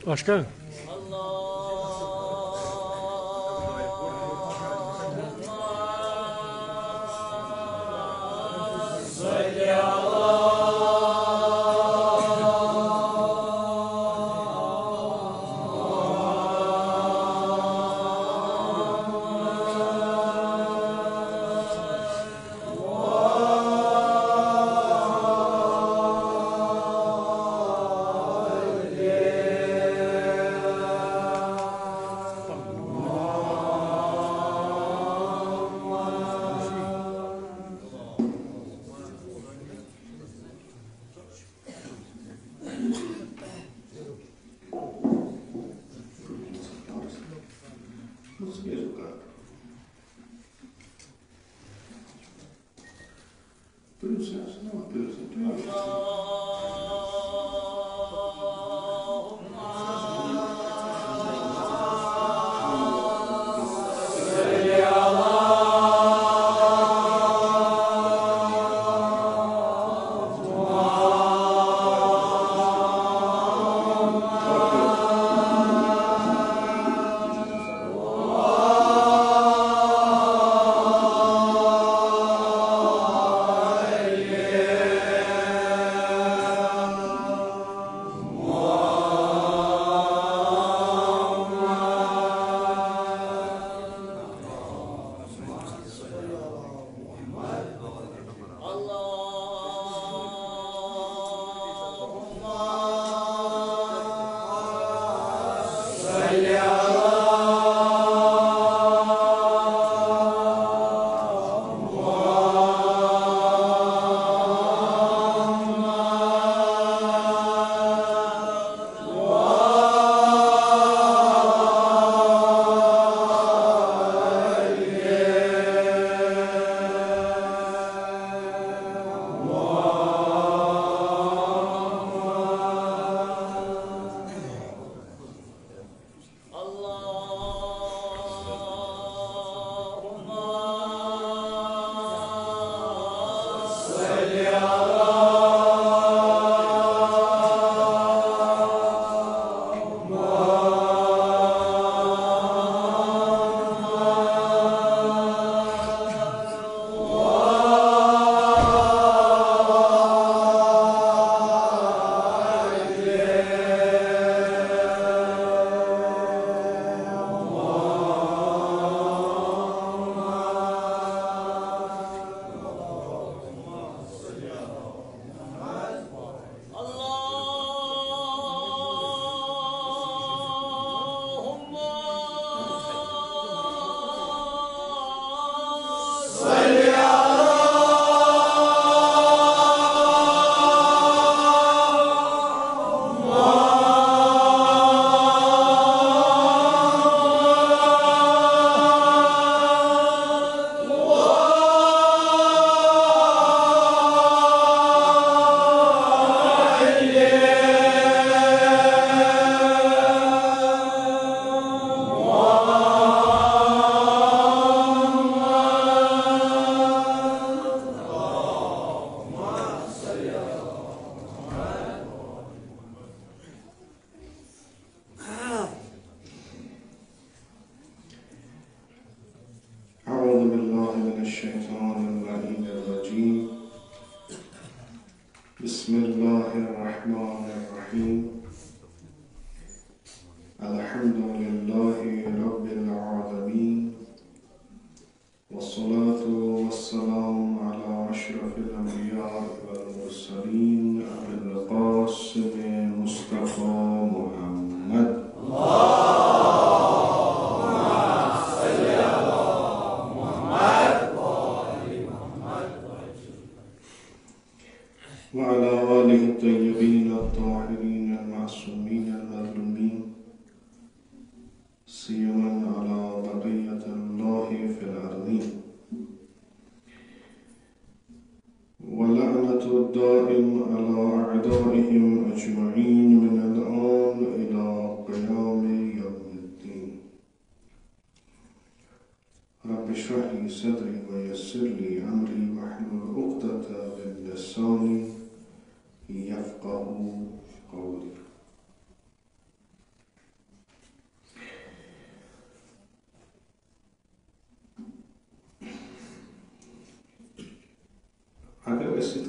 Başka?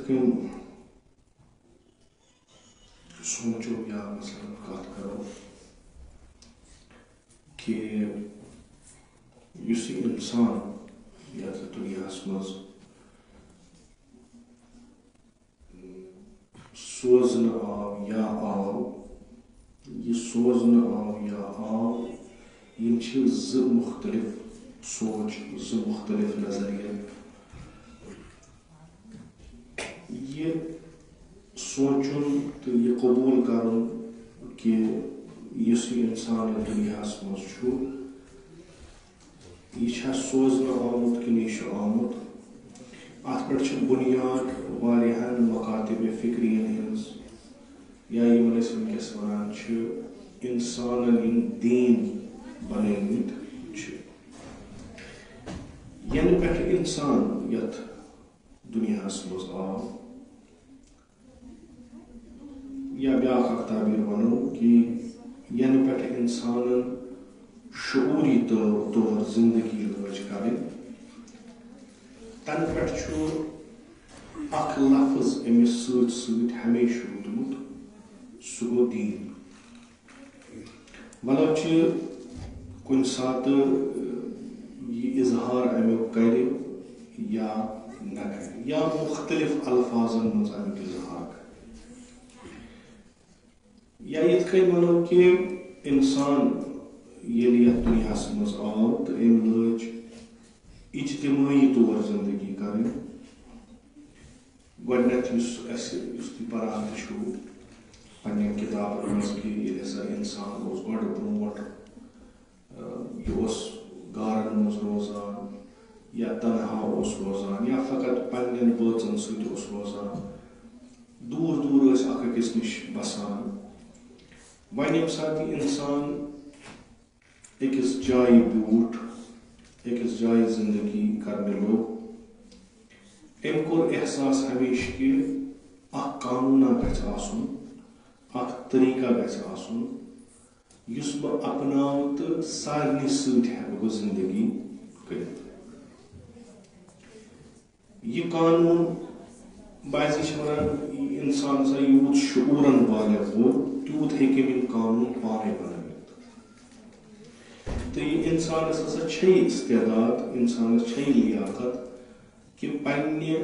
کن سوچو یا مثلا کت کرو کہ اس انسان یتھ دنیا مز سوزن آو یا آو یہ سوزن آو یا آو یہ مختلف سوچ مختلف نظریہ یہ سوچن تو یہ قبول کرن کہ اس انسان دنیا مز یہ سوزن آمت کہ یہ آمت ات پہ بنیاد واریاہن مکاتب فکرین ہز یا یمن اس ونکس ونان انسانن یم دین بنیمت ین پہ انسان یت دنیا مز آو یا بیاکھ اکھ تعبیر ونو کہ ین پہ انسانن شعوری طور زندگی لج کریں تن پہ اخ لفظ امس ست ہمیشہ روٗدمُت سُہ گوٚو دیٖن مطلب کُنہِ ساتہٕ یہ اظہار امیُک کرِ یا نہ کرِ یا مختلف الفاظن منٛز امیُک اظہار کرِ یا یِتھ کٔنۍ ونو کہ انسان ییٚلہِ یتھ دُنیاہس منٛز آو تہٕ أمۍ لٲج اجتماعی طور زندگی کرٕنۍ گۄڈنٮ۪تھ یُس تُہۍ پران تہِ چھُو پننٮ۪ن کِتابن منٛز کہِ ییٚلہِ ہسا انسان اوس گۄڈٕ برونٛٹھ یہِ اوس غارن منٛز روزان یا تنہا اوس روزان یا فقط پننٮ۪ن بٲژن سۭتۍ اوس روزان دوٗر دوٗر ٲسۍ اکھ أکِس نِش بسان وۄنۍ ییٚمہِ ساتہٕ یہِ انسان أکِس جایہِ بیوٗٹھ أکِس جایہِ زندگی کرنہِ لوگ أمۍ کوٚر احساس ہمیشہ کہ اکھ قانوٗنا گژھِ آسُن اکھ طریقہ گژھِ آسُن یُس بہٕ اپناو تہٕ سارنٕے سۭتۍ ہٮ۪کہٕ بہٕ زندگی کٔرِتھ یہِ قانوٗن بعضی چھِ ونان انسان ہسا یوٗت شعوٗرن بالغ گوٚو تیوٗت ہیٚکہِ أمۍ یِم قانوٗن پانے بنٲوِتھ تہٕ یہِ انسانس ہسا چھے استعداد انسانس چھے لیاقت کہ پننہِ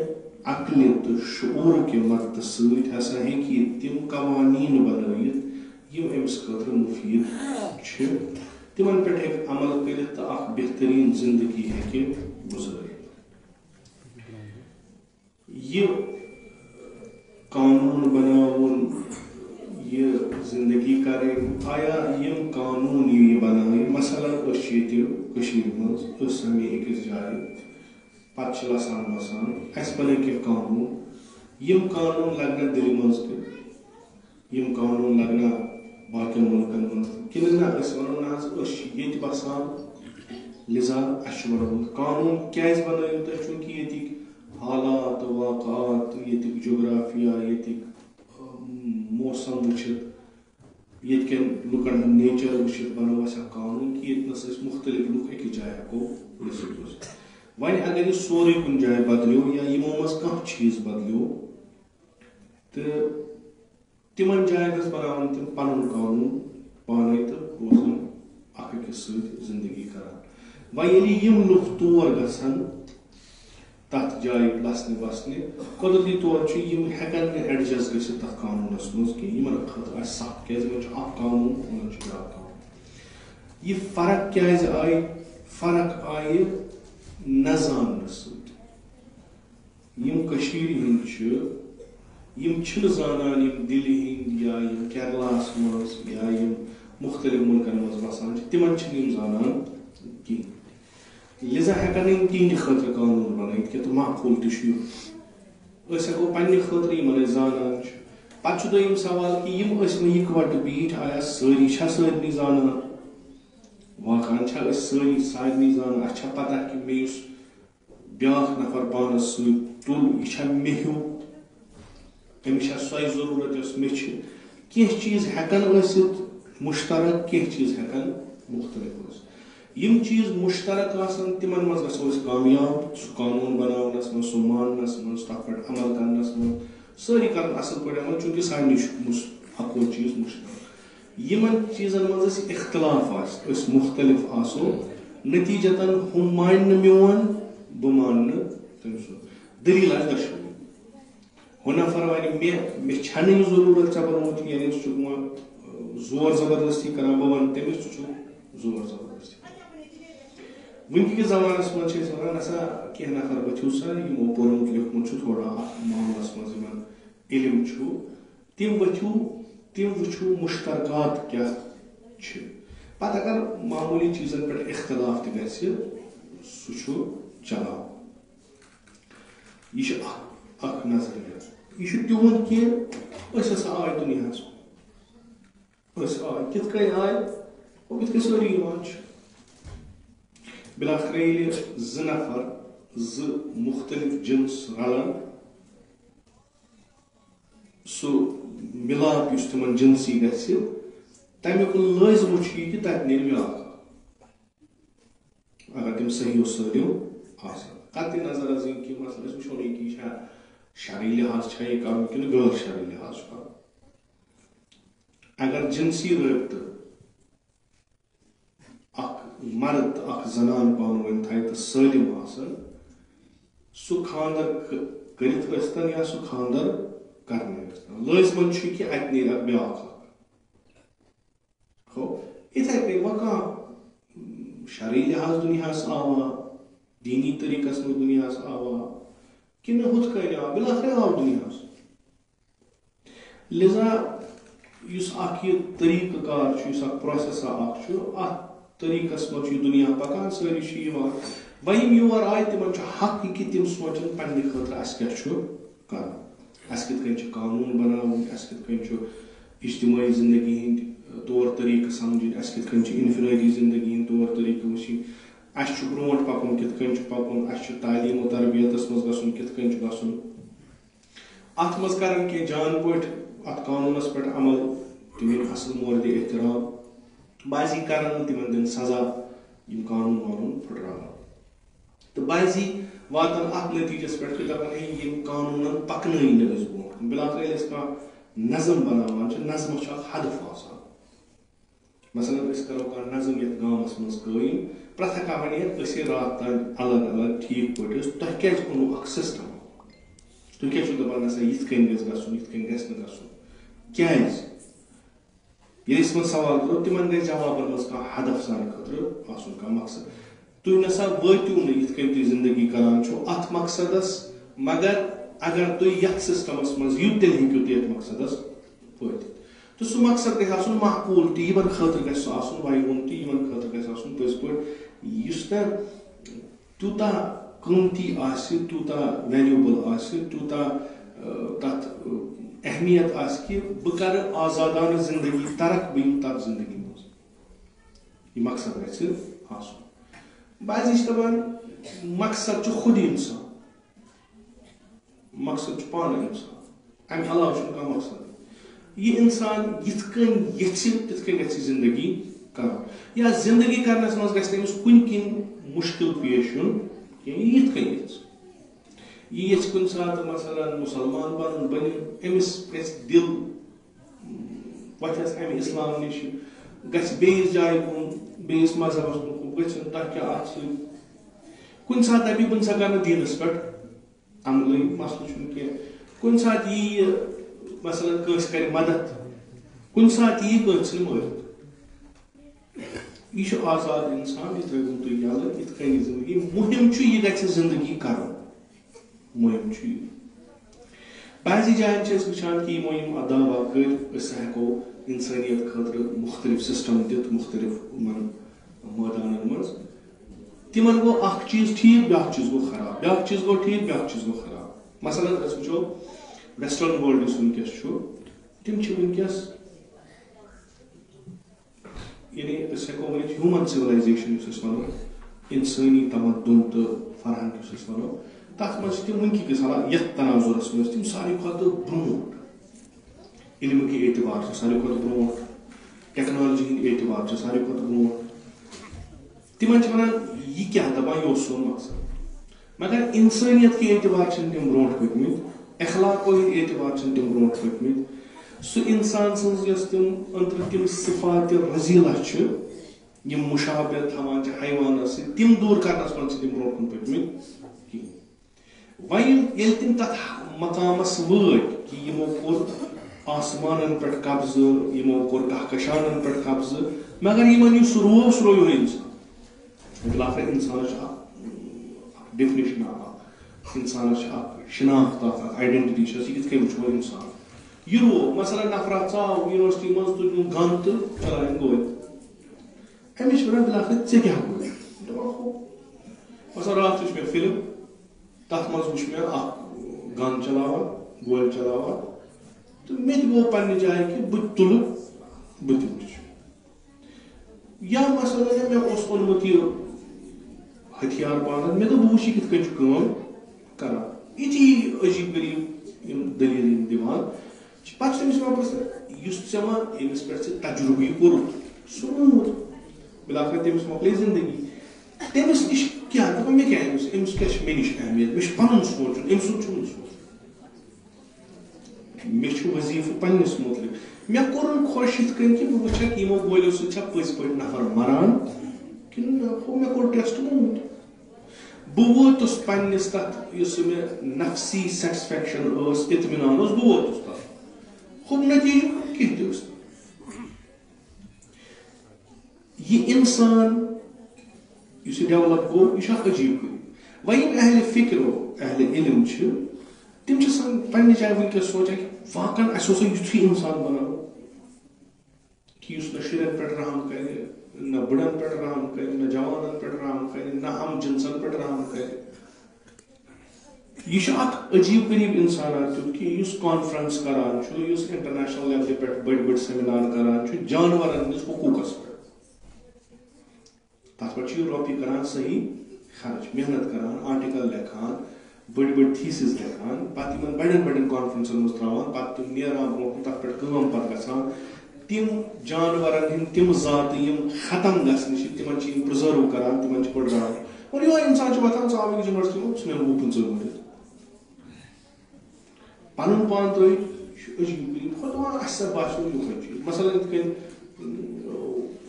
عقلہِ تہٕ شعوٗر کہِ مدتہٕ سۭتۍ ہسا ہیٚکہِ یہِ تِم قوانیٖن بنٲوِتھ یِم أمِس خٲطرٕ مُفیٖد چھِ تِمن پٮ۪ٹھ ہیٚکہِ عمل کٔرِتھ تہٕ اکھ بہتریٖن زندگی ہیٚکہِ گُزٲرِتھ یہ قانون بناون یہ زندگی کریں آیا یم قانون یہ بنائے مثلا کشیر مز ہمیں أکِس جایہِ پتہٕ چھِ لسان بسان اَسہِ بنٲے کینٛہہ قانون یم قانون لگنا دِلہِ منٛز تہِ یم قانون لگنا باقین ملکن منٛز تہِ کِنہٕ نہ أسۍ ونو نہ حظ أسۍ چھِ ییٚتہِ بسان لذا اَسہِ چھُ بنومُت قانون کیازِ بنٲیِو تُہۍ چوٗنٛکہِ ییٚتِکۍ حالات واقعات ییٚتیُک جغرافیہ ییٚتِکۍ موسم وٕچھِتھ ییٚتہِ کٮ۪ن لُکن ہُنٛد نیچر وٕچھِتھ بنوو اَسہِ اکھ قانون کہِ ییٚتہِ نس أسۍ مختلف لُکھ أکِس جایہِ ہٮ۪کو روٗزِتھ وۄنۍ اگر یہِ سورُے کُنہِ جایہِ بدلیو یا یِمو منٛز کانٛہہ چیٖز بدلیو تہٕ تِمن جاین حظ بناون تِم پنُن قانون پانے تہٕ روزان اکھ أکِس سۭتۍ زندگی کران وۄنۍ ییٚلہِ یِم لُکھ تور گژھن تتھ جایہِ لسنہِ بسنہِ قۄدرتی طور چھُ یِم ہٮ۪کن نہٕ ایڈجسٹ گٔژھِتھ تتھ قانوٗنس منٛز کینٛہہ یِمن خٲطرٕ آسہِ سخ کیازِ یِمن چھُ اکھ قانوٗن یِمن چھُ بیٛاکھ قانوٗن یہِ فرق کیازِ آیہِ فرق آیہِ نہ زاننہٕ سۭتۍ یِم کٔشیٖرِ ہٕنٛدۍ چھِ یِم چھِنہٕ زانان یِم دِلہِ ہٕنٛدۍ یا یِم کیرلاہس منٛز یا یِم مختلف مُلکن منٛز بسان چھِ تِمن چھِنہٕ یِم زانان کینٛہہ لذا ہٮ۪کن یِم تِہنٛدِ خٲطرٕ قانوٗن بنٲیِتھ کہِ تہٕ معقوٗل تہِ چھُ یہِ أسۍ ہٮ۪کو پننہِ خٲطرٕ یِمن أسۍ زانان چھِ پتہٕ چھُ دوٚیِم سوال کہِ یِم ٲسۍ نہٕ یِکوٹہٕ بِہِتھ آیا سٲری چھا سارنٕے زانان واقعن چھا أسۍ سٲری سارنٕے زانان اَسہِ چھا پتہ کہِ مےٚ یُس بیٛاکھ نفر پانس سۭتۍ تُل یہِ چھا مےٚ ہیوٗ أمِس چھا سۄے ضروٗرت یۄس مےٚ چھِ کینٛہہ چیٖز ہٮ۪کن ٲسِتھ مُشترک کینٛہہ چیٖز ہٮ۪کن مختلف ٲسِتھ یم چیز مشترک آسان تمن مز گژھو أسۍ کامیاب سُہ قانوٗن بناونس منٛز سُہ ماننس منٛز تتھ پٮ۪ٹھ عمل کرنس منٛز سٲری کرن اصل پٲٹھۍ عمل چوٗنکہِ سانہِ نِش اکوے چیٖز مشترک یمن چیٖزن منٛز أسۍ اختلاف آسہِ أسۍ مختلف آسو نتیجتاً ہُم مانہِ نہٕ میون بہٕ مانہٕ نہٕ تٔمۍ سُنٛد دٔلیٖل آسہِ دۄشوٕنی ہُہ نفر وَنہِ مےٚ چھنہٕ یہِ ضروٗرت ژےٚ بنومُت یعنی ژٕ چھُکھ وۄنۍ زور زبردستی کران بہٕ وَنہٕ تٔمِس ژٕ چھُکھ زور زبردستی وٕنکِکِس زمانس منٛز چھِ أسۍ وَنان ہسا کینٛہہ نفر ؤتھِو سا یِمو پوٚرمُت لیوٗکھمُت چھُ تھوڑا اَتھ معاملس منٛز یِمن علم چھُ تِم ؤتھِو تِم وٕچھِو مُشترکات کیٛاہ چھِ پتہٕ اگر معموٗلی چیٖزن پٮ۪ٹھ اختلاف تہِ گژھِ سُہ چھُ چلان یہِ چھُ اکھ نظریہ یہ تہد کہ ہسا آئے دنیاس آئے کت کن آئے کت کن ساری بلاخر یل نفر مختلف جنس رلن سہ ملاپ اس تمن جنسی گھس تمیک لازم یہ کہ تت نیرِ ملاپ اگر تم صحیح و سالم قطع نظر از ان کہ مثلا وچھو نہیں کہ شرعی لحاظ چھا یہ کرن کہ غیر شرعی لحاظ کرن اگر جنسی رابطہ اخ مرد اخ زنان پان ون تھے تو سالم آسن سہ خاندر کرت ٲسۍتن یا سہ خاندر کرنے ٲسۍتن لازمن چھ کہ اتہ نیرِ اکھ بیاکھ ہو اتھے کٔنۍ وۄنۍ کانٛہہ شرعی لحاظ دنیاہس آوا دینی طریقس منٛز دنیاہس آوا کنہ ہُتھ کٔنۍ آو بلاخر آو دنیاہس لذا اس اکھ یہ طریقہ کار اس اکھ پروسیسا اکھ اتھ طریقس منٛز چھُ دنیا پکان سٲری چھِ یِوان وۄنۍ یِم یور آے تِمن چھُ حق کہ تِم سونچن پننہِ خٲطرٕ اَسہِ کیٛاہ چھُ کرُن اَسہِ کِتھ کٔنۍ چھِ قانوٗن بناوٕنۍ اَسہِ کِتھ کٔنۍ چھُ اجتماعی زندگی ہٕنٛدۍ طور طریقہٕ سمجھٕنۍ اَسہِ کِتھ کٔنۍ چھِ انفرٲدی زندگی ہٕنٛدۍ طور طریقہٕ وٕچھِنۍ اَسہِ چھُ برونٛٹھ پکُن کِتھ کٔنۍ چھُ پکُن اَسہِ چھُ تعلیٖم و تربیتس منٛز گژھُن کِتھ کٔنۍ چھُ گژھُن اتھ منٛز کرن کینٛہہ جان پٲٹھۍ اتھ قانوٗنس پٮ۪ٹھ عمل تِم یِن اصل مورد احترام بعضی کرن نہٕ تِمن دِن سزا یِم قانوٗن وانوٗن پھٕٹراوان تہٕ بعضی واتن اتھ نتیجس پٮ۪ٹھ کہِ دپان ہے یِم قانوٗنن پکنٲیی نہٕ أسۍ برونٛٹھ کُن بلاخر ییٚلہِ أسۍ کانٛہہ نظم بناوان چھِ نظمس چھُ اکھ ہدف آسان مثلاً أسۍ کرو کانٛہہ نظم یتھ گامس منٛز قٲیِم پرٛٮ۪تھ اکھ وَنہِ أسۍ ہے راتھ تام الگ الگ ٹھیٖک پٲٹھۍ ٲسۍ تۄہہِ کیٛازِ اوٚنوٕ اکھ سسٹم تُہۍ کیٛازِ چھِو دپان نسا یِتھ کٔنۍ گژھِ گژھُن یِتھ کٔنۍ گژھِ نہٕ گژھُن کیٛازِ ییٚلہِ أسۍ تِمن سوال کرو تِمن گژھِ جوابن منٛز کانٛہہ ہدف سانہِ خٲطرٕ آسُن کانٛہہ مقصد تُہۍ نسا وٲتِو نہٕ یِتھ کٔنۍ تُہۍ زندگی کران چھِو اتھ مقصدس مگر اگر تُہۍ یتھ سسٹمس منٛز یِیِو تیٚلہِ ہیٚکِو تُہۍ یتھ مقصدس وٲتِتھ تہٕ سُہ مقصد گژھِ آسُن معقوٗل تہِ یِمن خٲطرٕ گژھِ سُہ آسُن وَیوُن تہِ یِمن خٲطرٕ گژھِ آسُن پٔزۍ پٲٹھۍ یُس نہٕ تیوٗتاہ قۭمتی آسہِ تیوٗتاہ ویلیوٗبل آسہِ تیوٗتاہ تتھ اہمیت آسہِ کہِ بہٕ کرٕ آزادانہٕ زندگی ترک بہٕ یِمہٕ تتھ زندگی منٛز یہِ مقصد گژھِ آسُن بعضی چھِ دپان مقصد چھُ خود انسان مقصد چھُ پانہٕ انسان امہِ علاوٕ چھُنہٕ کانٛہہ مقصد یہ انسان یِتھ کٔنۍ یژھِ تِتھ کٔنۍ گژھِ زندگی کرُن یا زندگی کرنس منٛز گژھِ تٔمِس کُنہِ کِنۍ مُشکِل پیش یُن کینٛہہ یہِ یِتھ کٔنۍ یژھِ یہِ یژھِ کُنہِ ساتہٕ مثلاً مُسلمان بنُن بنہِ أمِس گژھِ دِل وۄتھٮ۪س امہِ اسلام نِش گژھِ بیٚیِس جایہِ کُن بیٚیِس مذہبس کُن گٔژھِنۍ تۄہہِ کیٛاہ اَتھ سۭتۍ کُنہِ ساتہٕ دپہِ بہٕ نسا کرٕ نہٕ دیٖنس پٮ۪ٹھ عملٕے مسلہٕ چھُنہٕ کینٛہہ کُنہِ ساتہٕ یی مثلاً کٲنٛسہِ کرِ مدد کُنہِ ساتہٕ یی کٲنٛسہِ نہٕ مٲرِتھ یہِ چھُ آزاد انسان یہِ ترٲیوُن تُہۍ یَلہٕ یِتھ کٔنۍ یہِ زندگی مُہِم چھُ یہِ گژھِ زندگی کرُن مُہِم چھُ یہِ بعضی جاین چھِ أسۍ وٕچھان کہِ یِمو یِم دعوا کٔرۍ أسۍ ہٮ۪کو انسٲنیت خٲطرٕ مختلف سسٹم دِتھ مختلف یِمن مٲدانن منٛز تِمن گوٚو اکھ چیٖز ٹھیٖک بیاکھ چیٖز گوٚو خراب بیاکھ چیٖز گوٚو ٹھیٖک بیاکھ چیٖز گوٚو خراب مثلاً أسۍ وٕچھو ویسٹٲرن وٲلڈ یُس وٕنکیٚس چھُ تِم چھِ وٕنکیٚس یعنی أسۍ ہٮ۪کو ؤنِتھ ہیوٗمن سِولایزیشن یُس أسۍ وَنو انسٲنی تمدُن تہٕ فرہنگ یُس أسۍ وَنو تتھ منٛز چھِ تِم وٕنکِکِس حالات یتھ تناظُرس منٛز تِم ساروی کھۄتہٕ برونٛٹھ علمہٕ کہِ اعتبار چھِ ساروی کھۄتہٕ برونٛٹھ ٹیکنالوجی ہٕنٛدۍ اعتبار چھِ ساروی کھۄتہٕ برونٛٹھ تمن یہ کیا دپان یہ سون مقصد مگر انسانیت کے اعتبار تم برو پکمت اخلاق اعتبار تم برو پکمت سہ انسان سن یس تم اندر تم صفات رزیلہ یم مشابہ تھوان حیوانس تم دور کرنس من تم برو کن پکمت کہین وۄنۍ ییٚلہِ تِم تتھ مقامس وٲتۍ کہ یمو کوٚر آسمانن پٮ۪ٹھ قبضہٕ یمو کوٚر کہکشانن پٮ۪ٹھ قبضہٕ مگر یمن یُس روو سُہ روو یِہوٚے انسان بِلآخر انسانس اکھ ڈیفنیشن انسانس شناخت آئیڈینٹی یہ کتھ کٔنۍ وٕچھو انسان یہ رو مثلا نفرا ژاو یونیورسٹی مز تُجن گن تو چلائن گوٚو أمِس چھِ ونان بِلآخر ژےٚ کیٛاہ گوٚو مثلا راتھ وٕچھ مےٚ فِلم تتھ منٛز وٕچھ مےٚ اکھ گن چلاوان گولۍ چلاوان تہٕ مےٚ تہِ گوٚو پننہِ جایہِ کہِ بہٕ تہِ تُلہٕ بہٕ تہِ وٕچھِ یا مثلا مےٚ اوس اوٚنمُت یہِ ہتھیار پانس مےٚ دوٚپ بہٕ وٕچھِ یہِ کِتھ کٔنۍ چھُ کٲم کران یِتھی عجیٖب غریٖب یِم دٔلیٖل یِم دِوان چھِ پتہٕ چھُ تٔمِس یِوان پرٛژھنہٕ یُس ژےٚ وۄنۍ ییٚمِس پٮ۪ٹھ ژےٚ تجرُبہٕ یہِ کوٚرُتھ سُہ روٗد بِلآخر تٔمِس مۄکلے زندگی تٔمِس نِش کیٛاہ دَپان مےٚ کیٛاہ أمِس کیٛاہ چھِ مےٚ نِش اہمیت مےٚ چھُ پنُن سونٛچُن أمۍ سُنٛد چھُنہٕ سونٛچُن مےٚ چھُ وظیٖفہٕ پننِس مُتعلِق مےٚ کوٚرُن خۄش یِتھ کٔنۍ کہِ بہٕ وٕچھکھ یِمو گولیو سۭتۍ چھا پٔزۍ پٲٹھۍ نفر مران کِنہٕ نہ ہُہ مےٚ کوٚر ٹٮ۪سٹ موٗد بہٕ ووتُس پننِس تتھ یُس مےٚ نفسی سیٹسفیکشن ٲس اطمینان اوس بہٕ ووتُس تتھ ہُہ نتیٖجہٕ کینٛہہ تہِ اوس یہِ انسان یُس یہِ ڈیولپ گوٚو یہِ چھُ اکھ عجیٖب غریٖب وۄنۍ یِم اہلِ فکر اہلِ علم چھِ تِم چھِ پننہِ جایہِ وٕنکیٚس سونچان کہِ واقعن اَسہِ اوسا یُتھُے انسان بناوُن کہ یُس نہ شُرٮ۪ن پٮ۪ٹھ رحم کرِ نہ بٕڑن پٮ۪ٹھ رحم کرِ نہ جوانن پٮ۪ٹھ رحم کرِ نہ ہم جنسن پٮ۪ٹھ رحم کرِ یہ چھُ اکھ عجیٖب غریٖب انسانات تیُتھ کہ یُس کانفرنس کران چھُ یُس انٹرنیشنل لیولہِ پٮ۪ٹھ بٔڑۍ بٔڑۍ سیمینار کران چھُ جانورن ہٕنٛدِس حقوٗقس پٮ۪ٹھ تتھ پٮ۪ٹھ چھُ یہِ رۄپیہِ کران صحیح خرچ محنت کران آرٹِکل لیکھان بٔڑۍ بٔڑۍ تھیٖسِز لیکھان پتہٕ یِمن بڑٮ۪ن بڑٮ۪ن کانفرنسن منٛز تراوان پتہٕ تِم نیران برونٛہہ تتھ پٮ۪ٹھ کٲم پتہٕ گژھان تِم جانورن ہٕنٛدۍ تِم ذاتہٕ یِم ختم گژھنہِ چھِ تِمن چھِ یِم پرٛزٲرو کران تِمن چھِ پٔڑراوان اور یِہوے انسان چھُ وۄتھان ژٕ آوُکھ یونیورسٹی منٛز ژٕ مےٚ 20-25 ؤرِتھ پنُن پان ترٲوِتھ چھُ عجیٖب غریٖب خۄدا اَسہِ سا باسیو یِہوے چیٖز مثلاً یِتھ کٔنۍ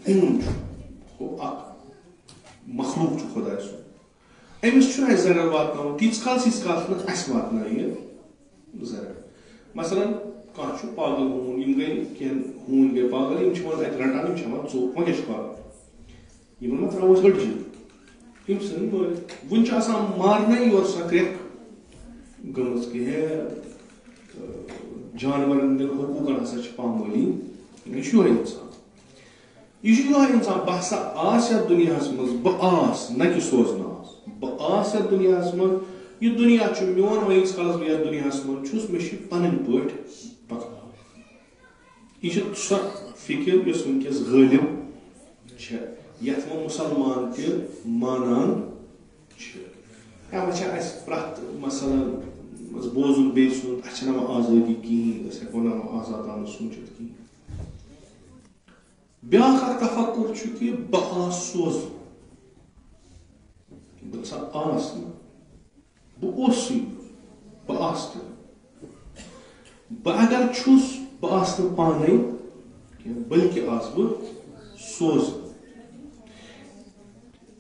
ہوٗن چھُ اکھ مخلوق چھُ خۄداے سُنٛد أمِس چھُنہٕ اَسہِ زرٮ۪ر واتناوُن تیٖتِس کالس ییٖتِس کالس نہٕ اَسہِ واتنایہِ زرٮ۪ر مثلاً کانٛہہ چھُ پاگل ہوٗن یِم گٔے کینٛہہ ہوٗنۍ گٔے پاگل یِم چھِ وۄنۍ اَتہِ رٹان یِم چھِ ہٮ۪وان ژوٚپ وۄنۍ کیٛاہ چھُ پاگل یِمن ما ترٛاوو أسۍ ہٕٹجہِ یِم ژھٕنۍ مٲرِتھ وُنہِ چھُ آسان مارنٕے یورٕ سۄ کرٛٮ۪کھ گٔمٕژ کہِ ہے جانورن ہٕنٛدٮ۪ن حقوٗقن ہسا چھِ پامٲلی یہِ چھُ یِہوے انسان یہ انسان بہ ہسا آس یتھ دنیاہس منٛز بہ آس نہ کہ سوزنہٕ آس بہ آس یتھ دنیاہس منٛز یہ دنیا چھُ میون وۄنۍ ییٖتِس کالس بہٕ یتھ دنیاہس منٛز چھُس مےٚ چھِ پنٕنۍ پٲٹھۍ پکناوٕنۍ یہ چھِ سۄ فکر یۄس وٕنکیٚس غٲلب چھےٚ یتھ منٛز مُسلمان تہِ مانان چھِ وۄنۍ چھِ اَسہِ پرٛٮ۪تھ مثلاً بوزُن بیٚیہِ سُنٛد اَسہِ چھَنہٕ وۄنۍ آزٲدی کِہیٖنۍ أسۍ ہٮ۪کو نہٕ وۄنۍ آزادانہٕ سوٗنٛچِتھ کِہیٖنۍ بیٛاکھ اکھ تفکُر چھُ کہِ بہٕ آس سوزُن بہٕ ژھا آس نہٕ بہٕ اوسُے بہٕ آسہٕ نہٕ بہٕ اگر چھُس بہٕ آسہٕ نہٕ پانے کینٛہہ بٔلکہِ آسہٕ بہٕ سوزُن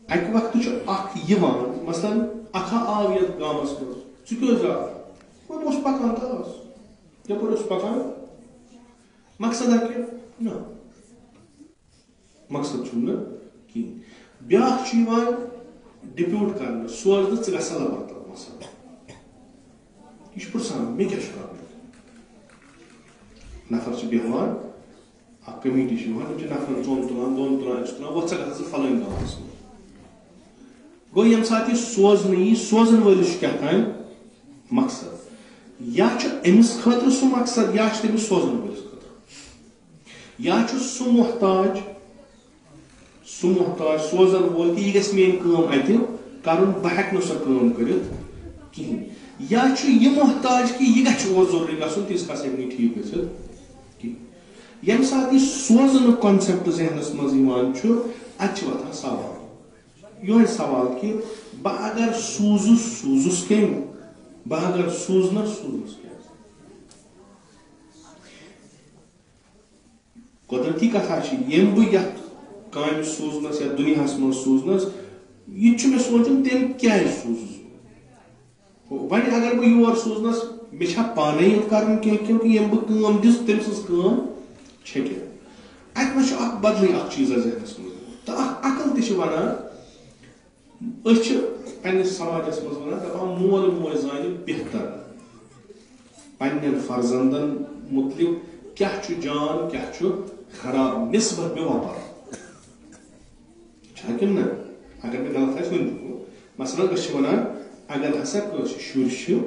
اکہِ وقتہٕ چھُ اکھ یِوان مثلاً اکھا آو یتھ گامس منٛز ژٕ کیٛاہ اوس وۄنۍ اوس پکان تہٕ آس یپٲرۍ اوس پکان مقصدا کیٛاہ نہ مقصد چھُنہٕ نہٕ کِہیٖنۍ بیٛاکھ چھُ یِوان ڈِپیوٗٹ کرنہٕ سوزنہٕ ژٕ گژھا لبر مثلا یہِ چھُ پرٛژھان مےٚ کیٛاہ چھُ کرُن نفر چھِ بیٚہوان اکھ کمیٖٹی چھِ یِوان یِم چھِ نفرن ژوٚن تُلان دۄن تُلان أکِس تُلان وۄتھ ژٕ گژھکھ ژٕ فلٲنۍ گامس منٛز گوٚو ییٚمہِ ساتہٕ یہِ سوزنہٕ یی سوزن وٲلِس چھُ کیٛاہ تام مقصد یا چھُ أمِس خٲطرٕ سُہ مقصد یا چھُ تٔمِس سوزن وٲلِس خٲطرٕ یا چھُ سُہ محتاج سوزن وول کہِ یہِ گژھِ میٲنۍ کٲم اَتہِ کرُن بہٕ ہٮ۪کہٕ نہٕ سۄ کٲم کٔرِتھ کِہیٖنۍ یا چھُ یہِ محتاج کہِ یہِ گژھِ اور ضروٗری گژھُن تیٖتِس کالس ہٮ۪کہِ نہٕ ٹھیٖک گٔژھِتھ کِہیٖنۍ ییٚمہِ ساتہٕ یہِ سوزنُک کانسیپٹ ذہنس منٛز یِوان چھُ اتہِ چھِ وۄتھان سوال یہ سوال کہ بہ اگر سوزس کم بہ اگر سوزنس کیا قدرتی کتھا یم بہ یتھ کامہ سوزنس یا دنیا من سوزنس یہ مے سوچن تم کیا سوزس وی اگر بہ یور سوزنس مے پانے کرن کیونکہ یم بہ کام دس تم سز کام چھکہ ات مے بدلے اخ چیز ذہنس مز تو عقل تہ ونان أسۍ پننس سماجس مز ونان دپان مول موج زانہِ بہتر پنن فرزندن متعلق کیا جان کیا خراب نسبت میں وپار کن نا اگر میں غلط آس ون مثلا ونان اگر ہسا شر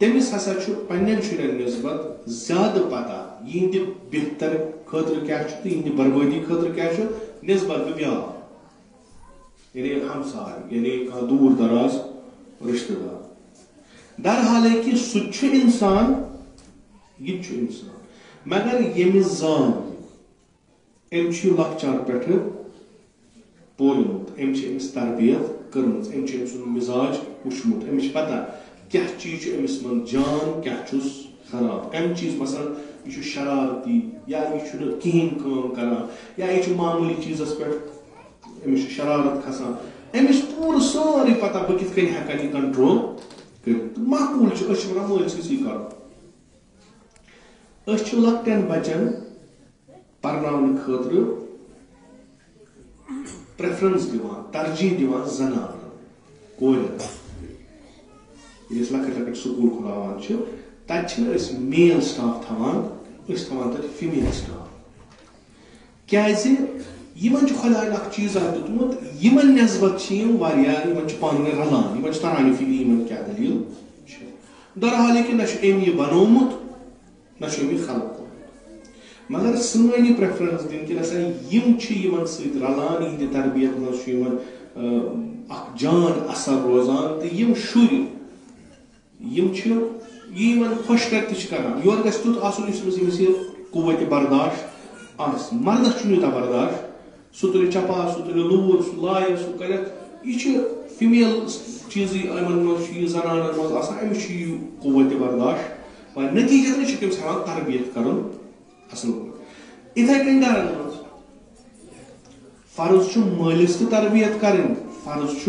تمس ہسا پنن شرین نسبت زیادہ پتہ یہند بہتر خاطر کیا تو یہند بربادی خاطر کیا نسبت میں بیا یعنی ہمسائے یعنی دور دراز رشتہ دار در حالے کہ سہ انسان یہ انسان مگر یمس زان ام لکچار پہ پولمت امس تربیت کرمز ام سن مزاج وچمت امس پتہ کیا چیز امس من جان کیا خراب ام چیز مثلا یہ شرارتی یا یہ کہین کام کران یا یہ معمولی چیزس پہ امس شرارت کھسان امس پور ساری پتہ بہ کت کن ہیکان یہ کنٹرول کر معقول ونان مل سی کرو لکٹین بچن پرناؤن خاطر پریفرنس دیوان ترجیح دیوان زنان کورن یس لکٹ لکٹ سکول کھلاوان تت میل سٹاف تھوان تت فیمیل سٹاف کیازِ یمن خداین اخ چیز دیتمت یمن نسبت یمن پان رلان یمن تران فکر یمن کیا دلیل در حالے کہ نہ ام یہ بنومت نہ ام خلق مگر سنی پریفرنس دن کہ نسا یم ست رلان یہند تربیت مز اخ جان اثر روزان تو یم شر یم خوش کر کران یور گھس تیت آسن اس قوت برداشت آس مردس یوتہ برداشت سہ تلہ چپا سہ تلہ لور سہ لائے سہ کر یہ فیمیل چیز زنان مز امس یہ قوت برداشت نتیجہ تمس ہیوان تربیت کرن اصل اتھے کن گرن مز فرض مالس تہ تربیت کرن فرض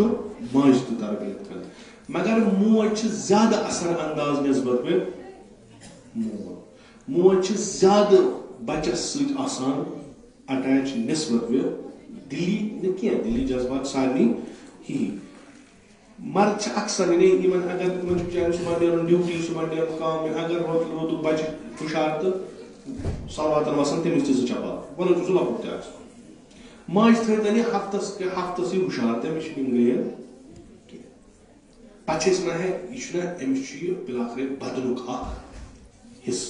ماج تہ تربیت کرن مگر موج زیادہ اثر انداز نسبت میں موج زیادہ بچس ست آسان اٹیچ نسبت میں دلی نی دلی جذبات سارے ہی مرد اکثر اگر بچارن صبح نیرن ڈیوٹی صبح نیرن کام اگر رود بچہ ہشار تو سلواتن وسان تمس تہ چپا ونان سہ لکٹ تہ ماج تھن ہفتس ہشار تمس گئی پتہ ونان ہے یہ امس بلاخر بدنک حص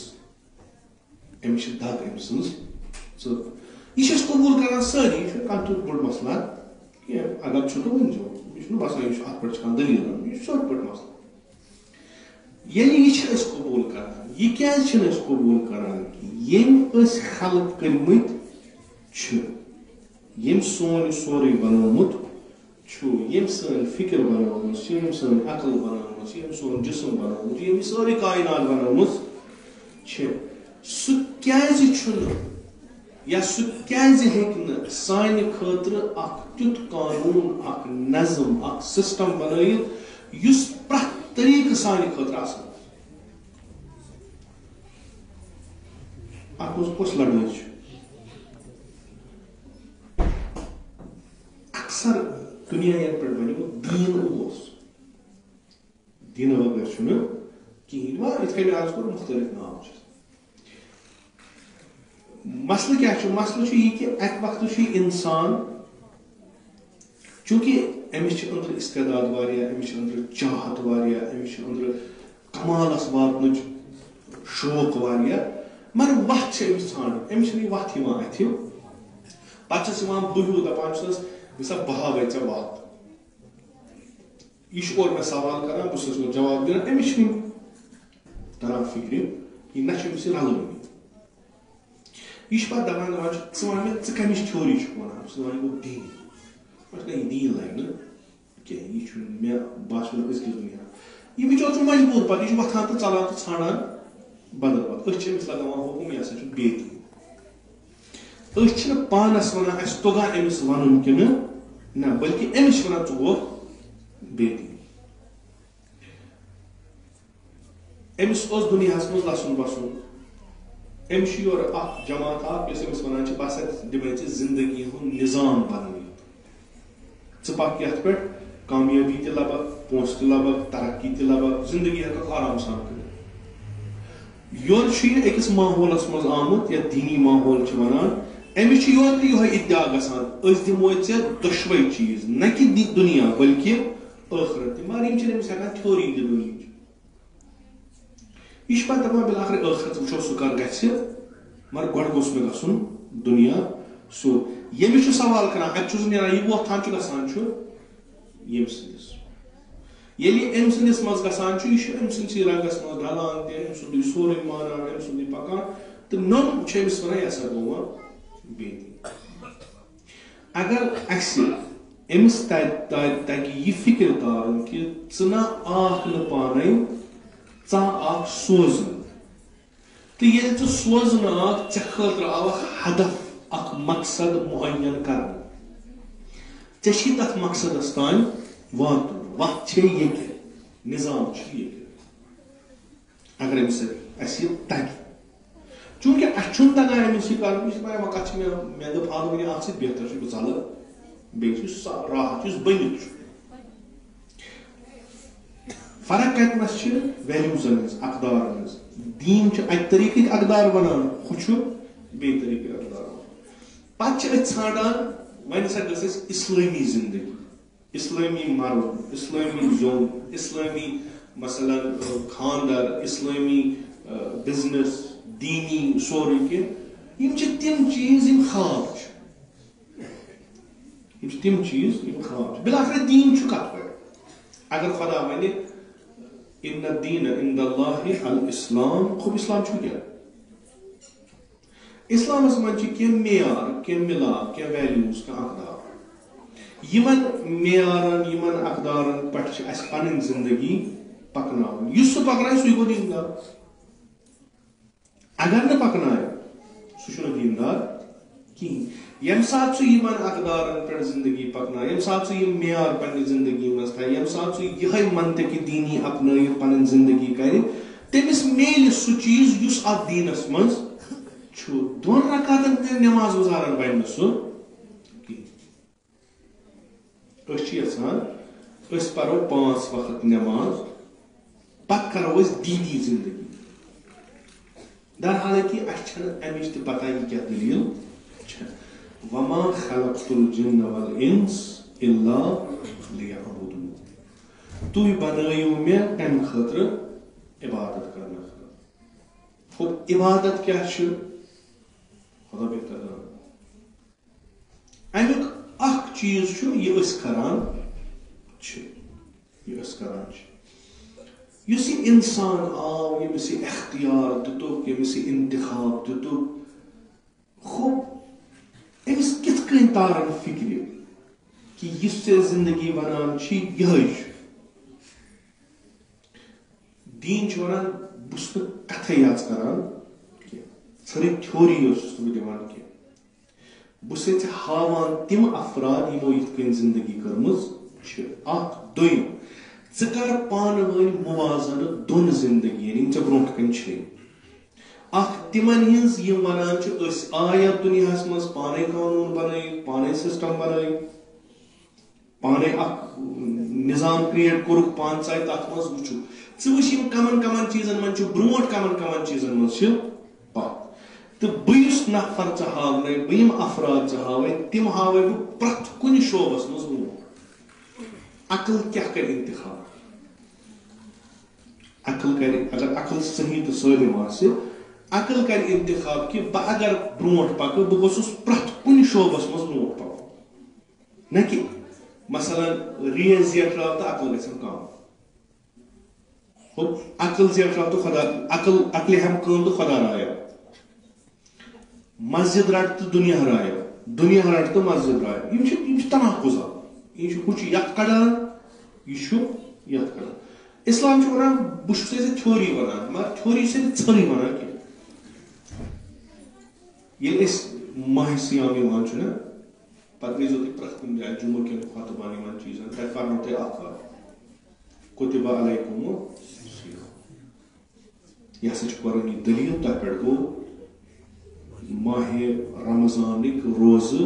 امس دگ ام سن یہ قبول کران ساری یہ کھانا تیت بوڑ مسئلہ اگر تو ونزو یہ باسان یہ ات پہ دلیل یہ سوٹ پہ مسئلہ یعنی یہ قبول کران یہ کیاز قبول کران یم خلق کرمت یم سون سوری بنومت یم سن فکر بنومت یم سن عقل بنومت یم سون جسم بنومت یم ساری کائنات بنومت سہ کیاز یا سہ کیاز ہیکہ سانہ خاطر اخ تیت قانون اخ نظم اخ سسٹم بنائت یس پرت طریقہ سانہ خاطر آسان ات مز کس لڑائی اکثر دنیا ین پہ بنیوت دین بغیر کہین ات کن آج کور مختلف نام مسئلہ کیا مسئلہ یہ کہ اک وقت انسان چونکہ امس اندر استعداد واریاہ امس اندر چاہت واریاہ امس اندر کمالس واتن شوق واریاہ مگر وقت امس ژھانڈان امس وقت اتھ پتہ بہو دپان سا بہا وے ژے وقت یہ اور میں سوال کران بہت جواب دان امس تران فکر یہ نہ رلوی یہ پہ دپان ژٕ وَن مےٚ ژٕ کمِچ تھیوری چھُکھ وَنان سُہ دپان گوٚو دین یہ دین لگہ یہ باسان أزکِس دُنیاہس یہ بِچور مجبوٗر پتہٕ یہ وۄتھان تہٕ ژلان تہٕ ژھانڈان بدل پتہٕ أسۍ چھِ أمِس لگاوان حُکُم یہِ ہسا چھُ بے دین أسۍ چھِنہٕ پانس ونان اَسہِ توٚگان أمِس وَنُن کِنہٕ نہ بلکہِ أمِس چھِ ونان ژٕ گوٚکھ بے دین أمِس اوس دُنیاہس منٛز لَسُن بَسُن أمِس چھُ یورٕ اکھ جماعت اکھ یۄس أمِس ونان چھِ بہٕ ہسا دِمے ژےٚ زندگی ہُنٛد نظام بنٲوِتھ ژٕ پکھ یتھ پٮ۪ٹھ کامیٲبی تہِ لبکھ پونٛسہٕ تہِ لبکھ ترقی تہِ لبکھ زندگی ہٮ۪ککھ آرام سان کٔرِتھ یورٕ چھُ یہِ أکِس ماحولس منٛز آمُت یتھ دیٖنی ماحول چھِ ونان أمِس چھُ یورٕ تہِ یِہوے اِدعا گژھان أسۍ دِموے ژےٚ دۄشوے چیٖز نہ کہِ دُنیا بلکہِ ٲخرت تہِ مگر یِم چھِنہٕ أمِس ہٮ۪کان تھیوری تہِ دُنہِچ یہ پتہ دپان بالآخر ٲخرت وٕچھو سُہ کر گژھِ مگر گۄڈٕ گوٚژھ مےٚ گژھُن دُنیا سیوٚد ییٚمِس چھُ سوال کران اتہِ چھُس نیران یہِ وۄتھان چھُ گژھان چھُ ییٚمہِ سٕنٛدِس ییٚلہِ یہِ أمۍ سٕنٛدِس منٛز گژھان چھُ یہِ چھُ أمۍ سٕنٛدسٕے رنٛگس منٛز ڈلان تہِ أمۍ سُنٛدُے سورُے مانان أمۍ سُنٛدُے پکان تہٕ نوٚم چھُ أمِس ونان یہِ ہسا گوٚو وۄنۍ بے دین اگر اسہِ أمِس تگہِ یہِ فکر تارُن کہِ ژٕ نہ آکھ نہٕ پانے ژٕ آکھ سوزُن تہٕ ییٚلہِ ژٕ سوزنہٕ آکھ ژےٚ خٲطرٕ آو اکھ ہدف اکھ مقصد معین کرنہٕ ژےٚ چھُے تتھ مقصدس تانۍ واتُن وتھ چھے ییٚتہِ نظام چھُ ییٚتہِ اگر أمِس اسہِ یہِ تگہِ چوٗنٛکہِ اسہِ چھُنہٕ تگان أمِس یہِ کرُن یہِ چھُ دپان وۄنۍ کتھ چھِ مےٚ دوٚپ اکھ ؤری اتھ سۭتۍ بہتر چھُ بہٕ ژلہٕ بیٚیہِ یُس راحت یُس بٔنِتھ چھُ فرق کتنس چھِ ویلیوزن ہٕنٛز اقدارن ہٕنٛز دیٖن چھُ اکہِ طریٖقٕکۍ اقدار ونان ہُہ چھُ بیٚیہِ طریٖقٕکۍ اقدار ونان پتہٕ چھِ أسۍ ژھانڈان وۄنۍ ہسا گٔژھ اَسہِ اسلٲمی زندگی اسلٲمی مرُن اسلٲمی زوٚن اسلٲمی مثلاً خاندر اسلٲمی بزنس دیٖنی سورُے کینٛہہ یِم چھِ تِم چیٖز یِم خواب چھِ یِم چھِ تِم چیٖز یِم خواب چھِ بالآخر دیٖن چھُ کتھ پٮ۪ٹھ اگر خدا ونہِ ان الدین عند اللہ الاسلام خوب اسلام چھُ کیٛاہ اسلامس منٛز چھِ کینٛہہ معیار کینٛہہ مِلاپ کینٛہہ ویلیوز کینٛہہ اقدار یِمن معیارن یِمن اقدارن پٮ۪ٹھ چھِ اسہِ پنٕنۍ زندگی پکناوٕنۍ یُس سُہ پکنایہِ سُے گوٚو دیندار اگر نہٕ پکنایہِ سُہ چھُنہٕ دیندار کِہیٖنۍ ییٚمہِ ساتہٕ سُہ یِمن اقدارن پٮ۪ٹھ زندگی پکنایہِ ییٚمہِ ساتہٕ سُہ یِم معیار پننہِ زندگی منٛز تھایہِ ییٚمہِ ساتہٕ سُہ یِہے منطقہِ دیٖنی اپنٲیِتھ پنٕنۍ زندگی کرِ تٔمِس میلہِ سُہ چیٖز یُس اتھ دیٖنس منٛز چھُ دۄن رکاتن ہٕنٛز نٮ۪ماز گُزارن بنہِ نہٕ سُہ کِہیٖنۍ أسۍ چھِ یژھان أسۍ پرو 5 وقت نٮ۪ماز پتہٕ کرو أسۍ دیٖنی زندگی درحالانکہِ اسہِ چھنہٕ امِچ تہِ پتہ یہِ کیٛاہ دٔلیٖل چھےٚ وما خلقت الجن والانس الا ليعبدون تُہۍ بنٲیِو مےٚ کمہِ خٲطرٕ عبادت کرنہٕ خٲطرٕ ہُہ عبادت کیٛاہ چھُ خدا بہتر امیُک اکھ چیٖز چھُ یہِ أسۍ کران چھِ یُس یہِ انسان آو ییٚمِس یہِ اختیار دِتُکھ ییٚمِس یہِ انتخاب دِتُکھ خوب أمِس کِتھ کٔنۍ تارن فکرِ کہِ یُس ژےٚ زندگی ونان چھی یِہے چھُ دیٖن چھُ ونان بہٕ چھُس نہٕ کتھے یٲژ کران کینٛہہ ژھٔرٕے تھیوری یٲژ چھُس نہٕ بہٕ دِوان کینٛہہ بہٕ چھُسے ژےٚ ہاوان تِم افراد یِمو یِتھ کٔنۍ زندگی کٔرمٕژ چھِ اکھ دوٚیِم ژٕ کر پانہٕ ؤنۍ موازنہٕ دۄن زندگین یِم ژےٚ برونٛٹھ کٔنۍ چھے اکھ تِمن ہٕنٛز یِم ونان چھِ أسۍ آے یتھ دُنیاہس منٛز پانے قانوٗن بنٲیِتھ پانے سسٹم بنٲیِتھ پانے اکھ نظام کریٹ کوٚرُکھ پانہٕ ژے تتھ منٛز وٕچھُکھ ژٕ وٕچھ یِم کمن کمن چیٖزن منٛز چھُ برونٛٹھ کمن کمن چیٖزن منٛز چھِ پتھ تہٕ بہٕ یُس نفر ژٕ ہاونَے بہٕ یِم افراد ژٕ ہاوے تِم ہاوے بہٕ پرٛٮ۪تھ کُنہِ شوبس منٛز برونٛٹھ عقل کیٛاہ کرِ انتخاب عقل کرِ اگر عقل صحیح تہٕ سٲلِم آسہِ عقل کرِ انتخاب کہِ بہٕ اگر برونٛٹھ پکہٕ بہٕ گوٚژھُس پرٛٮ۪تھ کُنہِ شوبس منٛز برونٛٹھ پکُن نہ کہِ مثلاً ریس زیٹھراو تہٕ عقل گژھٮ۪م کم عقل زیٹھراو تہٕ خدا عقلہِ ہٮ۪م کٲم تہٕ خدا رایو مسجد رٹ تہٕ دُنیا رایو دُنیا رٹ تہٕ مسجد رایو یِم چھِ تناقضات یہ یت کڑان یہ کڑان اسلام ونان بہت تھوری ونان مگر تھوری ژھرٕے ونان کی ییٚلہِ أسۍ ماہ سیام یِوان چھُ نا پتہٕ گٔژھِو تُہۍ پرٛٮ۪تھ کُنہِ جایہِ جمعہ کٮ۪ن خۄطبن یِمن چیٖزن تتہِ پرنو تۄہہِ اکھ کُتِبہ علیکم الصیام یہ ہسا چھِ قرآنی دلیٖل تۄہہِ پٮ۪ٹھ گوٚو ماہ رمضانٕکۍ روزٕ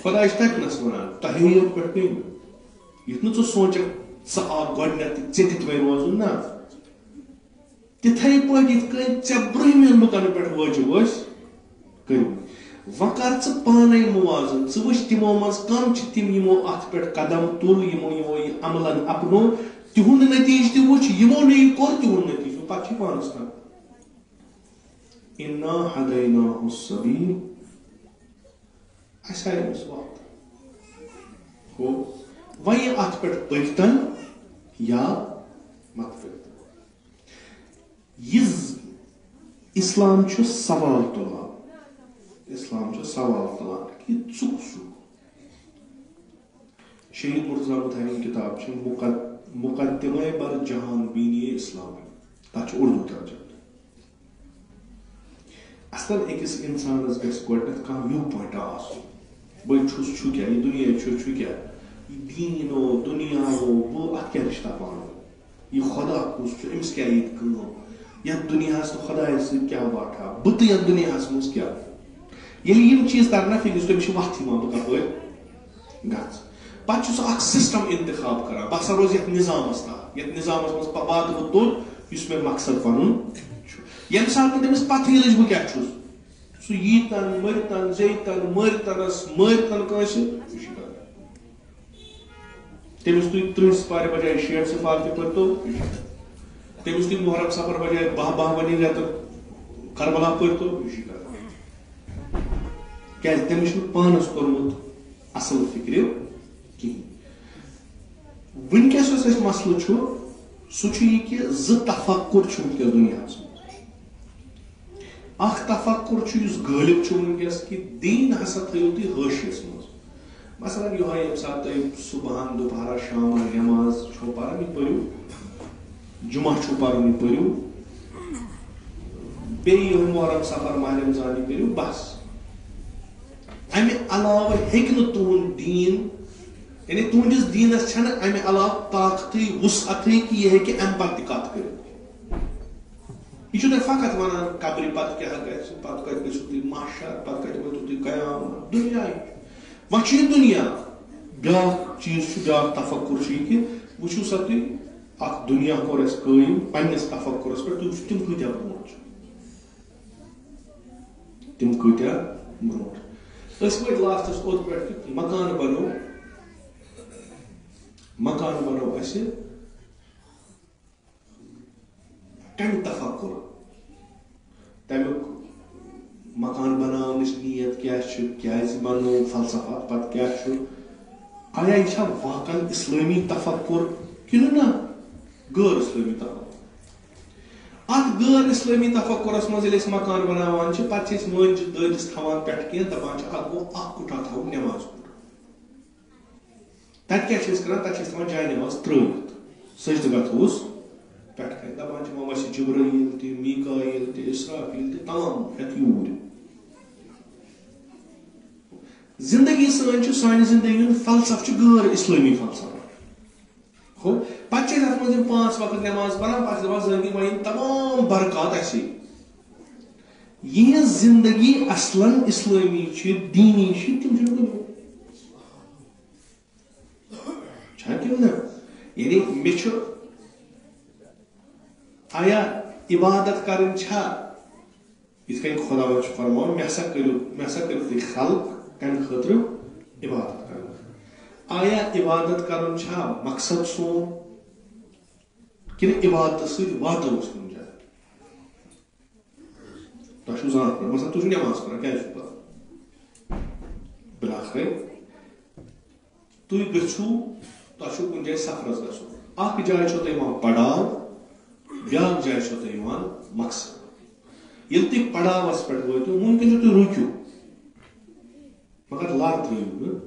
خۄدا چھُ تتنس ونان تۄہے یوت پٮ۪ٹھ گٔے یُتھ نہٕ ژٕ سونٛچکھ ژٕ آو گۄڈٕنٮ۪تھ ژےٚ تہِ پیٚیہِ روزُن نا تِتھے پٲٹھۍ یِتھ کٔنۍ ژےٚ برٛونٛہمٮ۪ن لُکن پٮ۪ٹھ وٲجِب ٲسۍ کٔرمٕتۍ وۄنۍ کر ژٕ پانے موازن ژٕ وٕچھ تِمو منٛز کم چھِ تِم یِمو اتھ پٮ۪ٹھ قدم تُل یِمو یہِ عملن اپنو تِہُنٛد نتیٖجہٕ تہِ وٕچھ یِمو نہٕ یہِ کوٚر تِہُنٛد نتیٖجہٕ پتہٕ چھُ پانس تام اِنا ہدیناہُ السبیٖل اسہِ آیہِ أمِس وَتھ ہو وۄنۍ اتھ پٮ۪ٹھ پٔکۍتن یا مت پٔکۍتن یہ اسلام چھُ سوال تُلان اسلام چھُ سوال تُلان کہ ژٕ کُس شہید مرتضیٰ مدھانی کتاب چھِ مقدمہ بر جہان بینی اسلامی تتھ چھُ اردو ترجمہ اصل أکِس انسانس گژھِ گۄڈٕنٮ۪تھ کانٛہہ وِو پویِنٹ آسُن بہٕ چھُس چھُ کیٛاہ یہِ دُنیا چھُ کیٛاہ یہِ دیٖن دُنیا بہٕ اتھ کیٛاہ رشتہ پانہٕ ؤنۍ یہِ خۄدا کُس چھُ أمِس کیٛاہ ییٚتہِ کٲم یتھ دُنیاہس تہٕ خۄدایس سۭتۍ کیٛاہ واٹھا بہٕ تہٕ یتھ دُنیاہس منٛز کیٛاہ ییٚلہِ یِم چیٖز ترن فکرِ تٔمِس چھِ وتھ یِوان بہٕ کپٲرۍ گژھٕ پتہٕ چھُ سُہ اکھ سسٹم انتخاب کران بہٕ ہسا روزٕ یتھ نظامس تحت یتھ نظامس منٛز واتہٕ بہٕ توٚت یُس مےٚ مقصد پنُن چھُ ییٚمہِ ساتہٕ تٔمِس پتہٕے لٔج بہٕ کیٛاہ چھُس سُہ ییٖتن مٔرۍتن زیٚیتن مٲرۍتن کٲنٛسہِ یہِ چھُ کران تٔمِس تُہۍ 30 سِپارِ بجاے 60 سِپار تہِ پٔرۍتو یہِ چھُ تٔمِس تُہۍ محرم صفر بجاے 10 ؤنی رٮ۪تہٕ کربلا پٔرۍتو یہِ چھُ کران کیٛازِ تٔمِس چھُنہٕ پانس کوٚرمُت اصل فکرِ کِہیٖنۍ وٕنکیٚس یُس اَسہِ مسلہٕ چھُ سُہ چھُ یہِ کہِ زٕ تفکُر چھُ وٕنکیٚس دُنیاہس منٛز اکھ تفکُر چھُ یُس غٲلب چھُ وٕنکیٚس کہِ دیٖن ہسا تھٲیِو تُہۍ حٲشیَس منٛز مثلاً یِہوٚے ییٚمہِ ساتہٕ تُہۍ صبحن دُپہرا شامن نٮ۪ماز چھو پران یہِ پٔرِو جمعہ چھُو پرُن یہِ پٔرِو بیٚیہِ یِہوٚے محرم صفر ماہ رمضان یہِ کٔرِو بس امہِ علاوٕ ہیٚکہِ نہٕ تُہُنٛد دیٖن یعنی تُہنٛدِس دیٖنس چھنہٕ امہِ علاوٕ طاقتٕے وُسعتٕے کہِ یہِ ہیٚکہِ امہِ پتہٕ تہِ کتھ کٔرِتھ یہ چھُ تۄہہِ فقط ونان قبرِ پتہٕ کیٛاہ گژھِ پتہٕ کتہِ گٔژھِو تُہۍ محشر پتہٕ کتہِ وٲتِو تُہۍ قیامت دُنیا وۄنۍ چھُ یہِ دُنیا بیٛاکھ چیٖز چھُ بیٛاکھ تفکُر چھُ یہِ کہِ وٕچھِو سا تُہۍ اکھ دُنیا کوٚر اَسہِ قٲیِم پننِس تفکُرس پٮ۪ٹھ تُہۍ وٕچھِو تِم کۭتیاہ برونٛٹھ چھِ تِم کۭتیاہ برونٛٹھ أسۍ وٲتۍ لاسٹس اوٚت پٮ۪ٹھ کہِ مکان بنو اَسہِ کمہِ تفکُر تمیُک مکان بناونٕچ نیت کیٛاہ چھِ کیٛازِ بنوو فلسفہ پتہٕ کیٛاہ چھُ آیا یہِ چھا واقعن اسلٲمی تفکُر کِنہٕ نہ غٲر اسلٲمی تفکُر اتھ غٲر اسلٲمی تفکُرس منٛز ییٚلہِ أسۍ مکان بناوان چھِ پتہٕ چھِ أسۍ مٲنٛجہِ دٲدِس تھاوان پٮ۪ٹھٕ کینٛہہ دپان چھِ اتھ گوٚو اکھ کُٹھا تھاوُن نٮ۪ماز کُٹھ تتہِ کیٛاہ چھِ أسۍ کران تتہِ چھِ أسۍ تھاوان جاے نٮ۪ماز ترٛٲوِتھ سجدٕ گژھوس پٮ۪ٹھٕ کَنہِ دپان چھِ وۄنۍ وَسہِ جبرائیل تہِ میٖکایل تہِ اسرافیل تہِ تمام ہٮ۪تھ یوٗرۍ زندگی سٲنۍ چھِ سانہِ زندگی ہُنٛد فلسفہٕ چھُ غٲر اسلٲمی فلسفہ ہو پتہٕ چھِ أسۍ اتھ منٛز یِم 5 وقت نٮ۪ماز پران پتہٕ چھِ دپان زندگی وۄنۍ یِن تمام برکات اَسے یِہنٛز زندگی اصلن اسلٲمی چھِ دیٖنی چھِ تِم چھِنہٕ کُنہِ چھا کِنہٕ نہ یعنی مےٚ چھُ آیا عبادت کرٕنۍ چھا یِتھ کٔنۍ خۄداوند چھُ فرماوان مےٚ ہسا کٔرِو تُہۍ خلق کمہِ خٲطرٕ عبادت کرنہٕ آیا عبادت کرُن چھا مقصد سون کِنہٕ عبادتس سۭتۍ واتو أسۍ کُنہِ جایہِ تۄہہِ چھُو زانٛہہ پران مثلاً تُہۍ چھِو نٮ۪ماز پران کیٛازِ چھُو پران بِلاخرے تُہۍ گٔژھِو تۄہہِ چھُو کُنہِ جایہِ سفرس گژھُن اکھ جاے چھو تۄہہِ یِوان پڑاو بیٛاکھ جاے چھو تۄہہِ یِوان مقصد ییٚلہِ تُہۍ پڑاوس پٮ۪ٹھ وٲتِو وٕنکٮ۪ن چھِو تُہۍ رُکِو مگر لر ترٛٲیِو نہٕ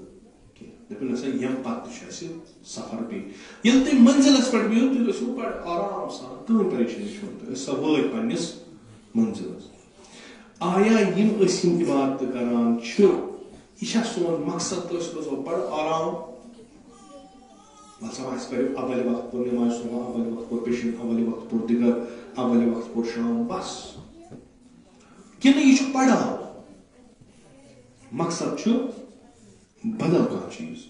کینٛہہ دٔپِو گژھان ییٚمہِ پتہٕ چھُ اَسہِ سفر بیٚیہِ ییٚلہِ تُہۍ منزِلس پٮ۪ٹھ بِہِو تُہۍ گٔژھِو بڑٕ آرام سان کٕہٕنۍ پریشٲنی چھُنہٕ تۄہہِ أسۍ سا وٲتۍ پننِس منزِلس آیا یِم أسۍ یِم عبادتہٕ کران چھِ یہِ چھا سون مقصد تہٕ أسۍ روزو بڑٕ آرام باسان اَسہِ پَرِ اَوَلہِ وقت پوٚر نٮ۪ماز صُبح اَوَلہِ وقت پوٚر پیشن اَوَلہِ وقت پوٚر دِگر اَوَلہِ وقت پوٚر شام بس کِنہٕ یہِ چھُ پڑاو مقصد چھُ بدل کانٛہہ چیٖز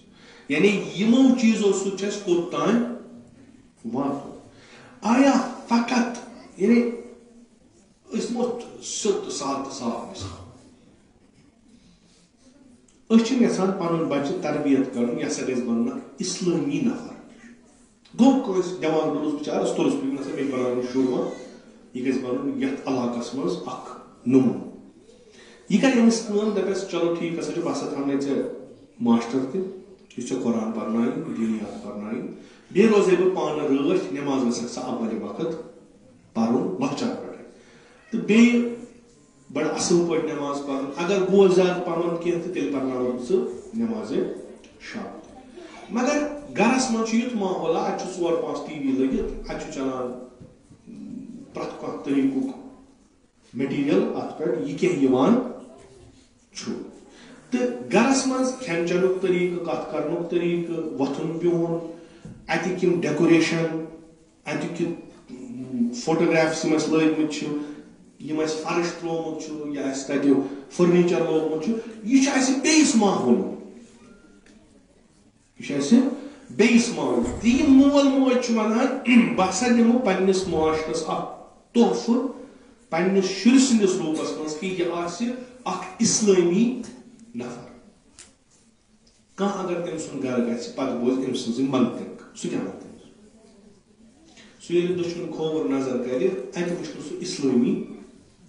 یعنی یِمو چیٖزو سۭتۍ چھُ اَسہِ کوٚت تانۍ واتُن آیا فقط یعنی أسۍ دِمو سیوٚد سادٕ تہٕ صاف مِثال أسۍ چھِ یژھان پنُن بچہِ تربیت کرُن یہِ ہسا گژھِ بنُن اکھ اسلٲمی نفر گوٚو کٲنٛسہِ دٮ۪ماغ روٗز بِچارس توٚرُس پیٚو نسا مےٚ بناوُن شُر وۄنۍ یہِ گژھِ بنُن یتھ علاقس منٛز اکھ نموٗنہٕ یہِ کرِ أمِس کٲم دپٮ۪س چلو ٹھیٖک ہسا چھُ بہٕ ہسا تھاونَے ژےٚ ماسٹر تہِ یُس ژےٚ قرآن پرنایہِ دینیات پرنایہِ بیٚیہِ روزے بہٕ پانہٕ رٲچھ نٮ۪ماز گژھکھ سا اَوَلہِ وقت پرُن لۄکچار پٮ۪ٹھٕے تہٕ بیٚیہِ بڑٕ اصل پٲٹھۍ نٮ۪ماز پرُن اگر گوٚو زیادٕ پَرُن کینٛہہ تہٕ تیٚلہِ پرناوَکھ ژٕ نٮ۪مازِ شام مگر گرس منٛز چھُ یُتھ ماحولا اَتہِ چھُ 4-5 ٹی وی لٔگِتھ اَتہِ چھُ چلان پرٛٮ۪تھ کانٛہہ طریٖقُک میٹیٖریل اَتھ پٮ۪ٹھ یہِ کینٛہہ یِوان چھُ تہٕ گرس منٛز کھٮ۪ن چٮ۪نُک طریٖقہٕ کتھ کرنُک طریٖقہٕ وۄتھُن بِہُن اَتِکۍ یِم ڈیکوریشن اَتیُک یہِ فوٹوگرافس یِم اَسہِ لٲگمٕتۍ چھِ یِم اَسہِ فرش ترٛوومُت چھُ یا اَسہِ تَتہِ فٔرنیٖچر لوگمُت چھُ یہِ چھُ اَسہِ بیٚیِس ماحولُک یہِ چھُ اَسہِ بیٚیِس ماحولُک تہٕ یہِ مول موج چھُ وَنان بہٕ ہسا دِمہٕ پننِس معاشرس اکھ تحفہٕ پننِس شُرۍ سٕنٛدِس روٗپس منٛز کہِ یہِ آسہِ اکھ اسلٲمی نفر کانٛہہ اگر تٔمۍ سُنٛد گرٕ گژھِ پتہٕ بوزِ أمۍ سٕنٛزٕے منطق سُہ کیٛاہ وَنہِ تٔمِس سُہ ییٚلہِ دٔچھُن کھووُر نظر کرِ اَتہِ وٕچھ نہٕ سُہ اسلٲمی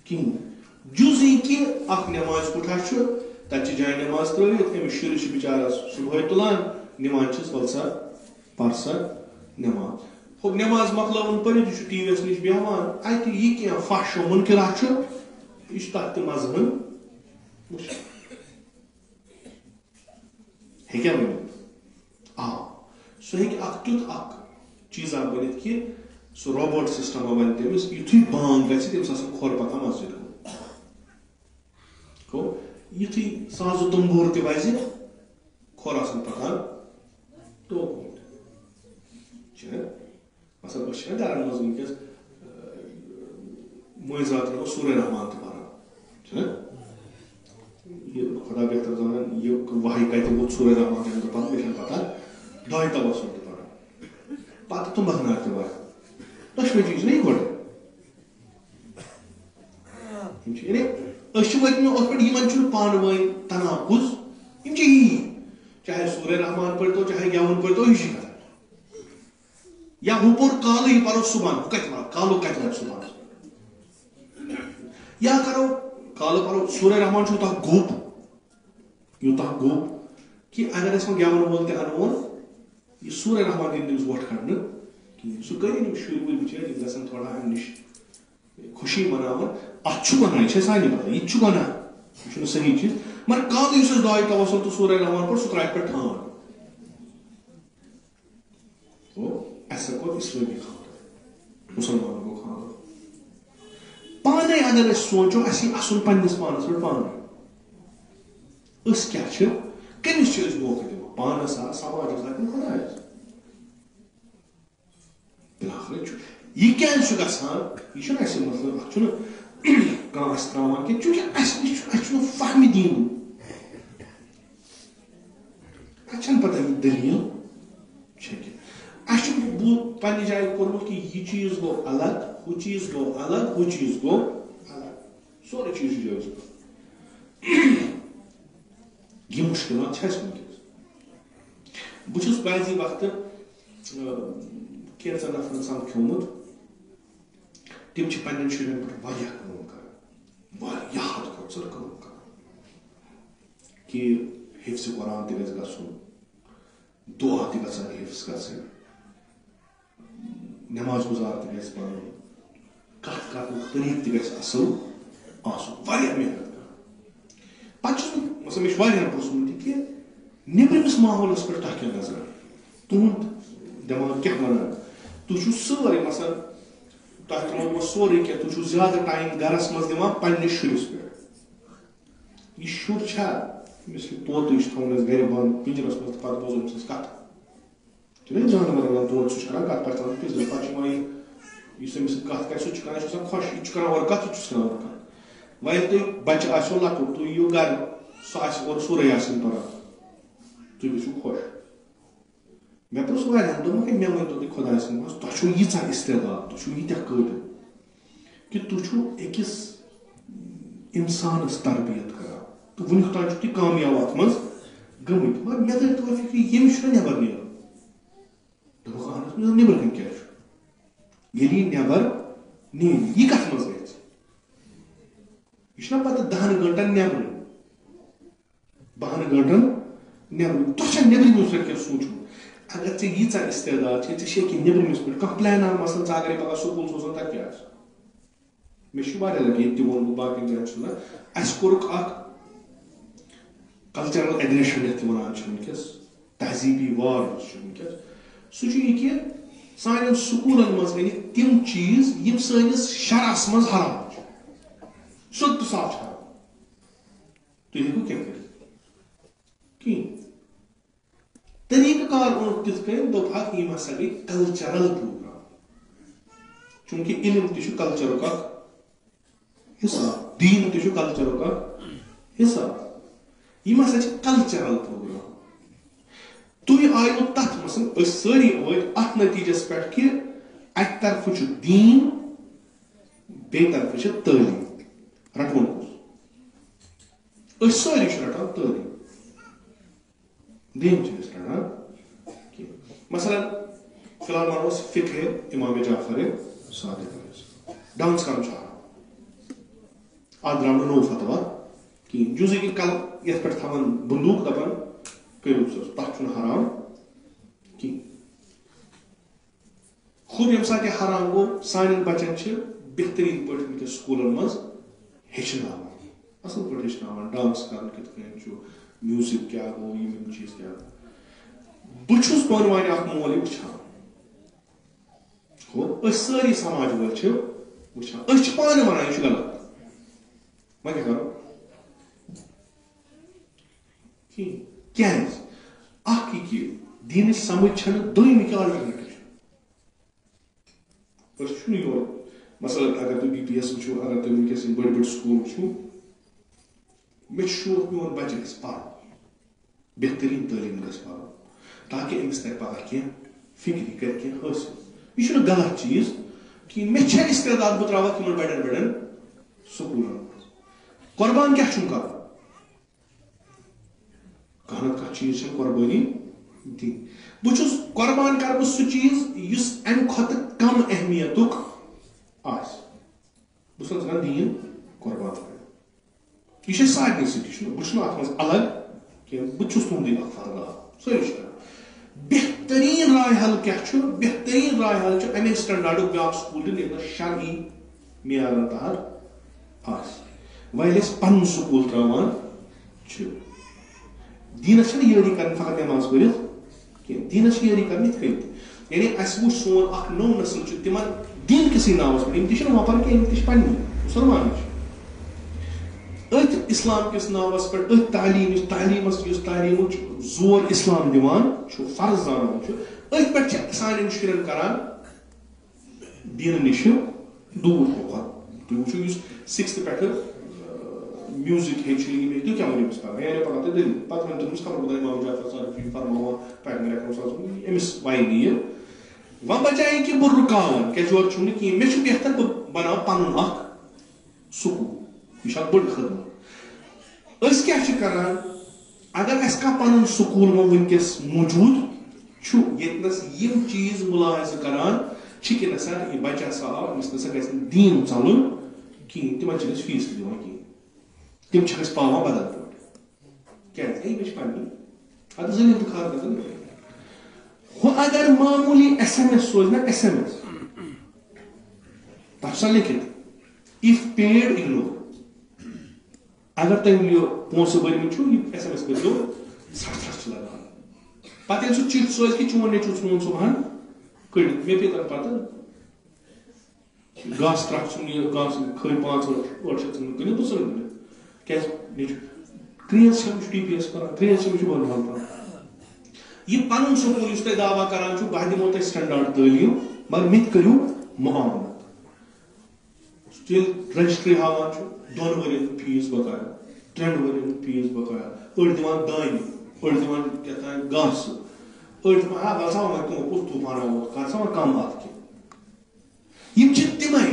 کِہیٖنۍ جُزٕے کہِ اکھ نٮ۪ماز کُٹھا چھُ تَتہِ چھِ جاے نٮ۪ماز ترٲوِتھ أمِس شُرِس چھِ بِچارس صُبحٲے تُلان نِوان چھِس وَل سا پر سا نٮ۪ماز ہُہ نٮ۪ماز مۄکلٲوٕن پٔرِتھ یہِ چھُ ٹی وی یس نِش بیٚہوان اَتہِ یہِ کینٛہہ فحش و مُنکِرا چھُ یہِ چھُ تتھ تہِ مذہَن وٕچھان ہیٚکیٛاہ بٔنِتھ آ سُہ ہیٚکہِ اکھ تیُتھ اکھ چیٖزا بٔنِتھ کہِ سُہ روبوٹ سسٹما وَنہِ تٔمِس یِتھُے بانگ گژھِ تٔمِس آسان کھۄر پَکان مسجد گوٚو یِتھُے سازٕ تُمبوٗر تہِ وَزِ کھۄر آسان پَکان توکُن چھُنہ مثلاً أسۍ چھِنہ گرن منٛز وٕنکیٚس مٲنٛزِ راتھ ہٮ۪کو سورے رحمان تہِ پَران چھُنہ یہِ خۄدا بہتر زانان یہِ وحی کَتہِ ووت سورے رحمان تَمہِ دۄہ پَتہٕ مےٚ چھَنہٕ پَتہ دۄیہِ تَوَسُل تہِ پَران پَتہٕ تُمبکھ نار تہِ وایان دۄشوٕے چیٖز چھِنہ یہِ گۄڈٕ یِم چھِ یعنی أسۍ چھِ وٲتمٕتۍ اوٚتھ پٮ۪ٹھ یِمن چھُنہٕ پانہٕ ؤنۍ تناقُض یِم چھِ یی چاہے سورے رحمان پٔرۍتو چاہے گٮ۪وُن پٔرۍتو یہِ چھِ کَتھ یا ہُہ پوٚر کالہٕ یہِ پَرو صُبحن ہُہ کَتہِ واتہِ کالُک کَتہِ واتہِ صُبحن یا کَرو کالہٕ پَرو سورے رحمان چھُ یوٗتاہ گوٚب کہِ اگر أسۍ وۄنۍ گٮ۪وَن وول تہِ اَنہون یہِ سورے رحمان دِنۍ تٔمِس وۄٹھ کھَڑنہٕ کِہیٖنۍ سُہ کٔرِنۍ یِم شُرۍ وُرۍ بِچٲرۍ یِم گژھن تھوڑا اَمہِ نِش خوشی مناوان اَتھ چھُ گۄناہ یہِ چھِ سانہِ پَتہ یہِ تہِ چھُ گۄناہ یہِ چھُنہٕ صحیح چیٖز مگر کالہٕ یُس اَسہِ دۄیہِ تَوَسُل تہٕ سورے رحمان پوٚر سُہ ترٛایہِ پٮ۪ٹھ ٹھانٛڈ گوٚو اَسہِ ہسا کوٚر اِسلٲمی خانٛدر مُسلمانن گوٚو خانٛدر پانے اگر أسۍ سونٛچو اَسہِ یی اَسُن پنٛنِس پانَس پٮ۪ٹھ پانے أسۍ کیٛاہ چھِ کٔمِس چھِ أسۍ دھوکہٕ دِوان پانَس ہا سماجَس ہا کِنہٕ خۄدایَس بِلاخٕر چھُ یہِ کیٛازِ چھُ گژھان یہِ چھُنہٕ اَسہِ مطلب اَتھ چھُنہٕ کانٛہہ اَسہِ ترٛاوان کینٛہہ چوٗنٛکہِ اَسہِ نِش چھُ اَسہِ چھُنہٕ فہمہِ دیٖن اَسہِ چھَنہٕ پَتہ یہِ دٔلیٖل چھےٚ کینٛہہ اَسہِ چھُ پنٛنہِ جایہِ کوٚرمُت کہِ یہِ چیٖز گوٚو الگ ہُہ چیٖز گوٚو الگ ہُہ چیٖز گوٚو الگ سورُے چیٖز چھُ جٲیِز یہِ مُشکِلات چھِ اَسہِ وٕنکیٚس بہٕ چھُس بعضی وقتہٕ کینٛژن نفرن سمکھیومُت تِم چھِ پننٮ۪ن شُرٮ۪ن پٮ۪ٹھ واریاہ کٲم کران واریاہ حد کھۄتہٕ ژٔر کٲم کران کہِ حِفظِ قرآن تہِ گژھِ گژھُن دُعا تہِ گژھن حِفظ گژھٕنۍ نٮ۪ماز گُزار تہِ گژھِ بنُن کتھ کرنُک طریٖقہٕ تہِ گژھِ اصٕل آسُن واریاہ محنت کران پتہٕ چھُس بہٕ مثلاً مےٚ چھُ واریاہن پرٛژھمُت یہِ کہِ نیبرمس ماحولس پہ تہ کیا نظر تہد دماغ کیا ونان تھی سوری مثلا تہ ترو سوری کی تھی زیادہ ٹائم گرس مز دان پنس شرس پہ یہ شر چھا یس یہ طوطہ تھوس گھر بند پنجرس مز پہ بوزو أمۍ سٕنٛز کتھ چھُنہ جانور ونان طوطہ سُہ چھُ کران کتھ پتہٕ ژلان پِنجرس پتہٕ چھُ یِوان یُس أمِس سۭتۍ کتھ کرِ سُہ چھُ کران یہِ چھُ آسان خۄش یہِ چھُ کران اورٕ کتھ یہِ چھُس کران اورٕ کتھ وۄنۍ ییٚلہِ تُہۍ بچہِ آسیو لۄکُٹ تُہۍ یِیِو گرٕ سُہ آسہِ اورٕ سورُے آسان پران تُہۍ گٔژھِو خۄش مےٚ پرُژھ واریاہن دوٚپمَکھ ہے مےٚ ؤنۍتو تُہۍ خۄداے سٕنٛدۍ منٛز تۄہہِ چھُو ییٖژاہ استعداد تُہۍ چھُو ییٖتیاہ قٲبِل کہ تُہۍ چھُو أکِس اِنسانس تربیت کران تہٕ وُنیُک تام چھُو تُہۍ کامیاب اتھ منٛز گٔمٕتۍ مگر مےٚ ترٛٲے تو فکرِ ییٚمِس چھُنہ نٮ۪بر نیرُن دوٚپُکھ اہن حظ مےٚ نٮ۪بر کَنۍ کیٛاہ چھُ ییٚلہِ یہِ نٮ۪بر نیرِ یہِ کتھ منٛز گژھِ یہ پتہ 10 گنٹن نبر 12 گنٹن نبر تہ نبرمس پہ سوچمت اگر ژے ییژا استعداد ژے نبرمس پہ کھانا پلان مثلا ژٕ اگر پگہ سکول سوزان تتہ کیا مے واریاہ لٹہ یہ ووٚنمُت باقین جاین اس کورُکھ اکھ کلچرل ایگریشن یتھ ونان ونکس تہذیبی وار یُس ونکس سُہ چھُ یہ کہ سانٮ۪ن سکوٗلن منٛز أنِکھ تِم چیٖز یِم سٲنِس شرعس منٛز حرام چھِ سیوٚد تہٕ صاف چھِ حرام تُہۍ ہیٚکِو کیٚنٛہہ کٔرِتھ کِہیٖنۍ طریٖقہٕ کار اوٚنُکھ تِتھ کٔنۍ دوٚپہکھ یِم ہسا گٔے کلچرل پروگرام چوٗنٛکہِ علم تہِ چھُ کلچرُک اکھ حِصہٕ دیٖن تہِ چھُ کلچرُک اکھ حِصہٕ یِم ہسا چھِ کلچرل پروگرام تُہۍ آیوٕ تتھ منٛز أسۍ سٲری وٲتۍ اتھ نتیٖجس پٮ۪ٹھ کہِ اکہِ طرفہٕ چھُ دیٖن بیٚیہِ طرفہٕ چھِ تعلیٖم رٹون کُس أسۍ سٲری چھِ رٹان تعلیٖم دیٖن چھِنہٕ أسۍ رٹان کینٛہہ مثلاً فی الحال ونو أسۍ فقہ امام جعفر صادق ڈانس کرُن چھُ حرام اتھ درٛاو نہٕ نوٚو فتوا کِہیٖنۍ جُزٕے کہِ کل یتھ پٮ۪ٹھ تھاوان بندوٗق دپان کٔرِو سا تتھ چھُنہٕ حرام کِہیٖنۍ خود ییٚمہِ ساتہٕ یہِ حرام گوٚو سانٮ۪ن بچن چھِ بہتریٖن پٲٹھۍ ونکیٚس سکوٗلن منٛز ہیٚچھناوان اصل پٲٹھۍ ہیٚچھناوان ڈانس کرُن کِتھ کٔنۍ چھُ میوٗزک کیاہ گوٚو یِم چیٖز کیاہ بہٕ چھُس پانہٕ وانہِ اکھ مول یہِ وٕچھان گوٚو أسۍ سٲری سماج وٲلۍ چھِ وٕچھان أسۍ چھِ پانہٕ ونان یہِ چھُ غلط وۄنۍ کیاہ کرو کیازِ اکھ یہِ کہِ دیٖنٕچ سمجھ چھنہٕ دوٚیمِکۍ آلٹرنیٹِو چھُ أسۍ چھُنہٕ یور مثلاً اگر تُہۍ بی پی ایس وٕچھو اگر تُہۍ ونکیٚس یِم بٔڑۍ بٔڑۍ سکوٗل وٕچھو مےٚ چھُ شوق میون بچہِ گژھِ پرُن بہتریٖن تعلیٖم گژھِ پرُن تاکہِ أمِس ترِ پگہہ کینٛہہ فکر یہِ کرِ کینٛہہ حٲصِل یہِ چھُنہٕ غلط چیٖز کِہیٖنۍ مےٚ چھےٚ استعداد بہٕ تراوکھ یِمن بڑٮ۪ن بڑٮ۪ن سکوٗلن منٛز قۄربان کیاہ چھُم کرُن کانٛہہ نتہٕ کانٛہہ چیٖز چھےٚ قۄربٲنی دِنۍ بہٕ چھُس قۄربان کرٕ بہٕ سُہ چیٖز یُس امہِ کھۄتہٕ کم اہمیتُک آسہِ بہٕ چھُس دپان دیٖن قۄربان کرٕ یہ سارے سۭتۍ بہٕ چھُس نہٕ اتھ منٛز الگ کینٛہہ بہٕ چھُس تُہُنٛدُے اکھ فردار سٲری چھِ کران بہتریٖن راے حل کیاہ چھُ بہتریٖن راے حل چھُ امے سٹنڈاڈُک بیاکھ سکوٗل دیُن یتھ منٛز شرعی معیارن تحت آسہِ وۄنۍ ییٚلہِ أسۍ پنُن سکوٗل تراوان چھِ دیٖنس چھنہٕ یٲری کرٕنۍ فقط نٮ۪ماز پٔرِتھ کینٛہہ دیٖنس چھِ یٲری کرٕنۍ یِتھ کٔنۍ تہِ یعنی اسہِ وٕچھ سون اکھ نوٚو نسل چھُ تِمن دیٖن کِسٕے ناوس پٮ۪ٹھ یِم تہِ چھِنہٕ وۄپر کینٛہہ یِم تہِ چھِ پننی مُسلمان چھِ أتھۍ اسلام کِس ناوس پٮ۪ٹھ أتھۍ تعلیٖمس یُس تعلیٖمُک زور اسلام دِوان چھُ فرض زانان چھُ أتھۍ پٮ۪ٹھ چھِ سانٮ۪ن شُرٮ۪ن کران دیٖنہٕ نِش دوٗر تُہۍ وٕچھِو یُس 6th پٮ۪ٹھٕ میوٗزک ہیٚچھِ یِم ہیٚچھِ تُہۍ کیاہ ؤنِو أمِس پگہہ یہِ پگہہ تۄہہِ دٔلیٖل پتہٕ ؤنۍ تٔمِس خبر خۄدا امام جعفر صادق چھُ فرماوان پیغمبر اکرم صلی اللہ علیہ وسلم أمِس وَیہِ نہٕ یہِ وۄنۍ بچایہِ کہِ بہٕ رُکاوان کیازِ یورٕ چھُم نہٕ کِہیٖنۍ مےٚ چھُ بہتر بہٕ بناو پنُن اکھ سکوٗل یہِ چھِ اکھ بٔڑ خدمت أسۍ کیاہ چھِ کران اگر اسہِ کانٛہہ پنُن سکوٗل وۄنۍ ونکیٚس موٗجوٗد چھُ ییٚتنس یِم چیٖز مُلاحظہٕ کران چھِ کہِ نسا یہِ بچہِ ہسا آو أمِس نسا گژھِ نہٕ دیٖن ژلُن کِہیٖنۍ تِمن چھِنہٕ أسۍ فیٖس تہِ دِوان کِہیٖنۍ تِم چھِ أسۍ پاوان بدل پٲٹھۍ کیازِ ہے مےٚ چھِ پننی ادٕ زٔمیٖن تہٕ کھاد گژھان ہُہ اگر معموٗلی SMS سوزِ نا SMS تتھ چھُ آسان لیکھِتھ اف پیڈ اِگنور اگر تۄہہِ یہِ پونٛسہٕ بٔرمٕتۍ چھُو یہِ SMS کٔرۍزیو ژھٹھ لگان پتہٕ ییٚلہِ سُہ چِٹھ سوزِ کہِ چون نیٚچوٗ ژھُن صُبحن کٔڑِتھ مےٚ پیٚیہِ تَمہِ پتہٕ گاسہٕ ترٛکھ ژھُن یہِ گاسہٕ کھٔلۍ 5-8 ژھٕنُن کٕنِتھ بہٕ ژھٕنُن کٕنِتھ کیٛازِ نیٚچوٗ کرٛیز چھِ أمِس ٹی پی ایس پَران کرٛیز چھِ أمِس چھُ بَرحال پَران یہِ پَنُن سکوٗل یُس تۄہہِ دعوا کران چھُو بہٕ دِمو تۄہہِ سٹینڈاڈ تعلیٖم مگر مےٚ تہِ کٔرِو معاملت ییٚلہِ رجسٹری ہاوان چھُ 2 ؤرین ہُنٛد فیٖس بقایا 3 ؤرین ہُنٛد فیٖس بقایا أڑۍ دِوان دانہِ أڑۍ دِوان کیٛاہ تام گاسہٕ أڑۍ دِوان ہا بہٕ ہسا وۄنۍ تِمو کُس طوٗفان آمُت کر سا وۄنۍ کم اَتھ کینٛہہ یِم چھِ تِمے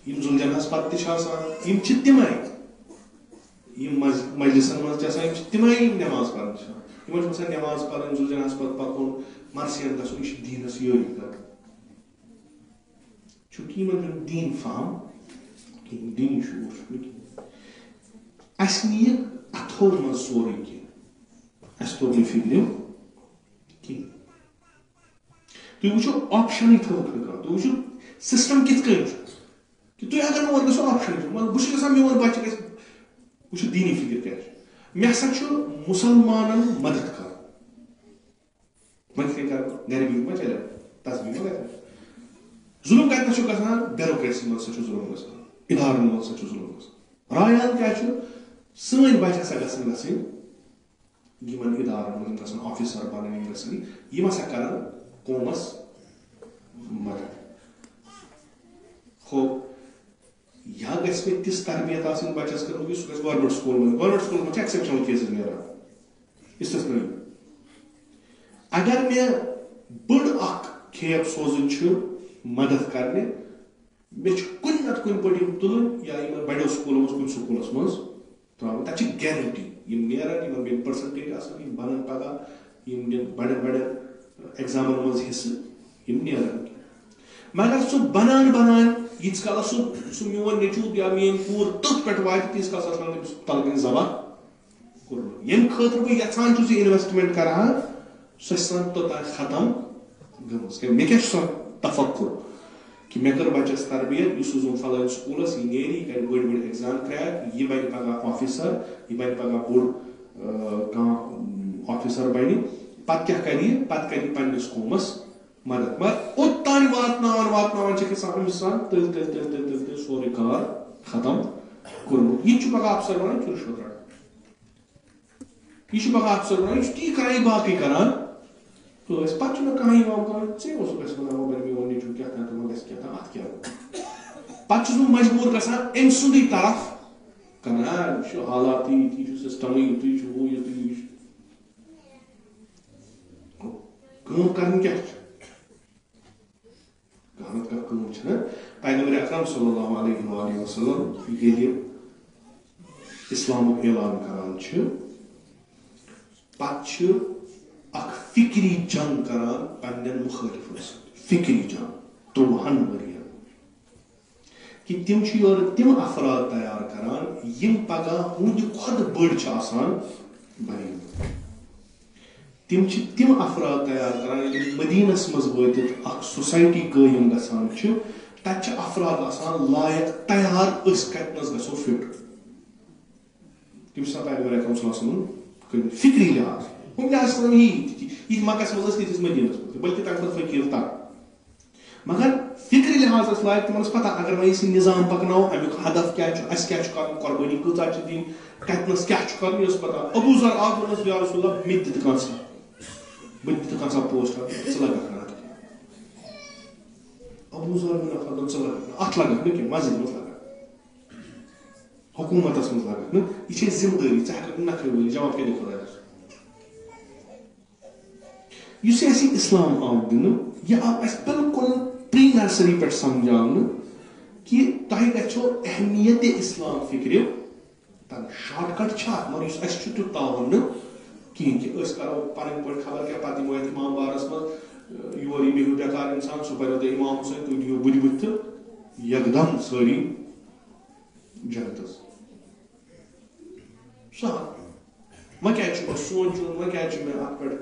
یِم زُلجَنَس پتہٕ تہِ چھِ آسان یِم چھِ تِمے یِم مجلسن منٛز تہِ آسان یِم چھِ تِمے یِم نٮ۪ماز پران چھِ یِمن چھُ آسان نٮ۪ماز پرٕنۍ زُلجَنَس پتہٕ پَکُن مرثِیَن گژھُن یہِ چھُ دیٖنس یٲری کرُن چوٗنٛکہِ یِمن چھُنہٕ دیٖن فہم کِہیٖنۍ دیٖنی شعوٗر چھُنہٕ کِہیٖنۍ اَسہِ نِیہِ اَتھو منٛز سورُے کینٛہہ اَسہِ توٚر نہٕ فِکرِ کِہیٖنۍ تُہۍ وٕچھِو آپشنٕے تھٲوٕکھ نہٕ کانٛہہ تُہۍ وٕچھِو سِسٹم کِتھ کٔنۍ چھُ کہِ تُہۍ اگر نہٕ اور گژھو آپشن چھُ مطلب بہٕ چھُس یژھان میون بچہِ گژھِ وٕچھِو دیٖنی فِکر کیٛاہ چھِ مےٚ ہسا چھُ مُسلمانن مدد کرُن وۄنۍ کِتھ کٔنۍ کرٕ بہٕ گرِ بِہِتھ ما چلہِ تصویٖر ما گژھِ ظُلم کتنس چھُ گژھان بیوروکریسی منٛز ہسا چھُ ظُلم گژھان اِدارن منٛز ہسا چھُ ظُلم گژھان رایان کیٛاہ چھُ سٲنۍ بچہِ ہسا گژھٕنۍ یِمن اِدارن منٛز گژھن آفیسر بنٕنۍ یِم گژھن یِم ہسا کرن قومس مدد ہو یا گژھِ مےٚ تِژھ تربیت آسٕنۍ بچس کٔرمٕژ سُہ گژھِ گورمنٹ سکوٗل منٛز چھِ ایکسیپشنل کیسز نیران استثنٲیی اگر مےٚ بٔڑ اکھ کھیپ سوزٕنۍ چھِ مدد کرنہِ مےٚ چھُ کُنہِ نتہٕ کُنہِ پٲٹھۍ یِم تُلٕنۍ یا یِمن بڑیو سکوٗلو منٛز کُنہِ سکوٗلس منٛز تراوٕنۍ تتہِ چھِ گیرنٹی یِم نیرن یِمن بیٚیہِ پٔرسنٹیج آسان یِم بنن پگہہ یِم دِن بڑٮ۪ن بڑٮ۪ن ایگزامن منٛز حصہٕ یِم نیرن مگر سُہ بنان ییٖتِس کالس سُہ میون نیٚچوٗ یا میٲنۍ کوٗر تٔتھۍ پٮ۪ٹھ واتہِ تیٖتِس کالس آسان تٔمِس تلہٕ کِنۍ ذبح کوٚرمُت ییٚمہِ خٲطرٕ بہٕ یژھان چھُس یہِ اِنویسٹمنٹ کرٕ ہا سۄ چھِ آسان توٚتام ختم گٔمٕژ مےٚ کیٛاہ چھُ سۄ تفکُر کہِ مےٚ کٔر بچس تربیت یہِ سوٗزُن فلٲنۍ سکوٗلس یہِ نیرِ یہِ کرِ بٔڑۍ بٔڑۍ ایگزام کریک یہِ بنہِ پگہہ آفیسر یہِ بنہِ پگہہ بوٚڑ کانٛہہ آفیسر بنہِ پتہٕ کیٛاہ کرِ یہِ پتہٕ کرِ یہِ پننِس قومس مدد مگر اوٚتانۍ واتناوان چھِ أمِس آسان تٔلۍ سورُے کار ختم کوٚرمُت یہِ چھُ پگہہ افسر بنان یہِ چھُ رِشوت رٹان یہِ چھُ پگہہ افسر بنان یہِ چھُ تی کران یہِ باقٕے کران ٲسۍ پتہٕ چھُ مےٚ کانٛہہ یِوان کران ژےٚ اوسُکھ اَسہِ ونان وۄنۍ میون نیٚچوٗ کیٛاہ تام تِمن گژھِ کیٛاہ تام اتھ کیٛاہ پتہٕ چھُس بہٕ مجبوٗر گژھان أمۍ سُنٛدٕے طرف کران یہِ چھُ حالات یِتھی یہِ چھُ سسٹمٕے یِتھُے چھُ ہُہ یِتھُے یہِ چھُ کٲم کرٕنۍ کیٛاہ چھِ کانٛہہ کٲم چھِنہ پیغمبر اکرم صلی اللہ علیہ وسلم ییٚلہِ اِسلامُک اعلان کران چھِ پتہٕ چھِ اکھ فکری جنگ کران پننٮ۪ن مُخٲلِفن سۭتۍ فکری جنگ 30 ؤرین کہِ تِم چھِ یورٕ تِم افراد تیار کران یِم پگہہ ہُنٛدِ کھۄتہٕ بٔڑۍ چھِ آسان بنیمٕتۍ تِم چھِ تِم افراد تیار کران ییٚلہِ مدیٖنس منٛز وٲتِتھ اکھ سوسایٹی قٲیِم گژھان چھِ تتہِ چھِ افراد آسان لایق تیار أسۍ کتنس گژھو فٹ تِم چھِ آسان پیغمبر اکرم صلی اللہ علیہ وسلم کٔرمٕتۍ فکری لحاظ ہُم لحاظ یِتھ مکس منٛز ٲسۍ تِتھِس مدیٖنس منٛز بٔلکہِ تمہِ کھۄتہٕ فقیٖر تر مگر فکری لحاظ ٲسۍ لایق تِمن ٲس پتہ اگر وۄنۍ أسۍ یہِ نظام پکناوو امیُک ہدف کیٛاہ چھُ اَسہِ کیٛاہ چھُ کرُن قۄربٲنی کۭژاہ چھِ دِنۍ کتنس کیٛاہ چھُ کرُن یہِ ٲس پتہ ابوٗ ذر آو دوٚپنس یا رسول اللہ مےٚ تہِ دِ کانٛژھا بہٕ تہِ دِتہٕ کانٛژھا پوسٹ ژٕ لگکھ نہٕ اتھ ابوٗ ذر ژٕ لگکھ نہٕ اتھ لگکھ نہٕ کینٛہہ مسجد منٛز لگکھ حکوٗمتس منٛز لگکھ نہٕ یہِ چھے ذمہٕ دٲری ژٕ ہٮ۪ککھ نہٕ نکھٕ ؤنِتھ جواب کیٛاہ دِ خۄدایس یُس اَسہِ یہِ اسلام آو دِنہٕ یہِ آو اَسہِ بِلکُل پری نرسری پٮ۪ٹھ سمجھاونہٕ کہِ تۄہہِ گژھیو اہمیت اسلام فکرِ شاٹ کٹ چھِ اتھ مگر یُس اَسہِ چھُ تیُتھ تاوُن نہٕ کِہیٖنۍ کہِ أسۍ کرو پنٕنۍ پٲٹھۍ خبر کیٛاہ پتہٕ یِمو اتھ امام بارس منٛز یور یی بِہِو بٮ۪کار انسان سُہ پریو تۄہہِ امام حُسین تُہۍ دِیِو بُدِ بُتھِ تہٕ یکدم سٲری جنتس سہل وۄنۍ کیٛازِ چھُ مےٚ سونٛچُن وۄنۍ کیٛازِ چھُ مےٚ اتھ پٮ۪ٹھ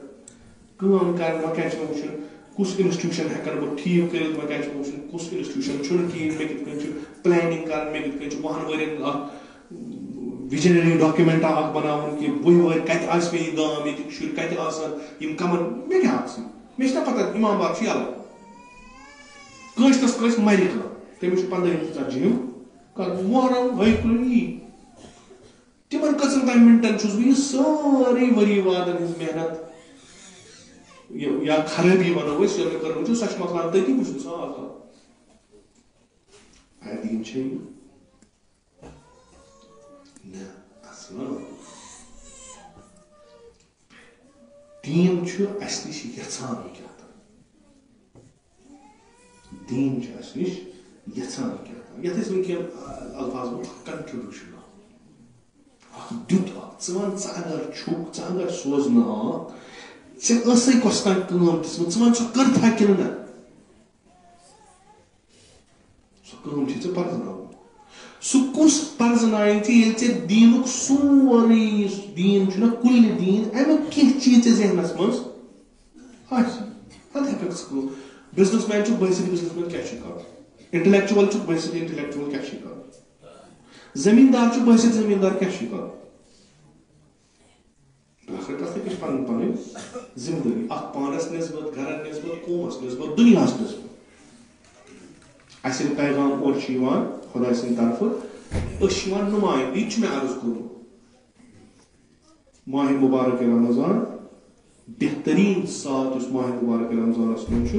کٲم کرٕنۍ وۄنۍ کیٛازِ چھُ مےٚ وٕچھُن کُس انسٹیوٗشن ہٮ۪کن بہٕ ٹھیٖک کٔرِتھ وۄنۍ کیٛازِ چھُ مےٚ وٕچھُن کُس انسٹیوٗشن چھُنہٕ ٹھیٖک مےٚ کِتھ کٔنۍ چھُ پلانِنگ کرٕنۍ مےٚ کِتھ کٔنۍ چھُ 10 ؤرین اکھ وجنری ڈاکیومنٹ اخ بناون کہ وہی کت آس مے یہ گام یہ شر کت آسان یم کمن مے کیا آسان مے چھنا پتہ امام باب چھ الگ کٲنٛسہِ تس کٲنٛسہِ مرِ کانٛہہ تٔمِس چھُ 15-40 کر محرم ہے کُن یی تمن کٔژن تام منٹن چھُس بہٕ یہِ سٲرٕے ؤری وادن ہٕنٛز محنت یا خرٲبی ونو أسۍ یۄس مےٚ کٔرمٕژ چھِ سۄ چھِ مۄکلان تٔتی بہٕ چھُس گژھان آزاد دین چھے یہِ نہ اصل دین چھُ اَسہِ نِش یژھان کیٛاہ دین چھُ اَسہِ نِش یژھان کیٛاہ یتھ أسۍ وٕنکٮ۪ن الفاظ کنٹربیوٗشن اکھ دیُت اکھ ژٕ وَن ژٕ اگر چھُکھ ژٕ اگر سوزنہٕ آکھ ژےٚ ٲسٕے کۄس تام کٲم دِژمٕژ ژٕ وَن سۄ کٔرتھا کِنہٕ نہ سۄ کٲم چھِ ژےٚ پرزناوٕنۍ سُہ کُس پرزنایہِ ژےٚ ییٚلہِ ژےٚ دیٖنُک سورُے یُس دیٖن چھُنہ کُلہِ دیٖن امیُک کینٛہہ چیٖز ژےٚ ذہنس منٛز آسہِ پتہٕ ہٮ۪ککھ ژٕ کٲم بِزنس مین چھُ بٲسِتھ بِزنس مین کیٛاہ چھُ کرُن انٹلیکچُول چھُ بٲسِتھ انٹلیکچُول کیٛاہ چھُ کرُن زٔمیٖندار چھُ بٲسِتھ زٔمیٖندار کیٛاہ چھُ کرُن آخر کتھ چھِ پنٕنۍ پنٕنۍ ذمہٕ دٲری اکھ پانس نسبت گرن نسبت قومس نسبت دُنیاہس نسبت اَسہِ ییٚلہِ پیغام اورٕ چھُ یِوان خۄداے سٕنٛدِ طرفہٕ أسۍ چھِ یِوان نُمایِنٛدٕ یہِ تہِ چھُ مےٚ عرض کوٚرمُت ماہِ مُبارک رمضان بہتریٖن ساتھ یُس ماہِ مُبارک رمضانس منٛز چھُ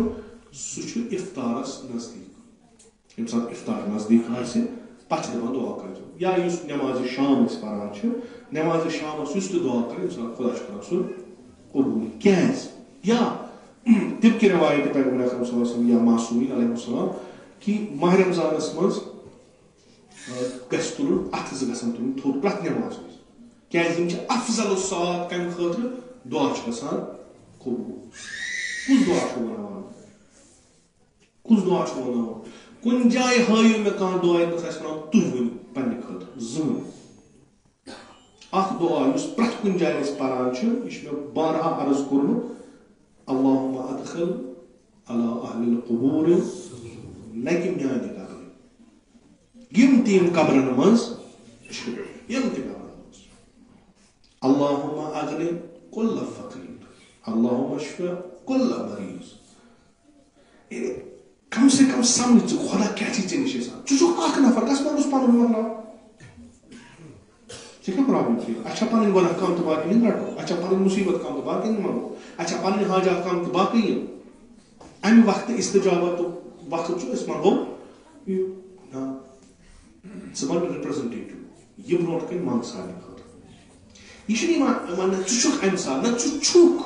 سُہ چھُ اِفطارس نزدیٖک ییٚمہِ ساتہٕ اِفطار نزدیٖک آسہِ پتہٕ چھِ دپان دعا کٔرۍزیو یا یُس نٮ۪مازِ شام أسۍ پران چھِ نٮ۪مازِ شامس یُس تہِ دعا کرِ اِنسان خۄدا چھُ کران سُہ قبوٗل کیٛازِ یا تِم کہِ روایتہِ پیغمبر اکرم صلی اللہ علیہ وسلم یا معصوٗمین علیہ السلام کہ ماہ رمضانس منٛز گژھِ تُلُن اَتھٕ زٕ گژھن تُلٕنۍ تھوٚد پرٛٮ۪تھ نٮ۪ماز وِزِ کیٛازِ یِم چھِ افضل الصلات کمہِ خٲطرٕ دعا چھُ گژھان قبوٗل کُس دعا چھُ وناوان کُس دعا چھُ وناوان کُنہِ جایہِ ہٲیِو مےٚ کانٛہہ دعا ییٚتنس آسہِ ونان تُہۍ ؤنِو پننہِ خٲطرٕ زٕہٕنۍ اکھ دعا یُس پرٛٮ۪تھ کُنہِ جایہِ أسۍ پران چھِ یہِ چھُ مےٚ بارہا عرض کوٚرمُت اللہُمہ ادخل علی اہل القبور نہ کہِ میانہِ قبرِ یِم تہِ یِم قبرن منٛز چھِ یِم تہِ قبرن منٛز اللہُمہ اغنِ کُلَّ فقیٖر اللہُمہ اشفِ کُلَّ مریٖض کم سے کم سمجھ ژٕ خۄدا کیٛاہ چھِ ژےٚ نِش یژھان ژٕ چھُکھ اکھ نفر گژھ پانس پنُن مۄکلاو ژےٚ کیٛاہ پرابلم چھِ اَسہِ چھا پنٕنۍ گۄناہ کم تہٕ باقین ہٕنٛدۍ رٹو اَسہِ چھا پنٕنۍ مُصیبت کم تہٕ باقین ہٕنٛدۍ منگو اَسہِ چھا پنٕنۍ حاجات کم تہٕ باقٕے یِم امہِ وقتہٕ استجابتُک وقت چھُ أسۍ منگو نہ ژٕ بن رِپرزنٹیٹِو یہِ برونٛٹھ کَنۍ منٛگ سارنٕے خٲطرٕ یہِ چھُنہٕ یِوان وننہٕ ژٕ چھُکھ امہِ ساتہٕ نہ ژٕ چھُکھ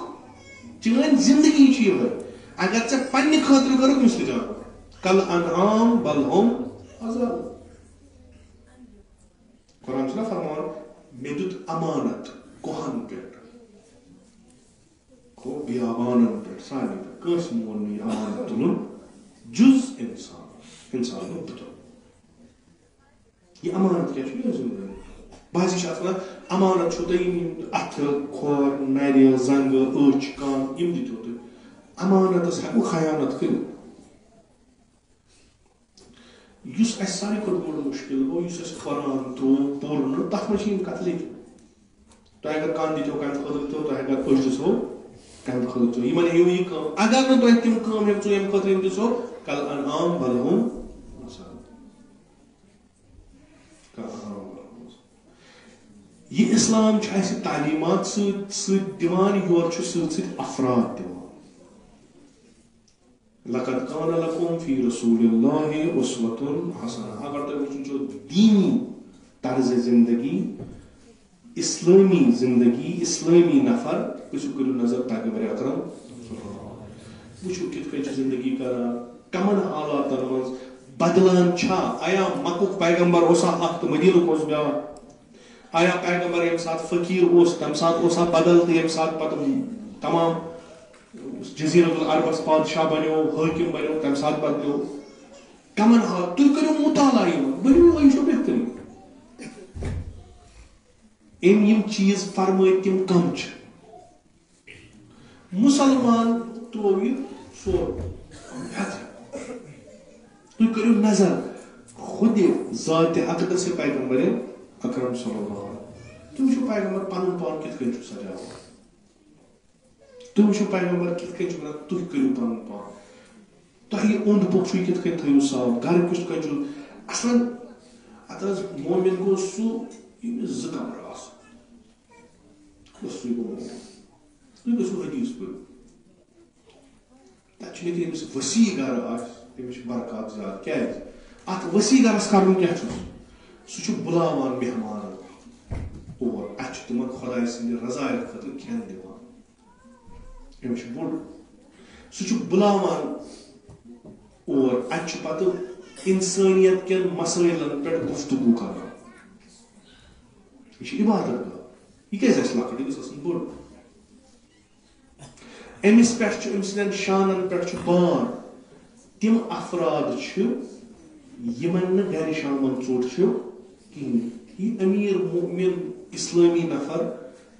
چٲنۍ زندگی چھِ یِہے اگر ژےٚ پننہِ خٲطرٕ کٔرٕکھ استجابت کل انعام بل ہم عذاب قرآن چھُنہ فرمان مےٚ دیُت امانت کوہن پٮ۪ٹھ گوٚو بیابانن پٮ۪ٹھ سارنٕے پٮ۪ٹھ کٲنٛسہِ مون نہٕ یہِ امانت تُلُن جُز انسانُک بہٕ تُلہٕ یہِ امانت کیٛاہ چھُ یہِ ذمہٕ دٲری بعضی چھِ آسان امانت چھُو تۄہہِ یِم اَتھٕ کھۄر نرِ زنٛگہٕ أچھ کان یِم دِتِو تُہۍ امانتس ہٮ۪کو خیانت کٔرِتھ یُس اَسہِ ساروی کھۄتہٕ بوٚڑ مُشکِل گوٚو یُس اَسہِ قرآن ترٛوو پوٚر نہٕ تتھ منٛز چھِ یِم کتھٕ لیکھِتھ تۄہہِ اگر کان دِتو کمہِ خٲطرٕ دِتو تۄہہِ اگر أچھ دِژو کمہِ خٲطرٕ دِژو یِمن ہیٚیِو یہِ کٲم اگر نہٕ تۄہہِ تِم کٲم ہیٚژو ییٚمہِ خٲطرٕ یِم دِژو کل انعام بل ہم یہ اسلام چھُ اَسہِ تعلیٖمات سۭتۍ سۭتۍ دِوان یورٕ چھُ سۭتۍ سۭتۍ افراد دِوان لقد کان لکم فی رسول اللہ اسوۃ حسنہ اگر تُہۍ وٕچھُن چھُو دیٖنی طرزِ زندگی اسلٲمی زندگی اسلٲمی نفر تُہۍ کٔرِو نظر پیغمبر اکرم وٕچھِو کِتھ کٔنۍ چھِ زندگی کران کمن حالاتن منٛز بدلان چھا آیا مکُک پیغمبر اوسا اکھ تہٕ مدیٖنُک اوس بیٛاکھ آیا پیغمبر ییٚمہِ ساتہٕ فقیٖر اوس تمہِ ساتہٕ اوسا بدل تہٕ ییٚمہِ ساتہٕ پتہٕ تمام جزیرت العربس بادشاہ بنیو حٲکِم بنیو تمہِ ساتہٕ بدلیو کمن حالات تُہۍ کٔرِو مُطالعہ یِمن ؤنِو یہِ چھُ بہتریٖن أمۍ یِم چیٖز فرمٲے تِم کم چھِ مُسلمان ترٛوو یہِ سورُے تُہۍ کٔرِو نظر خودِ ذاتِ اقدس پیغمبر اکرم صلی اللہ علیہ تم چھو پیغمبر پنن پان کت کن چھو سجاوان تم چھو پیغمبر کت کن چھو ونان تُہۍ کٔرِو پنن پان تۄہہِ اوٚنٛد پوٚک چھُ کِتھ کٔنۍ تھٲیِو صاف گرٕ کِتھ کٔنۍ چھُ اصلاً اتھ حظ مومن گوٚو سُہ ییٚمِس زٕ کمرٕ آسن بس سُے گوٚو مومن تُہۍ گٔژھِو حدیث پٔرِو تتہِ چھُنہٕ ییٚتہِ ییٚمِس وسیع گرٕ آسہِ تٔمِس چھِ برکات زیادٕ کیازِ اتھ وسیع گرس کرُن کیاہ چھُ سُہ چھُ بُلاوان مہمانن اور اتہِ چھُ تِمن خۄداے سٕنٛدِ رضایہِ خٲطرٕ کھٮ۪ن دِوان أمِس چھُ بوٚڑ سُہ چھُ بُلاوان اور اتہِ چھُ پتہٕ انسٲنیت کٮ۪ن مسٲیلن پٮ۪ٹھ گفتگو کران یہ چھِ عبادت گاہ یہ کیازِ آسہِ لۄکٕٹ یہِ گٔژھ آسٕنۍ بٔڑ أمِس پٮ۪ٹھ چھُ أمۍ سٕنٛدٮ۪ن شانن پٮ۪ٹھ چھُ بار تِم افراد چھِ یِمن نہٕ گرِ شامن ژوٚٹ چھِ کِہیٖنۍ یہِ أمیٖر مُؤمِن اسلٲمی نفر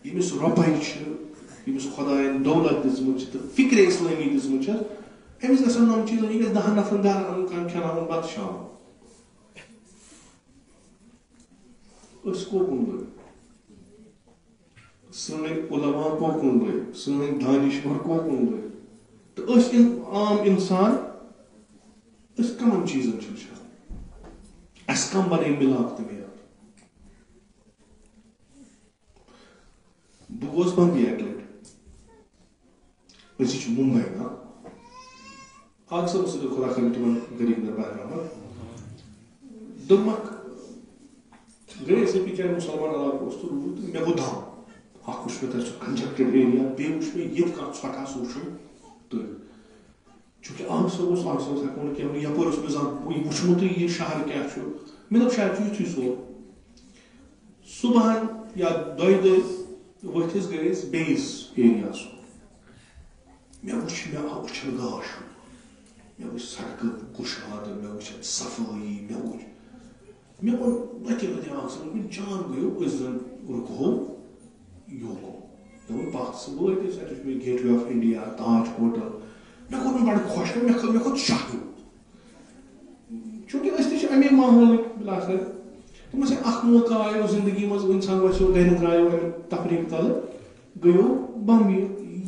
ییٚمِس رۄپے چھِ ییٚمِس خۄدایَن دولت دِژمٕژ چھِ تہٕ فِکرِ اسلٲمی دِژمٕژ چھِ أمِس گژھن نۄم چیٖز یہِ گژھِ 10 نفرن گرٕ اَنُن کھٮ۪ناوُن بتہٕ شام أسۍ کوکُن لٔگۍ سٲنۍ علما کوکُن لٔگۍ سٲنۍ دانشور کوکُن لٔگۍ تہٕ أسۍ عام اِنسان أسۍ کمن چیٖزن چھِ وٕچھان اَسہِ کم بنٲے مِلاپ تہٕ میاد بہٕ گوس بمبے اکہِ لٹہِ أسۍ چھِ ممبئی نا اکھ صٲبس سۭتۍ خۄدا کٔرِنۍ تِمن غریٖب نواز رحمت دوٚپمکھ گٔے أسۍ بِچارِ مُسلمان علاقہٕ اوس تہٕ روٗد تہٕ مےٚ گوٚو دم اکھ وٕچھ مےٚ تتہِ سُہ کنجکٹڈ ایریا بیٚیہِ وٕچھ مےٚ ییٚتہِ کانٛہہ ژھۄٹھا سُہ وٕچھُن تہٕ چوٗنکہِ آب صٲب اوس ہٮ۪کو نہٕ کینٛہہ یپٲرۍ اوس مےٚ زانٛہہ یہِ وٕچھمُتٕے یہِ شہر کیاہ چھُ مےٚ دوٚپ شاید چھُ یِتھُے سورُے صبحن یا 2 دۄہہِ ؤتھۍ أسۍ گٔے أسۍ بیٚیِس ایریاہس مےٚ وٕچھ مےٚ آو وٕچھن گاش مےٚ وٕچھ سڑکہٕ گُشادٕ مےٚ وٕچھ اتہِ صفٲیی مےٚ وٕچھ مےٚ ووٚن لتہِ اکھ صٲبن جان گٔیو أسۍ زن رُکہو یوکو مےٚ ووٚن پتھ ژٕ وٲتۍ أسۍ اتہِ وٕچھ مےٚ gateway of India Taj hotel مےٚ کوٚر نہٕ بڑٕ خۄش مےٚ کھوٚت شک چوٗنکہِ أسۍ تہِ چھِ امی ماحولٕکۍ بِلاسر دوٚپمس ہے اکھ موقعہٕ آیو زندگی منٛز اِنسان وسیو گرِ درٛایو امہِ تفریٖق تلہٕ گٔیو بمبے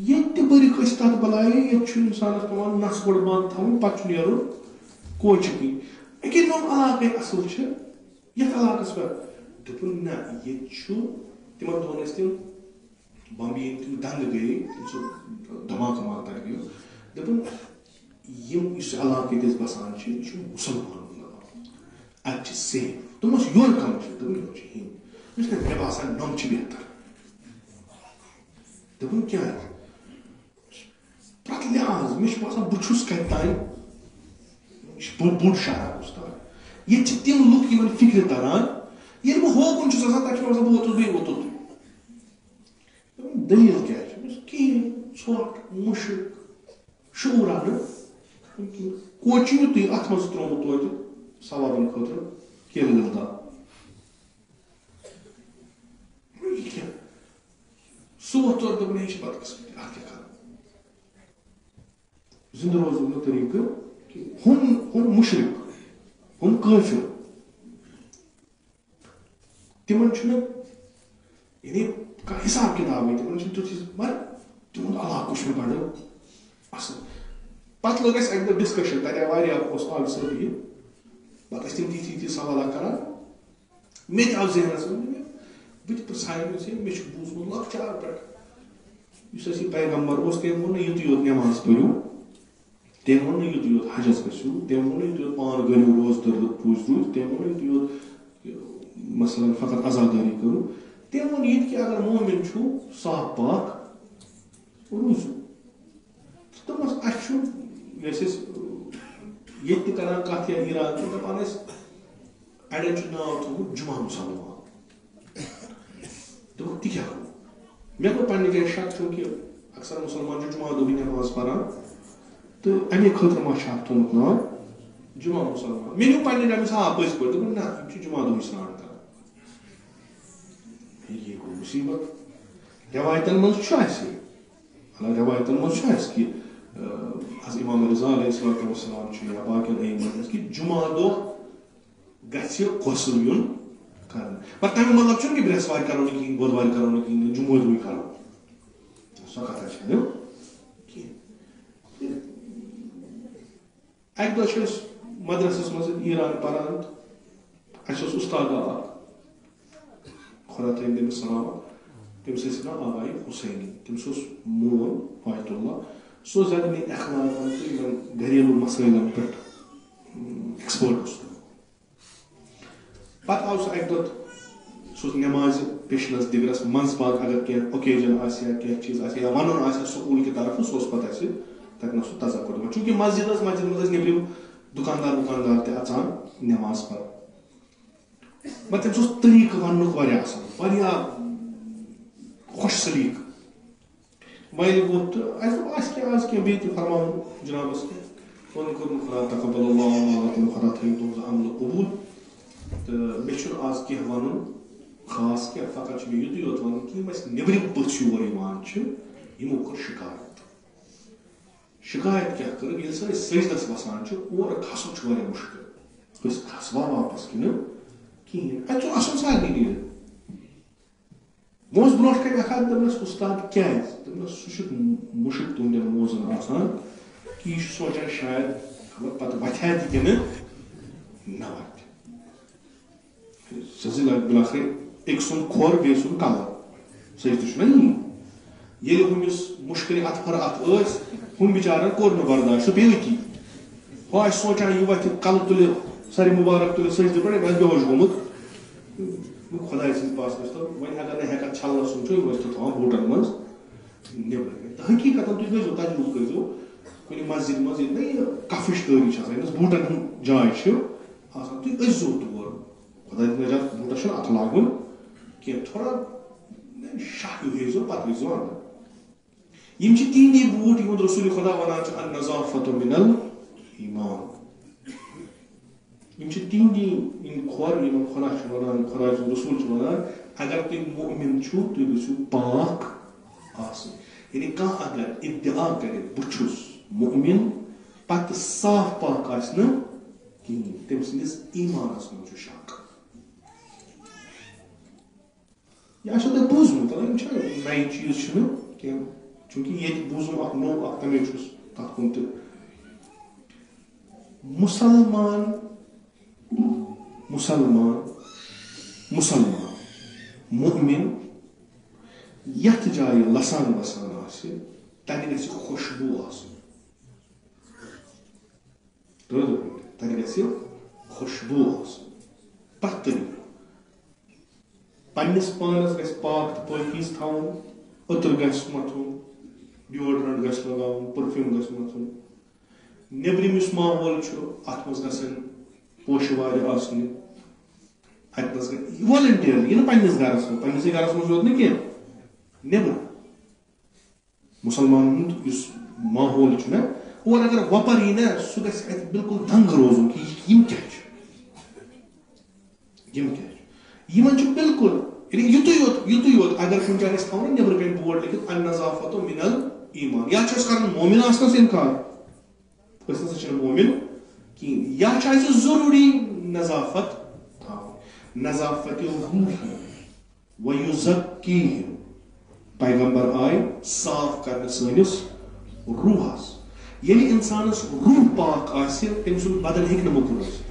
ییٚتہِ تہِ بٔرِکھ أسۍ تتھ بلایے ییٚتہِ چھُ اِنسانس پیٚوان نس گۄڈٕ بنٛد تھاوٕنۍ پتہٕ چھُ نیرُن کوچہِ کِنۍ أکیاہ یِم علاقے اصل چھِ یتھ علاقس پٮ۪ٹھ دوٚپُن نہ ییٚتہِ چھُ تِمن دۄہن ٲسۍ تِم بمبے ییٚلہِ تِم دنگہٕ گٔیے سُہ دھماکہٕ مال تتہِ گٔیو دوٚپُن یِم یُس علاقہٕ ییٚتہِ أسۍ بسان چھِ یہِ چھُ مُسلمانن علاقہٕ اتہِ چھِ سیف دوٚپمس یورٕ کم چھِ دوٚپُن یورٕ چھِ ہِنٛدۍ مےٚ باسان نۄم چھِ بہتر دوٚپُن کیٛازِ پرٛٮ۪تھ لحاظ مےٚ چھُ باسان بہٕ چھُس کتہِ تانۍ یہِ چھُ بوٚڑ شہر اُستاد ییٚتہِ چھِ تِم لُکھ یِمن فِکرِ تران ییٚلہِ بہٕ ہوکُن چھُس آسان تتہِ چھُ مےٚ باسان بہٕ ووتُس بیٚیہِ اوٚتُتھٕے دٔلیٖل کیٛاہ چھِ کِہیٖنۍ ژھۄٹھ مُشک شعوٗرا نہٕ کوچہِ یُتُے اتھ منٛز ترٛوومُت توتہِ ثوابن خٲطرٕ کیلہٕ گلدا یہِ کیٛاہ سُہ ووٚتھ تورٕ دوٚپُن یہِ چھِ بدقٕسمتی اتھ کیٛاہ کرو زِندٕ روزنُک نہٕ طریٖقہٕ ہُم مُشرِق ہُم کٲفِر تِمن چھُنہٕ یعنی کانٛہہ حساب کِتابٕے تِمن چھُنہٕ تیُتھ مگر تِہُنٛد علاقہٕ وٕچھ مےٚ بڑٕ اصل پتہٕ لٔگ اَسہِ اکہِ دۄہ ڈسکشن تتہِ آو واریاہ اوس آل صٲب بِہِتھ پتہٕ ٲسۍ تِم تِتھی سوالہ کران مےٚ تہِ آو ذہنس منٛز بہٕ تہِ پرژھایہِ أمِس مےٚ چھُ بوٗزمُت لۄکچار پٮ۪ٹھ یُس اَسہِ یہِ پیغمبر اوس تٔمۍ ووٚن نہٕ یُتُے یوت نٮ۪ماز پٔرِو تٔمۍ ووٚن نہٕ یُتُے یوت حجس گٔژھِو تٔمۍ ووٚن نہٕ یُتُے یوت پان گٔرِو روزدر روٗزِو تٔمۍ ووٚن نہٕ یُتُے یوت مثلاً فقط عزادٲری کرو تٔمۍ ووٚن ییٚتہِ کہِ اگر مومِن چھُ صاف پاک روٗزِو دوٚپمس اَسہِ چھُ یۄس أسۍ ییٚتہِ تہِ کران کتھ یا ایران چھِ دپان أسۍ اڑٮ۪ن چھُ ناو تھوٚومُت جُمعہ مُسلمان دوٚپُکھ تہِ کیٛاہ گوٚو مےٚ گوٚو پننہِ جایہِ شک چوٗنکہِ اکثر مُسلمان چھُ جُمعہ دۄہٕے نٮ۪ماز پران تہٕ امی خٲطرٕ ما چھُ اتھ تھوٚومُت ناو جُمعہ مُسلمان مےٚ نیوٗ پننہِ جایہِ آ پٔزۍ پٲٹھۍ دوٚپُن نہ یِم چھِ جُمعہ دۄہٕے سران کران یہِ گوٚو مُصیبت رٮ۪وایتن منٛز چھُ اَسہِ رٮ۪وایتن منٛز چھُ اَسہِ کہِ حضرت امام رضا علیہ الصلوۃ والسلام چھُ یا باقین ائمن منٛز کہِ جُمعہ دۄہ گژھِ غسل یُن کرنا پتہٕ تَمیُک مطلب چھُنہٕ کہِ برٛٮ۪سوارِ کَرو نہٕ کِہیٖنۍ بۄدوارِ کَرو نہٕ کِہیٖنۍ جُمعہ کَرو سۄ کَتھا چھَنہٕ کینٛہہ. اَکہِ دۄہ چھِ أسۍ مدرسَس منٛز ایٖران پَران تہٕ اَسہِ اوس اُستادا اَکھ خۄدا تھٲیِن تٔمِس سلامت تٔمِس ٲسۍ ناو آغاے حُسینی تٔمِس اوس مول آیت اللہ سُہ اوس زیادٕ مےٚ اخلاقن تہٕ یِمن گریلوٗ مسٲیلن پٮ۪ٹھ ایٚکسپٲرٹ اوس پتہٕ آو سُہ اَکہِ دۄہ سُہ اوس نٮ۪مازِ پیشنس دِگرس منٛز باغ اگر کینٛہہ اوکیجن آسہِ یا کینٛہہ چیٖز آسہِ یا وَنُن آسہِ سکوٗل کہِ طرفہٕ سُہ اوس پتہٕ اَسہِ تَتٮ۪ن سُہ تذکُر دِوان چوٗنٛکہِ مسجد منٛز ٲسۍ نیٚبرِم دُکاندار تہِ اژان نٮ۪ماز پران مگر تٔمِس اوس طریٖقہٕ وَننُک واریاہ اَصٕل واریاہ خۄش سلیٖق وۄنۍ ییٚلہِ ووت تہٕ اَسہِ دوٚپ آسہِ کینٛہہ آز کینٛہہ بیٚیہِ تہِ فرماوُن جِنابَس کینٛہہ وۄنۍ کوٚرُن خۄدا تقبل اللہ خۄدا تھٲیِن تُہُنٛز عملہٕ قبوٗل تہٕ مےٚ چھُنہٕ آز کینٛہہ وَنُن خاص کینٛہہ فقط چھُ مےٚ یُتُے یوت وَنُن کہِ یِم اَسہِ نیٚبرِم پٔژھۍ یور یِوان چھِ یِمو کوٚر شِکایت کیٛاہ کٔرٕکھ ییٚلہِ سا أسۍ سجدس وَسان چھِ اورٕ کھسُن چھُ واریاہ مُشکِل أسۍ کھسوا واپس کِنہٕ کِہیٖنۍ اَتہِ چھُ اَسُن سارنٕے نیٖرِتھ مےٚ اوس برونٛٹھ کَنہِ اکھ ہَتھ دوٚپنَس اُستاد کیٛازِ دوٚپنَس سُہ چھُ مُشُک تُہنٛدٮ۪ن موزن آسان کہِ یہِ چھُ سونٛچان شاید خبر پتہٕ وَتھِ ہا تہِ کِنہٕ نہ وَتھِ بِلاخٕر أکۍ سُنٛد کھۄر بیٚیہِ سُنٛد کَلر سجدٕ چھُنہ یی ییٚلہِ ہُمِس مُشکِل اَتھٕ ٲسۍ ہُم بِچارن کوٚر نہٕ برداش سُہ پیٚیہِ أتی ہُہ آسہِ سونٛچان یہِ وَتھِ کَلہٕ تُلہِ سارِ مُبارک تُلہِ سجدٕ پٮ۪ٹھ أمۍ آسہِ بے ہوش گوٚمُت خۄداے سٕنٛدِ پاسنَس تہٕ وۄنۍ اگر نہٕ ہٮ۪کان چھَلنَس سوٗنٛچو یِم ٲسۍ تہٕ تھاوان بوٗٹن منٛز نیٚبرٕ کَنۍ تہٕ حقیٖقتن تُہۍ گٔژھِو تجرُبہٕ کٔرۍزیو کُنہِ مسجد منٛز ییٚتہِ نہ یہِ کفٕچ تٲری چھِ آسان ییٚمِس بوٗٹن ہُنٛد جاے چھِ آسان تُہۍ أژۍزیو تور خۄداے دِیِن نجات بوٗٹس چھُنہٕ اَتھٕ لاگُن کینٛہہ تھوڑا شاہ ہیوٗ ہیزیو پتہٕ ؤسۍزیو اندر یِم چھِ تِہنٛدی بوٗٹھ یِہُنٛد رسوٗلِ خۄدا وَنان چھُ النظافۃ من الایمان یِم چھِ تِہنٛدی یِم کھۄر یِمن خۄدا چھُ وَنان خۄداے سُنٛد رسوٗل چھُ وَنان اگر تُہۍ مُؤمِن چھِو تُہۍ گٔژھِو پاک آسٕنۍ یعنی کانٛہہ اگر اِدعا کرِ بہٕ چھُس مُؤمِن پتہٕ صاف پاک آسہِ نہٕ کِہیٖنۍ تٔمۍ سٕنٛدِس ایٖمانس منٛز چھُ شک یہِ آسیو تۄہہِ بوٗزمُت یِم چھِ نَیہِ چیٖز چھِنہٕ کینٛہہ چوٗنٛکہِ ییٚتہِ بوٗزُم اکھ نوٚو اکھ تَمے چھُس تَتھ کُن تہِ مُسلمان مُؤمِن یتھ جایہِ لسان وسان آسہِ تَتہِ گژھِ خوشبوٗ آسُن تَتہِ گژھِ خوشبوٗ آسُن پرٛٮ۪تھ طریٖقہٕ پننِس پانس گژھِ پاک تہٕ پٲکیٖز تھاوُن عطر گژھِ متھُن ڈیوڈرنٹ گژھِ لگاوُن پٔرفیوٗم گژھِ متھُن نیٚبرِم یُس ماحول چھُ اتھ منٛز گژھن پوشہٕ وارِ آسنہِ اتہِ منٛز گژھِ والنٹیرلی یہِ نہٕ پننِس گرس منٛز پننسٕے گرس منٛز یوت نہٕ کینٛہہ نیٚبرٕ مُسلمانن ہُنٛد یُس ماحول چھُ نہ اور اگر وۄپر یی نہ سُہ گژھِ اتہِ بِلکُل دنٛگ روزُن کہِ یِم کیٛاہ چھِ یِمن چھُ بِلکُل یُتُے یوت اگر کُنہِ جایہِ أسۍ تھاوو نہ نیٚبرٕ کَنۍ بورڈ لیکھِتھ النظافۃ من الایمان یا چھُ اَسہِ کرُن مومِن آسنس اِنکار أسۍ نسا چھِنہٕ مومِن کِہیٖنۍ یا چھُ اَسہِ ضروٗری نظافت تھاوٕنۍ نظافت روٗح ویُزکیہم پیغمبر آیہِ صاف کرنہٕ سٲنِس روٗحس ییٚلہِ اِنسانس روٗح پاک آسہِ تٔمۍ سُنٛد بدن ہیٚکہِ نہٕ موٚکُر ٲسِتھ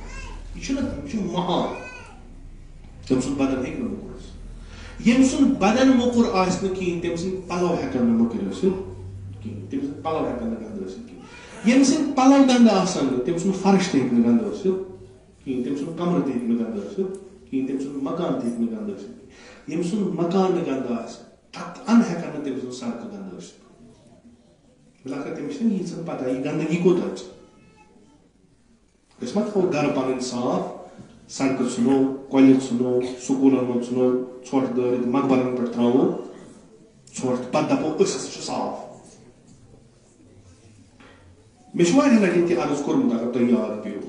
یہِ چھُ محال تٔمۍ سُنٛد بدن ہیٚکہِ نہٕ موٚکُر ٲسِتھ ییٚمہِ سُنٛد بدن موٚکُر آسہِ نہٕ کِہیٖنۍ تٔمۍ سٕنٛدۍ پلو ہیٚکن نہٕ موٚکٕرۍ ٲسِتھ کِہیٖنۍ تٔمۍ سٕنٛدۍ پلو ہیٚکن نہٕ گنٛدٕ ٲسِتھ کِہیٖنۍ ییٚمہِ سٕنٛدۍ پلو گنٛدٕ آسن نہٕ تٔمۍ سُنٛد فرش تہِ ہیٚکہِ نہٕ گنٛدٕ ٲسِتھ کِہیٖنۍ تٔمۍ سُنٛد کمرٕ تہِ ہیٚکہِ نہٕ گنٛدٕ ٲسِتھ کِہیٖنۍ تٔمۍ سُنٛد مکان تہِ ہیٚکہِ نہٕ گنٛدٕ ٲسِتھ ییٚمہِ سُنٛد مکان نہٕ گنٛدٕ آسہِ قطعن ہیٚکن نہٕ تٔمۍ سٕنٛز سڑکہٕ گنٛدٕ ٲسِتھ بِلاخر تٔمِس چھنہٕ ییٖژن پتہ یہِ گنٛدگی کوٗتاہ چھِ أسۍ ما تھاوو گرٕ پنٕنۍ صاف سڑکہٕ ژھٕنو کۄلہِ ژھٕنو سکوٗلن منٛز ژھٕنو ژھۄٹھ دٲرِتھ مقبرن پٮ۪ٹھ ترٛاوو ژھۄٹھ تہٕ پتہٕ دپو أسۍ ہسا چھِ صاف مےٚ چھُ واریاہ لٹہِ تہِ عرض کوٚرمُت اگر تۄہہِ یاد پیٚیو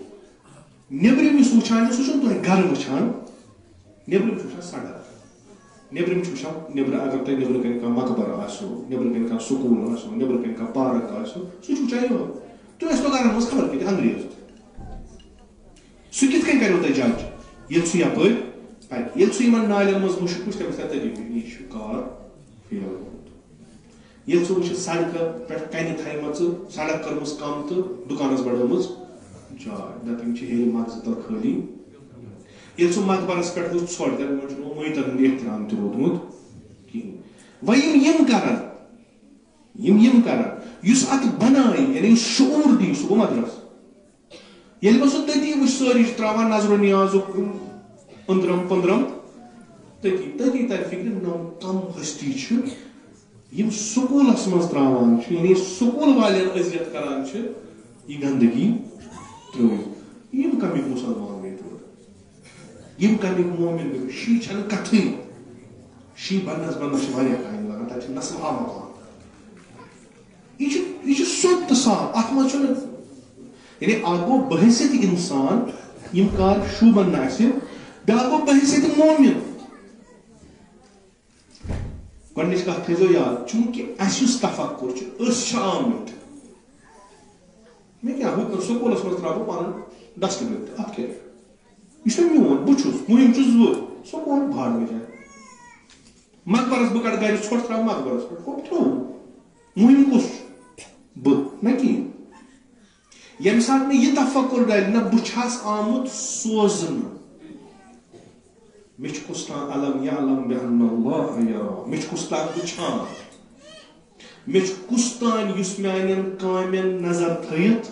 نیٚبرِم یُس وٕچھان چھُ سُہ چھُنہٕ تۄہہِ گرٕ وٕچھان نیٚبرِم چھُ وٕچھان سڑک نیٚبرِم چھُ وٕچھان نیٚبرٕ اگر تۄہہِ نیٚبرٕ کَنۍ کانٛہہ مقبر آسیو نیٚبرٕ کَنۍ کانٛہہ سکوٗل آسیو نیٚبرٕ کَنۍ کانٛہہ پارک آسیو سُہ چھُ وٕچھان یِہوے تُہۍ ٲسۍتو گرن منٛز خبر کۭتیاہ انگریز سُہ کِتھ کٔنۍ کریو تۄہہِ جج ییٚلہِ سُہ یپٲرۍ ییٚلہِ سُہ یِمن نالٮ۪ن منٛز مُشک وٕچھ تٔمِس تَتہِ یہِ چھُ کار فیل گوٚمُت. ییٚلہِ سُہ وٕچھِ سڑکہٕ پٮ۪ٹھ کَنہِ تھایمَژٕ سڑک کٔرمٕژ کم تہٕ دُکانَس بڑٲومٕژ جاے دَپہِ یِم چھِ ہیٚرِ مغزٕ تل خٲلی. ییٚلہِ سُہ مقبرس پٮ۪ٹھ وٕچھ ژھۄٹھ دَپہِ یِمن چھُنہٕ مٲتن ہُنٛد احترام تہِ روٗدمُت کِہیٖنۍ. وۄنۍ یِم کرن یُس اَتھ بنایہِ یعنی شعوٗر دی سُہ گوٚو مدرس. ییٚلہِ وۄنۍ سُہ تٔتی وٕچھ سٲری چھِ تراوان نظرو نیازُک أنٛدرم پٔنٛدرم تٔتی ترِ فِکرِ کم ہستی چھِ یِم سکوٗلس منٛز تراوان چھِ یعنی سکوٗل والٮ۪ن اذیت کران چھِ یہِ گندگی ترٲوِتھ. یِم کمیُک مُسلمان گٔے پٲدٕ یِم کمیُک مومن گٔے. شی چھنہٕ کتھٕے. شی بننس چھِ واریاہ ٹایم لگان تتہِ چھِ نسل مکان. یہ سیود تو صاف ات مجھ یعنی اکھ گو بحثیت انسان یم کار شوبن نہ بیاکھ گو بحثیت مومن. گۄڈنِچ کتھ تھٲیزیو یاد چوٗنکہِ اَسہِ یُس تفکر چھُ أسۍ چھِ آمٕتۍ مےٚ کیٛاہ ہُہ سکوٗلس منٛز ترٛاوٕ بہٕ پنُن ڈسٹ بِن تہٕ اتھ کیٛاہ یہِ چھُ میون بہٕ چھُس مُہِم چھُس بہٕ سکوٗل بھاڑ جاے مقبرس بہٕ کڑٕ گرِ ژھۄٹھ ترٛاوٕ مقبرس پٮ۪ٹھ کوٚت تھوٚو مُہِم کُس چھُ بہٕ نہ کِہیٖنۍ. ییٚمہِ ساتہٕ مےٚ یہِ تفکر ڈالہِ نہ بہٕ چھَس آمُت سوزنہٕ مےٚ چھُ کُس تام علم یعلم بأن اللہ یرا مےٚ چھُ کُس تام وٕچھان مےٚ چھُ کُس تام یُس میانٮ۪ن کامٮ۪ن نظر تھٲیِتھ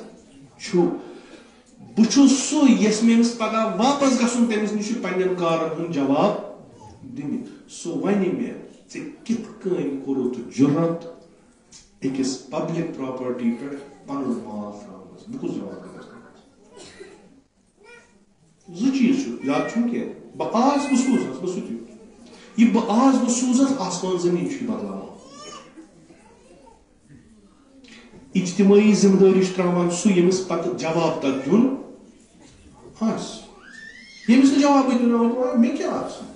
چھُ بہٕ چھُس سُہ یس مےٚ أمِس پگاہ واپس گژھُن تٔمِس نِش چھُ پننٮ۪ن کارن ہُنٛد جواب دِنہِ. سُہ وَنہِ مےٚ ژےٚ کِتھ کٔنۍ کوٚرُتھ جُرت أکِس پبلک پراپرٹی پٮ۪ٹھ پنُن مال ترٛاونس بہٕ کُس جواب دِمس. زٕ چیٖز چھُ یاد چھُم کینٛہہ بہٕ آز بہٕ سوزس بہٕ سُہ تیُتھ یہِ بہٕ آز بہٕ سوزس آسمان زٔمیٖن چھُ بدلاوان. اجتمٲعی ذمہٕ دٲری چھُ تراوان سُہ ییٚمِس پتہٕ جواب تتھ دیُن آسہِ. ییٚمِس نہٕ جوابٕے دیُن مےٚ کیٛاہ آسہِ.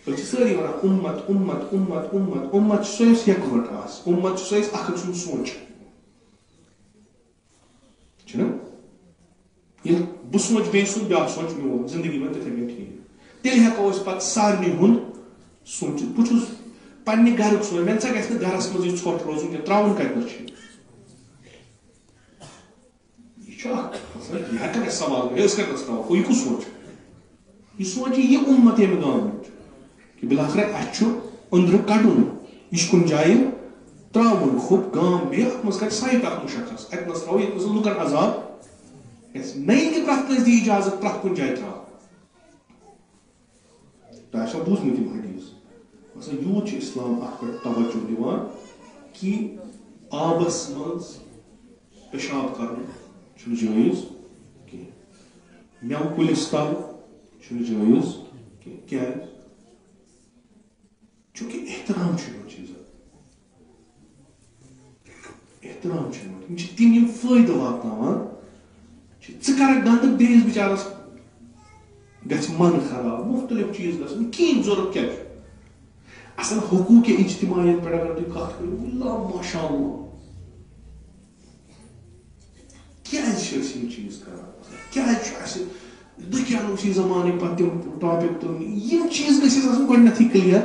أسۍ چھِ سٲری ونان اُمت اُمت اُمت اُمت اُمت چھُ سُہ یُس یکوٹ آسہِ اُمت چھُ سُہ یُس اکھ أکۍ سُنٛد سونٛچ چھُنہ ییٚلہِ بہٕ سونٛچہٕ بیٚیہِ سُنٛد بیاکھ سونٛچہِ میون زندگی منٛز تِتھٕے کٔنۍ ٹھیٖک تیٚلہِ ہٮ۪کو أسۍ پتہٕ سارنٕے ہُنٛد سونٛچِتھ. بہٕ چھُس پننہِ گرُک سونٛچ مےٚ نسا گژھِ نہٕ گرس منٛز یہِ ژھۄٹھ روزُن کینٛہہ تراوُن کتہِ چھُ یہِ چھُ اکھ یہِ ہٮ۪کن اَسہِ سوال أسۍ کتنس تراوو یہِ کُس سونٛچہِ یہِ سونٛچہِ یہِ اُمت ییٚمہِ گامُک کہ بلاخرہ اَسہِ چھُ أنٛدرٕ کڑُن یہِ چھُ کُنہِ جایہِ تراوُن ہُپ گام بیٚیہِ اتھ منٛز کر سایٹ اکھ مُشخص اتنس تراوو ییٚتہِ نس لُکن عذاب گژھِ نہٕ کہِ پرٛٮ۪تھ کٲنٛسہِ دی اِجازت پرٛٮ۪تھ کُنہِ جایہِ تراو. تۄہہِ آسیو بوٗزمُت یِم حدیٖث باسان یوٗت چھُ اِسلام اتھ پٮ۪ٹھ توجہ دِوان کہِ آبس منٛز پیشاب کرُن چھُنہٕ جٲیِز کینٛہہ مٮ۪وٕ کُلِس تل چھُنہٕ جٲیِز کینٛہہ. کیٛازِ چوٗنٛکہِ احترام چھُ یِمن چیٖزن احترام چھُ یِمن یِم چھِ تِم یِم فٲیدٕ واتناوان ژٕ کرکھ گنٛدٕ بیٚیِس بِچارس گژھِ من خراب مختلف چیٖز گژھن کِہیٖنۍ ضوٚرتھ کیٛاہ چھُ اصل حقوٗقِ اجتماعین پٮ۪ٹھ اگر تُہۍ کتھ کٔرِو اللہ ماشاء اللہ کیٛازِ چھِ أسۍ یِم چیٖز کران کیٛازِ چھُ اَسہِ دُکیانوسی زمانٕکۍ پتہٕ تِم ٹاپِک تُلنہِ یِم چیٖز گژھِ اَسہِ آسُن گۄڈٕنیتھٕے کٕلیر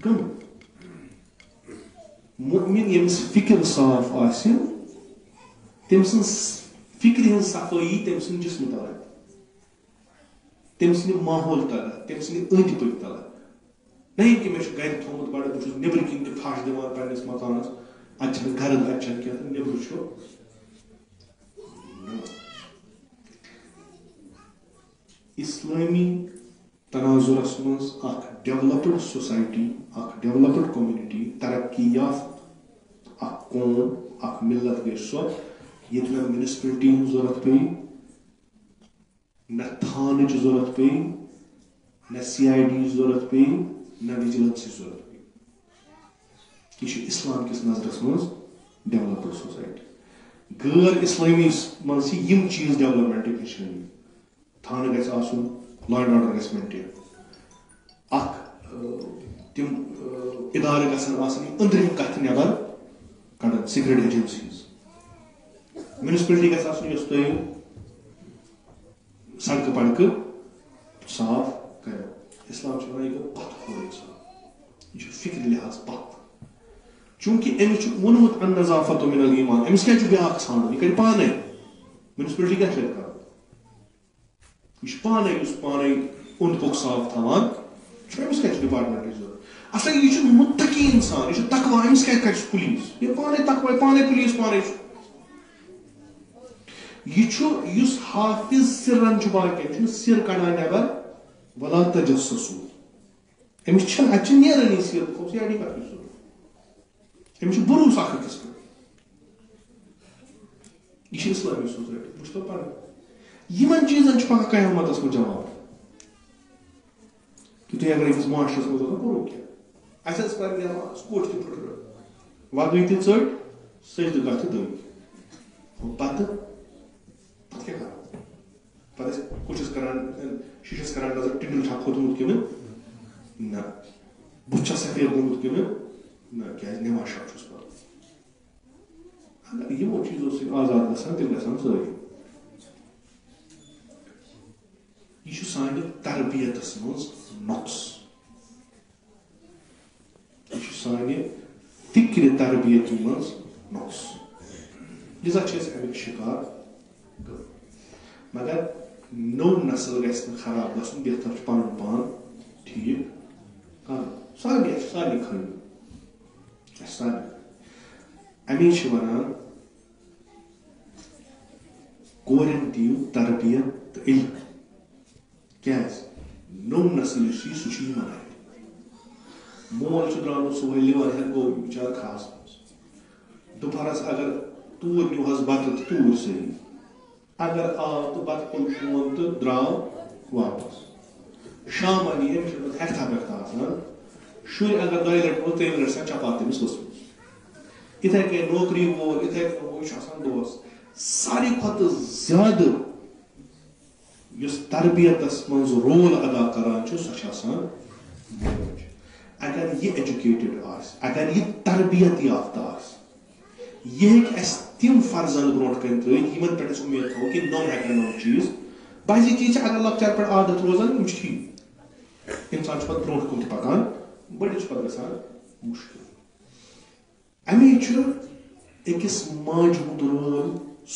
گٔمٕتۍ. مُؤمِن ییٚمِس فِکر صاف آسہِ تٔمۍ سٕنٛز فِکرِ ہٕنٛز صفٲیی تٔمۍ سٕنٛدِ جسمہٕ تلان تٔمۍ سٕنٛدِ ماحول تلان تٔمۍ سٕنٛدِ أنٛدۍ پٔکۍ تلان نہ یہِ کہِ مےٚ چھُ گرِ تھوٚمُت بڑٕ بہٕ چھُس نیبرٕ کِنۍ تہِ پھش دِوان پننِس مکانس اتہِ چھنہٕ گرد اتہِ چھنہٕ کینٛہہ تہٕ نیبرٕ چھُ اسلٲمی تناظرس منٛز اکھ ڈیولپڈ سوسایٹی اکھ ڈیولپڈ کومنٹی ترقی یافتہٕ اکھ قوم اکھ ملت گٔے سۄ ییٚتہِ نہ میونسپلٹی ہٕنٛز ضوٚرتھ پیٚیہِ نہ تھانٕچ ضوٚرتھ پیٚیہِ نہ CID یِچ ضوٚرتھ پیٚیہِ نہ وِجلنسٕچ ضوٚرتھ پیٚیہِ. یہِ چھُ اسلام کِس نظرس منٛز ڈیولپڈ سوسایٹی. غٲر اسلٲمی منٛز چھِ یِم چیٖز ڈیولپمنٹٕکۍ نِشٲنی تھانہٕ گژھِ آسُن لا اینڈ آرڈر گژھِ مینٹین اکھ تِم اِدارٕ گژھن آسٕنۍ أنٛدرِم کتھِ نٮ۪بر کڑان سیکرِٹ ایجنسیز. میونسپلٹی گژھِ آسُن یۄس تۄہہِ سڑکہٕ پڑکہٕ صاف کرو. اسلام چھُ وَنان یہِ گوٚو پتھ کھور اِنسان, یہِ چھُ فِکرِ لحاظ پتھ. چوٗنٛکہِ أمِس چھُ ووٚنمُت النظافۃ من الایمان, أمِس کیٛاہ چھُ بیٛاکھ ژھانڈُن, یہِ کرِ پانے میونسپلٹی کیٛاہ چھِ کران, یہِ چھُ پانے یُس پانے اوٚنٛد پوٚک صاف تھاوان چھُ, أمِس کیٛاہ چھُ ڈپارٹمنٹٕچ ضروٗرت. اصل یہِ چھُ مُتقی اِنسان, یہِ چھُ تقوا, أمِس کیٛاہ کرِ پُلیٖس, یہِ پانے تقوا, پانے پُلیٖس پانے چھُ. یہ یُس حافظ سرن چھُ باقین چھُنہٕ سر کڑان نٮ۪بر ولا تجسسو, أمِس چھنہٕ اَتہِ چھِ نیرٲنی سر سی آی ڈی کَتھ چھُ ضروٗرت, أمِس چھُ بروٗسہٕ اکھ أکِس پٮ۪ٹھ. یہِ چھِ اِسلٲمی سوسایٹی, وٕچھتو پَنٕنۍ. یِمن چیٖزن چھُ پگاہ قیامتس منٛز جواب, کہِ تُہۍ اگر أکِس معاشرس منٛز آسان کوٚرُو کیٛاہ, اَسہِ ٲس پَرِ نٮ۪ماز, کوٚٹ تہِ پھٕٹرٲو, وَگٕے تہِ ژٔٹۍ, سجدٕ کَتھٕ دٔگۍ, پتہٕ کیٛاہ کرو, پتہٕ ٲسۍ کُٹھِس کران, شیٖشس کران نظر, ٹِنڈل چھا کھوٚتمُت کِنہٕ نہ, بُتھ چھا سفید گوٚمُت کِنہٕ نہ, کیٛازِ نٮ۪ماز شب چھُس پَران. اگر یِمو چیٖزو سۭتۍ آزاد گژھان تیٚلہِ گژھان سٲری. یہِ چھُ سانہِ تربیتس منٛز نۄقص, یہِ چھُ سانہِ فِکرِ تربیتی منٛز نۄقص, لِذا چھِ أسۍ اَمیُک شِکار. مگر نوٚو نسل گژھِ نہٕ خراب گژھُن, بہتر چھُ پنُن پان ٹھیٖک کرُن. سارنٕے اَسہِ چھِ سارنٕے خٲمی, اَسہِ سارنٕے. اَمی چھِ وَنان کورٮ۪ن دِیِو تربیت تہٕ علم. کیٛازِ نوٚو نسل یُس چھُ سُہ چھُ یِمن اَتھِ. مول چھُ درٛامُت صُبحٲے لِوَر ہٮ۪تھ گوٚو بِچار کھہَس منٛز, دُپہرس اگر توٗرۍ نیوٗہس بتہٕ تہٕ توٗرۍ صحیح, اگر آو تہٕ پتہٕ کوٚر فون تہٕ درٛاو واپس. شامن یی أمِس چھِ ہٮ۪کتھا وٮ۪کتھا آسان, شُرۍ اگر 2 لٹہِ ووٚن 3 لٹہِ آسان چپات تٔمِس ؤژھمٕژ. یِتھے کٔنۍ نوکری وول, یِتھے کٔنۍ ہُہ چھُ آسان دوس. ساروی کھۄتہٕ زیادٕ یُس تربیتس منٛز رول ادا کران چھُ سۄ چھِ آسان موج. اگر یہِ ایجوکیٹڈ آسہِ, اگر یہِ تربیت یافتہٕ آسہِ, یہِ ہیٚکہِ اَسہِ تِم فرزند برونٛٹھ کَنہِ ترٲوِتھ یِمن پٮ۪ٹھ أسۍ اُمید تھاوو کہِ نوٚم ہٮ۪کن نوٚم چیٖز. بعضی چیٖز چھِ اگر لۄکچار پٮ۪ٹھ عادت روزان یِم چھِ ٹھیٖک, اِنسان چھُ پتہٕ برونٛٹھ کُن تہِ پکان, بٔڑِس چھُ پتہٕ گژھان مُشکِل. اَمے چھُ أکِس ماجہِ ہُنٛد رول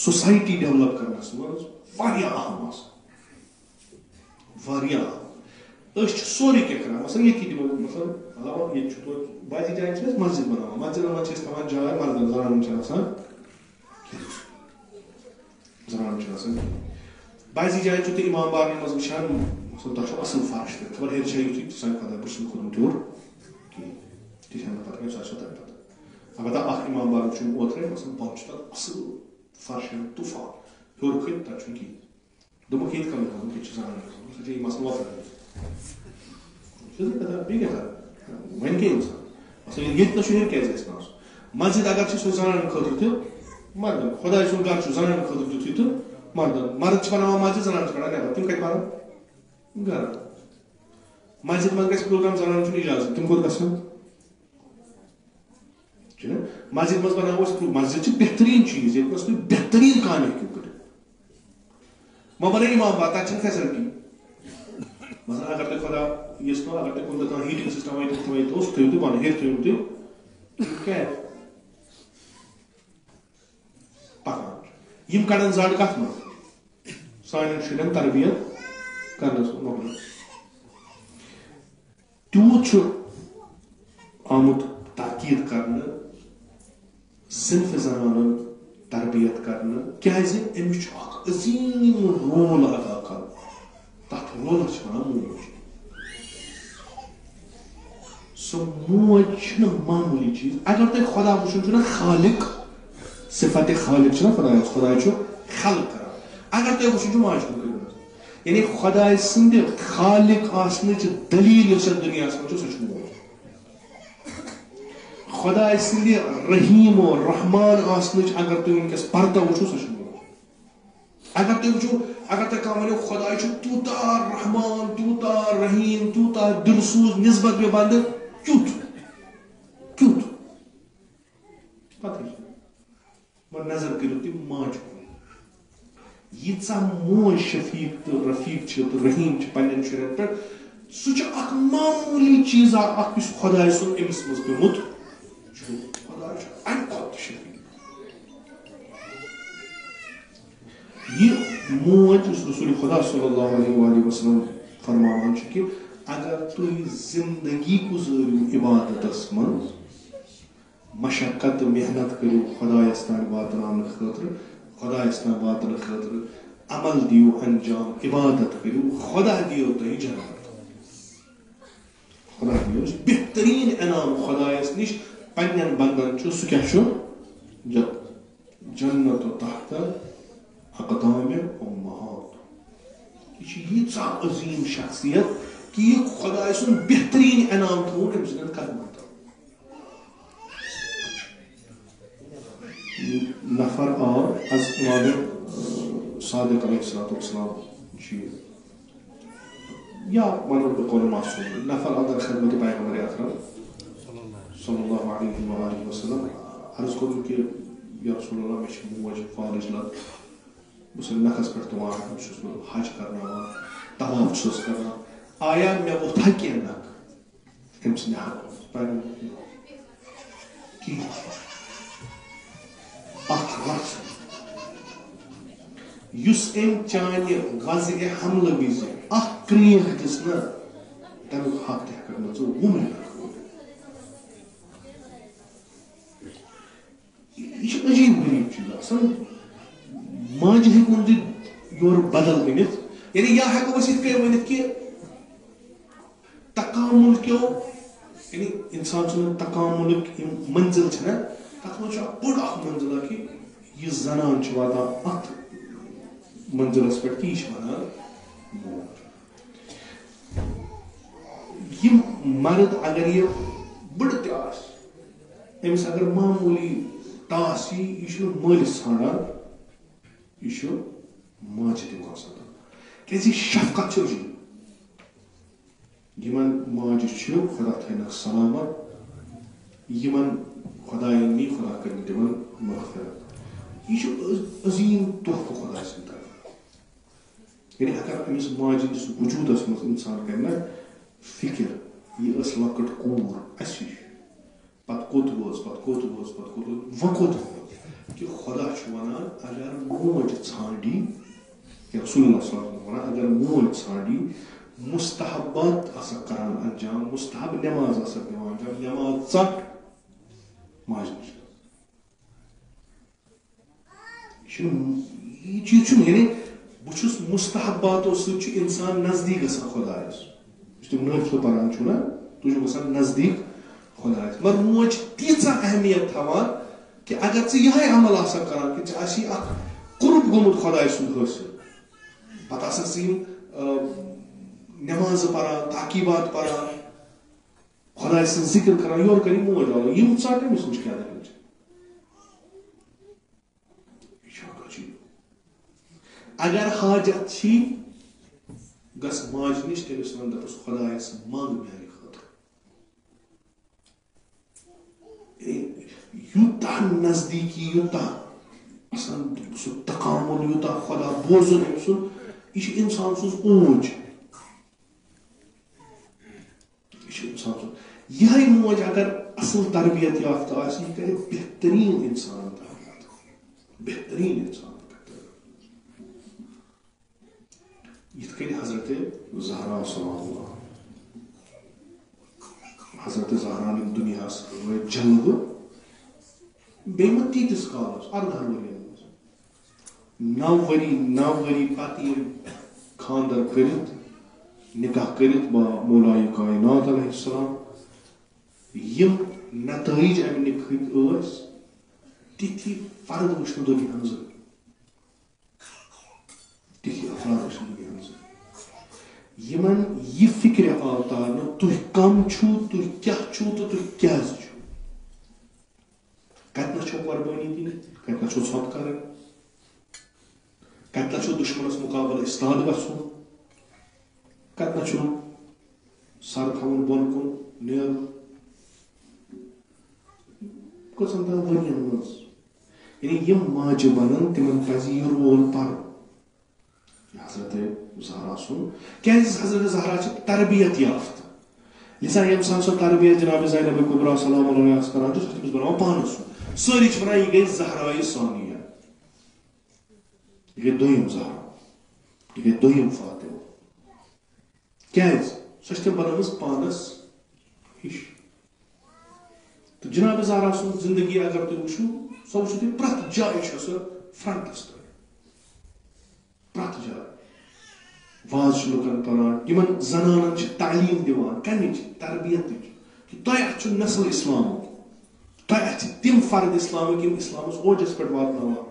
سوسایٹی ڈیولپ کرنس منٛز واریاہ اہم آسان, واریاہ اہم. أسۍ چھِ سورُے کینٛہہ کران, مثلاً ییٚتہِ دِمو مثلاً ییٚتہِ چھُ توتہِ بعضی جایَن چھِ أسۍ مسجد بناوان, مسجدن منٛز چھِ أسۍ تھاوان جاے مردن, زنانن چھِ آسان زنانن چھِ آسان. بعضی جایَن چھُ تُہۍ اِمام بارن منٛز وٕچھان, مثلاً تۄہہِ چھُ اصٕل فرش تہِ, خبر ہیٚرِ چھا یُتھُے سانہِ خۄدا بہٕ چھُس کھوٚتمُت ہیوٚر کِہیٖنۍ, تہِ چھَنہٕ پتہ کینٛہہ, سۄ چھو تۄہہِ پتہ. البتہ اکھ اِمام بار وٕچھُم اوترے, مثلاً بۄن چھُ تتھ اصٕل فرش طوٗفان, ہیوٚر کھٔتۍ تتھ چھُنہٕ کِہیٖنۍ. دوٚپُکھ ییٚتہِ کَمٕے کھوٚتمُت, ییٚتہِ چھِ زنانن کھوٚتمُت, سۄ چھِ یہِ مسلہٕ وۄتھان. بیٚیہِ کیٛاہ کرٕ, وۄنۍ کیٛاہ اِنسان مثلاً ییٚتہِ نہ چھُ ہیٚرِ کیٛازِ گژھِ نہٕ آسُن. مسجد اگر چھِ سُہ زنانن خٲطرٕ تہِ مردن, خۄداے سُنٛد گرٕ چھُ زنانن خٲطرٕ تیُتھُے تہٕ مردن. مرد چھِ بناوان مسجد, زنان چھِ کڑان نٮ۪بر, تِم کتہِ پرن گرٕ. مسجد منٛز گژھِ پروگرام, زنانن چھُنہٕ اِجازت, تِم کوٚت گژھن چھُنہ. مسجد منٛز بناوو أسۍ, مسجد چھِ بہتریٖن چیٖز ییٚتہِ نس تُہۍ بہتریٖن کامہِ ہیٚکِو کٔرِتھ. وۄنۍ بنٲیِو اِمام بار, تتہِ چھنہٕ فیسلٹی. مثلاً اگر تۄہہِ خۄدا یژھ تو, اگر تۄہہِ کُنہِ دۄہ کانٛہہ ہیٖٹِنٛگ سسٹم ویٖٹِنٛگ تھٲیِو, سُہ تھٲیِو تُہۍ پانہٕ, ہیٚرِ تھٲیِو تُہۍ کیٛازِ پکان. یِم کڑن زڈ کتھ منٛز, سانٮ۪ن شُرٮ۪ن تربیت کرنس منٛز. تیوٗت چھُ آمُت تاکیٖد کرنہٕ صِنفِ زنانن تربیت کرنہٕ, کیٛازِ أمِس چھُ اکھ عظیٖم رول ادا کرُن. تتھ رولس چھِ ونان موج. سۄ موج چھنہٕ معموٗلی چیٖز. اگر تۄہہِ خۄدا وٕچھُن چھُنہ خالق, صفت خالق چھُنہ خۄدایس, خۄداے چھُ خلق کران. اگر تۄہہِ وٕچھُن چھُ ماجہِ ہُنٛد کٔرِو, یعنی خۄداے سٕنٛدِ خالق آسنٕچ دٔلیٖل یۄس یتھ دُنیاہس منٛز چھِ سۄ چھِ موج. خۄداے سٕنٛدِ رحیٖم و رحمان آسنٕچ اگر تُہۍ وٕنکیٚس پردٕ وٕچھِو سۄ چھِ موج. اگر تُہۍ وٕچھِو, اگر تۄہہِ کانٛہہ ونیو خۄداے چھُ تیوٗتاہ رحمان, تیوٗتاہ رحیٖم, تیوٗتاہ دِلسوٗز, نسبت مےٚ بنٛدٕ کیُتھ کیُتھ پتہٕ وۄنۍ نظر کٔرِو تُہۍ ماجہِ کُن. ییٖژاہ موج شفیق تہٕ رفیق چھِ تہٕ رحیٖم چھِ پننٮ۪ن شُرٮ۪ن پٮ۪ٹھ سُہ چھُ اکھ معموٗلی چیٖزا اکھ یُس خۄداے سُنٛد أمِس منٛز پیوٚمُت چھُ خۄداے چھُ اَمہِ کھۄتہٕ تہِ شفیق یہ موج یُس رسول خدا صلی اللہ علیہ وسلم فرماوان چھُ کہِ اگر تُہۍ زندگی گُزٲرِو عبادتس منٛز مشقت تہٕ محنت کٔرِو خۄدایس تام واتناونہٕ خٲطرٕ خۄدایس تام واتنہٕ خٲطرٕ عمل دِیِو انجام عبادت کٔرِو خۄدا دِیو تۄہہِ جنت خۄدا دِیو بہتریٖن انعام خۄدایس نِش پننٮ۪ن بندن چھُ سُہ کیٛاہ چھُ جنت تحت اقدام امہات یہ چھِ ییٖژاہ عظیٖم شخصیت کہ یہ خۄداے سُنٛد بہتریٖن انعام تھوٚوُن أمۍ سٕنٛدٮ۪ن قدمن تل نفر آو از امام صادق علیہ السلام چھُ یا ونو بہٕ قول معصوم نفر آو در خدمت پیغمبر اکرم صلی اللہ علیہ وآلہ وسلم عرض کوٚرُن کہ یا رسول اللہ مےٚ چھِ موج فالٕچ لت بہٕ چھُس نکھس پٮ۪ٹھ تُلان بہٕ چھُس بہٕ حج کرناوان طواف چھُس کران آیا مےٚ ووٚتھا کینٛہہ نکھ أمۍ سٕنٛدِ حقس کِہیٖنۍ اکھ رَژھ یُس أمۍ چانہِ وضعِ حملہٕ وِزِ اکھ کرٛیٖکھ دِژ نہ تمیُک حق تہِ ہٮ۪ککھ نہٕ ژٕ وُہٕے یہ چھُ عجیٖب غریٖب چیٖز آسان ماجہِ ہیٚکون تُہۍ یورٕ بدل ؤنِتھ یعنی یا ہٮ۪کو أسۍ یِتھ کٔنۍ ؤنِتھ کہِ تکامُل کیو یعنی انسان سُنٛد تکامُلٕکۍ یِم منزِل چھِ نہ تتھ منٛز چھُ اکھ بوٚڑ اکھ منزِل کہِ یہِ زنان چھِ واتان اتھ منزِلس پٮ۪ٹھ کہِ یہِ چھِ ونان موج یِم مرد اگر یہِ بٕڑٕ تہِ آسہِ أمِس اگر معموٗلی ٹاس یی یہِ چھُنہٕ مٲلِس ژھانڈان یہِ چھُ ماجہِ تہِ واسان کیازِ یہِ شفقت چھِ عجیٖب یِمن ماجہِ چھُ خۄدا تھٲینکھ سلامت یِمن خۄداین نی خۄدا کٔرِنۍ تِمن مغفرت یہِ چھُ عظیٖم تحفہٕ خۄداے سٕنٛدِ طرفہٕ یعنی اگر أمِس ماجہِ ہِنٛدِس وجوٗدس منٛز اِنسان کرِ نہ فِکر یہِ ٲس لۄکٕٹ کوٗر اَسہِ ہِش پتہٕ کوٚت وٲژ پتہٕ کوٚت وٲژ پتہٕ کوٚت وٲژ وۄنۍ کوٚت وٲژ کہِ خۄدا چھُ ونان اگر موج ژھانڈی یا رسول اللہ صلی اللہ علیہ وسلم ونان اگر موج ژھانڈی مستحبات آسکھ کران انجام مستحب نٮ۪ماز آسکھ دِوان انجام نٮ۪ماز ژٹ ماجہِ نِش یہ چیٖز چھُنہٕ یعنی بہٕ چھُس مستحباتو سۭتۍ چھُ انسان نزدیٖک گژھان خۄدایس یُس تِم نٲفلہٕ پران چھُو نہ تُہۍ چھُو گژھان نزدیٖک خۄدایس مگر موج چھِ تیٖژاہ اہمیت تھاوان کہِ اگر ژٕ یِہے عمل آسکھ کران کہِ ژےٚ آسی اکھ قرب گوٚمُت خۄداے سُنٛد حٲصِل پتہٕ آسکھ ژٕ یِم نٮ۪مازٕ پران تعقیٖبات پران خۄداے سٕنٛز ذِکر کران یورٕ کری موج والو یِم ژٹ أمِس نِش کیٛاہ دٔلیٖل چھِ یہِ چھُ اکھ عجیٖب اگر حاجت چھی گژھ ماجہِ نِش تٔمِس وَن دَپُس خۄدایس منٛگ میانہِ خٲطرٕ یوٗتاہ نزدیٖکی یوٗتاہ آسان سُہ تکامُل یوٗتاہ خۄدا بوزُن أمۍ سُنٛد یہِ چھِ اِنسان سٕنٛز اوج یہِ چھِ اِنسان سُنٛد یِہے موج اگر اصل تربیت یافتہٕ آسہِ یہِ کرِ بہتریٖن اِنسان تربیت بہتریٖن اِنسان یِتھ کٔنۍ حضرت زہرا سلام اللہ حضرت زہرا یِم دُنیاہس وٲتۍ جلوٕ بیٚیہِ مہ تیٖتِس کالس 18 ؤرین منٛز 9 ؤری پتہٕ ییٚلہِ خاندر کٔرِتھ نکاح کٔرِتھ با مولایہِ کائنات علیہ السلام یِم نتٲیج امہِ نِکاحٕکۍ ٲسۍ تِتھی فرد وٕچھ نہٕ دُنیاہن زٕہٕنۍ تِتھی افراد وٕچھ نہٕ دُنیاہن زٕہٕنۍ یِمن یہِ فِکرِ آو تارنہٕ تُہۍ کم چھُو تُہۍ کیٛاہ چھُو تہٕ تُہۍ کیٛازِ چھُو کتنس چھو قۄربٲنی دِنۍ کتنس چھو ژھۄپہٕ کرٕنۍ کتنس چھو دُشمنس مُقابلہٕ اِستاد گژھُن کتنس چھُ سر تھاوُن بۄن کُن نیرُن کٔژن تام ؤرین منٛز یعنی یِم ماجہِ بنن تِمن پزِ یہِ رول پرُن حضرت زہرا سن کیازِ حضرت زہرا چھِ تربیت یافتہ لہذا ییٚمہِ ساتہٕ سۄ تربیت جناب زینب کبرا سلام علیہ کران چھِ سۄ چھِ تٔمِس بناوان پانَس سُنٛد سٲری چھِ وَنان یہِ گٔے زہرایہِ ثانیہ یہِ گٔے دوٚیِم زہرا یہِ گٔے دوٚیِم فاطمہ کیازِ سۄ چھِ تٔمۍ بنٲومٕژ پانَس ہِش تہٕ جناب زہرا سُنٛد زندگی اگر تُہۍ وٕچھِو سۄ وٕچھِو تُہۍ پرٛٮ۪تھ جایہِ چھےٚ سۄ فرنٹس پٮ۪ٹھ پرٛٮ۪تھ جایہِ واز چھِ لُکن پران یِمن زنانن چھِ تعلیٖم دِوان کَمِچ تربیتٕچ کہِ تۄہہِ اَتھ چھُ نسل اِسلامُک تۄہہِ اَتھ چھِ تِم فرد اِسلامٕکۍ یِم اِسلامس اوجس پٮ۪ٹھ واتناوان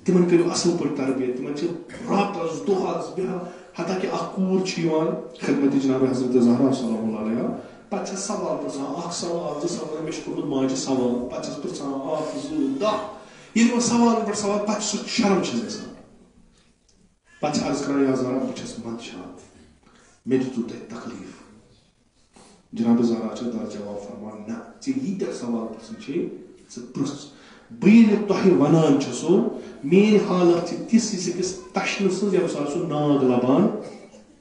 تِمن کٔرِو اصل پٲٹھۍ تربیت تِمن چھِ راتس دۄہس بیٚہوان حتیٰ کہِ اکھ کوٗر چھِ یِوان خدمتِ جناب حضرت زہرا سلام علیہ پتہٕ چھَس سوال پرژھان اکھ سوال زٕ سوال مےٚ چھُ کوٚرمُت ماجہِ سوال پتہٕ چھَس پرژھان اکھ زٕ دہ ییٚلہِ وۄنۍ سوالن پٮ۪ٹھ سوال پتہٕ چھُ سُہ شرم چھَس گژھان پتہٕ چھِ عرض کران یا زہرا بہٕ چھَس منٛدچھان مےٚ دِژوٕ تۄہہِ تکلیٖف جناب زہرا چھِ در جواب فرمان نہ ژےٚ ییٖتیاہ سوال پرژھٕنۍ چھے ژٕ پرژھ بہٕ ییٚلہِ تۄہہِ وَنان چھُسو میٲنۍ حالت چھِ تِژھ یِژھ أکِس تشنہٕ سٕنٛز ییٚمہِ ساتہٕ سُہ ناگ لبان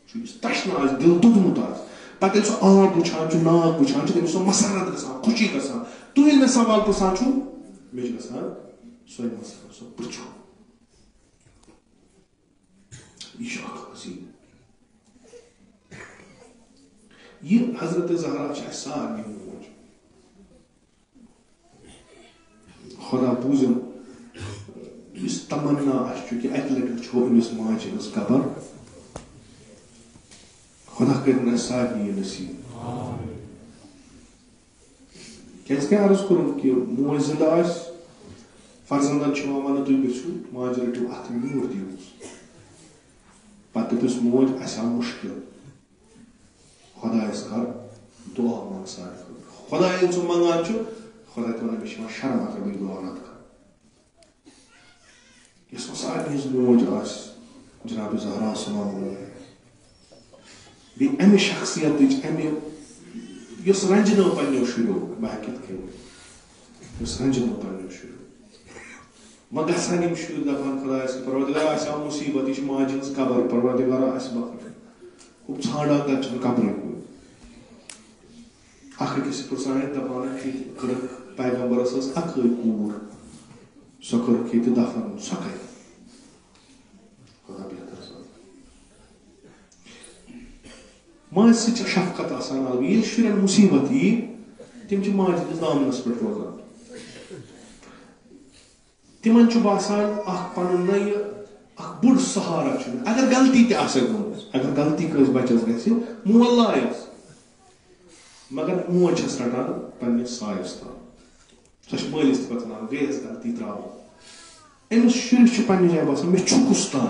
چھُ یُس تشنہٕ آسہِ دِل دوٚدمُت آسہِ پتہٕ ییٚلہِ سُہ آب وٕچھان چھُ ناگ وٕچھان چھُ تٔمِس چھُ سۄ مسرت گژھان خوشی گژھان تُہۍ ییٚلہِ مےٚ سوال پرژھان چھُو مےٚ چھُ گژھان سۄے مسرت سۄ پرژھو یہ چھُ اکھ عظیٖم یہ حضرت زہرا چھِ اَسہِ سارنٕے موج خدا بوٗزِن یُس تمنا اَسہِ چھُ کہِ اَکہِ لٹہِ وٕچھو أمِس ماجہِ ہٕنٛز قبر خدا کٔرِنۍ اَسہِ سارنٕے یہِ نصیٖب کیازِ کہِ عرض کوٚرُم کہِ موج زِندٕ آسہِ فرزندن چھُ یِوان وننہٕ تُہۍ گٔژھِو ماجہِ رٔٹِو اَتھٕ میوٗر دِیوٗس پتہٕ دٔپِس موج اَسہِ آو مُشکِل خۄدایس کر دُعا منٛگ سانہِ خٲطرٕ خۄدا ییٚلہِ ژٕ منٛگان چھُ خۄدا تہِ وَنان مےٚ چھِ یِوان شرم اگر بہٕ یہِ دُعا نتہٕ کرٕ یۄس وۄنۍ سارنٕے ہٕنٛز موج آسہِ جناب زہرا سلام علیہ بیٚیہِ اَمہِ شخصیتٕچ اَمہِ یۄس رنجنٲو پنٛنیو شُریو بہٕ ہٮ۪کہٕ یِتھ کٔنۍ یۄس رنجنٲو پنٛنیو شُریو وۄنۍ گژھان یِم شُرۍ دپان خۄدایس پروردگارا اَسہِ آو مُصیبت یہِ چھِ ماجہِ ہٕنٛز قبر پروردگارا اَسہِ بخش ہُہ ژھانڈان تتہِ چھُنہٕ قبرٕے کُنہِ اکھ أکِس پرژھان دپان کٔرٕکھ پیغمبرس ٲس اکٕے کوٗر سۄ کٔرٕکھ ییٚتہِ دفن سۄ کتہِ خدا بہتر سان ماجہِ سۭتۍ چھِ شفقت آسان الگ ییٚلہِ شُرٮ۪ن مُصیبت یی تِم چھِ ماجہِ ہٕنٛدِس دامنس پٮ۪ٹھ روزان تِمن چھُ باسان اکھ پنُن نہ یہِ اکھ بوٚڑ سہارا چھُ اگر غلطی تہِ آسٮ۪کھ گٔمٕژ اگر غلطی کٲنٛسہِ بچس گژھِ مول لایس مگر موج چھس رٹان پننِس سایس تام سۄ چھِ مٲلِس تہِ پتہٕ ونان گٔیس غلطی تراوو أمِس شُرِس چھُ پننہِ جایہِ باسان مےٚ چھُ کُس تام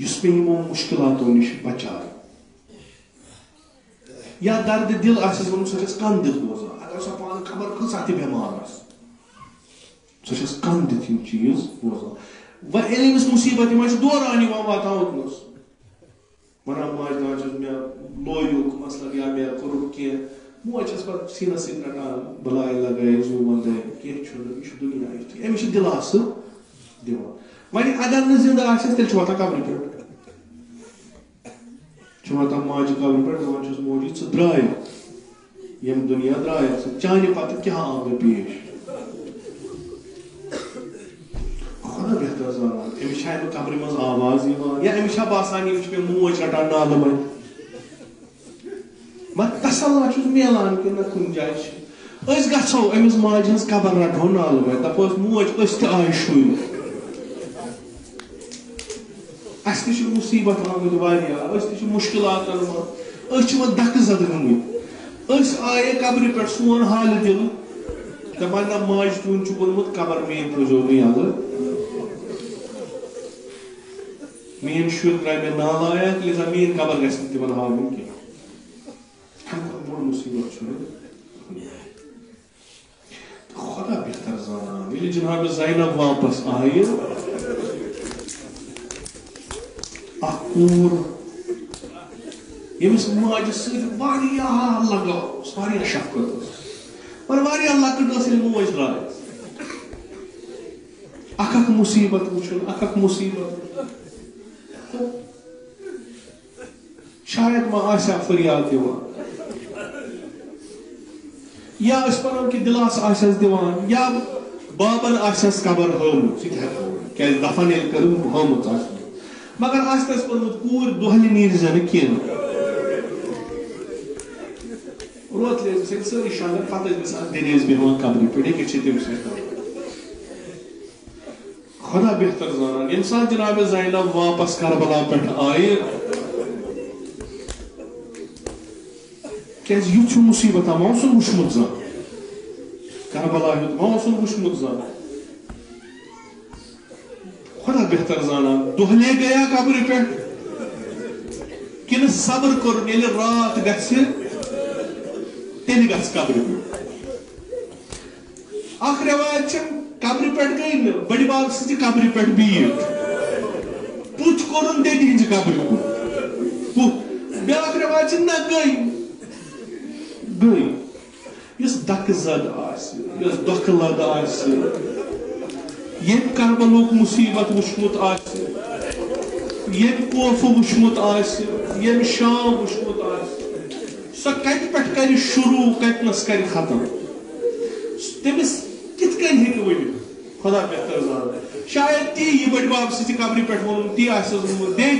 یُس مےٚ یِمو مُشکلاتو نِش بچایہِ یا دردِ دل آسٮ۪س گوٚمُت سۄ چھس کن دِتھ بوزان اگر سۄ پانہٕ خبر کۭژاہ تہِ بٮ۪مار آسہِ سۄ چھس کن دِتھ یِم چیٖز بوزان وۄنۍ ییٚلہِ أمِس مُصیبت یِوان چھِ دوران یِوان واتان اوٚتنس ونان ماجہِ دپان چھس مےٚ لویُکھ مثلاً یا مےٚ کوٚرُکھ کینٛہہ موج چھس پتہٕ سیٖنس سۭتۍ رٹان بلاے لگٲے زوٗ ونٛدٲے کینٛہہ چھُنہٕ یہِ چھُ دُنیا یُتھُے أمِس چھِ دِلاسہٕ دِوان وۄنۍ اگر نہٕ زِندٕ آسٮ۪س تیٚلہِ چھُ واتان قبرِ پٮ۪ٹھ چھُ واتان ماجہِ قبرِ پٮ۪ٹھ دپان چھُس موجی ژٕ درٛایکھ ییٚمہِ دُنیا درٛایکھ ژٕ چانہِ پتہٕ کیٛاہ آو مےٚ پیش خدا بہتر زانان أمِس چھا اَمہِ قبرِ منٛز آواز یِوان یا أمِس چھا باسان یِم چھِ مےٚ موج رٹان نالہٕ وۄنۍ مگر تسلا چھُس میلان کہِ نہ کُنہِ جایہِ چھِ أسۍ گژھو أمِس ماجہِ ہٕنٛز قبر رٹہو نالہٕ وۄنۍ دپہوس موج أسۍ تہِ آے شُرۍ اَسہِ تہِ چھِ مُصیبت آمٕتۍ واریاہ أسۍ تہِ چھِ مُشکلاتن منٛز أسۍ چھِ وۄنۍ دکہٕ زد گٔمٕتۍ أسۍ آیے قبرِ پٮ۪ٹھ سون حالہِ دِل دپان نہ ماجہِ تُہُنٛد چھُ ووٚنمُت قبر میٲنۍ تھٲیزیو نہٕ یَلہٕ میٲنۍ شُرۍ درٛاے مےٚ نالایق لہذا میٲنۍ قبر گژھِ نہٕ تِمن ہاوٕنۍ کینٛہہ اَمہِ کھۄتہٕ بوٚڑ مُصیبت چھُنہٕ خدا بہتر زانان ییٚلہِ جناب زینب واپس آیہِ اکھ کوٗر ییٚمِس ماجہِ سۭتۍ واریاہ لگاو اوس واریاہ شفقت ٲس مگر واریاہ لۄکٕٹ ٲس ییٚلہِ موج درٛاے اکھ مُصیبت وٕچھُن اکھ مُصیبت شاید ما آسیا فریاد دیوان یا اس پنم کہ دلاس آسیس دیوان یا بابن آسیس قبر ہومت کہ دفن یل کرو ہومت مگر آستس پنمت پور دہلی نیر زن کین روت لے ساری شاگر پتہ گژھان دنیز بیہوان قبر پہ کہ تم سۭتۍ خدا بہتر زانان انسان جناب زینب واپس کربلا پہ آئے کیاز یُتھ چھُ مصیبت ما اوسُن وُچھمُت زانٛہہ کربلا ہیُتھ ما اوسُن وُچھمُت زانٛہہ خدا بہتر زانان دۄہلے گیا قبرِ پٮ۪ٹھ کِنہٕ صبر کوٚرُن ییٚلہِ رات گژھِ تیٚلہِ گژھِ قبرِ پٮ۪ٹھ اکھ رٮ۪واج چھِ قبرِ پٮ۪ٹھ گٔے نہٕ بٔڑِ بب سٕنٛزِ قبرِ پٮ۪ٹھ بیٖٹھ پُتھ کوٚرُن دٮ۪دِ ہٕنٛزِ قبرِ کُن بیٛاکھ رٮ۪واج چھِ نہ گٔے یُس دکہٕ زد آسہِ یُس دۄکھٕ لد آسہِ ییٚمۍ کربلُک مُصیبت وٕچھمُت آسہِ ییٚمۍ کوفہٕ وٕچھمُت آسہِ ییٚمۍ شام وٕچھمُت آسہِ سۄ کتہِ پٮ۪ٹھ کرِ شروع کتنس کرِ ختم تٔمِس کِتھ کٔنۍ ہیٚکہِ ؤنِتھ خدا بہتر زانان شاید تی یہِ بٔڑِ بب سٕنٛزِ قبرِ پٮ۪ٹھ ووٚنُن تی آسٮ۪س ووٚنمُت دے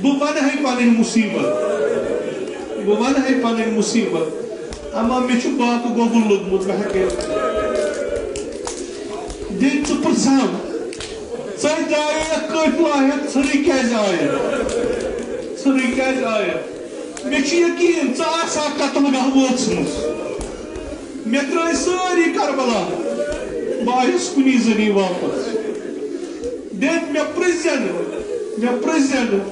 بہٕ ونہے پنٕنۍ مُصیبت اما مےٚ چھُ باتہٕ گوٚبُل لوٚگمُت بہٕ ہٮ۪کہٕ دے ژٕ پرٛژھان ژٕ درٛایکھ قٲفلہٕ ہٮ۪تھ ژھٕرٕے کیٛازِ آیکھ مےٚ چھُ یقیٖن ژٕ آسہٕ قتل گاہ وٲژمٕژ مےٚ ترٛٲے سٲری کربلا بہٕ آیُس کُنی زٔنی واپس دے مےٚ پرٛژھ زٮ۪نہٕ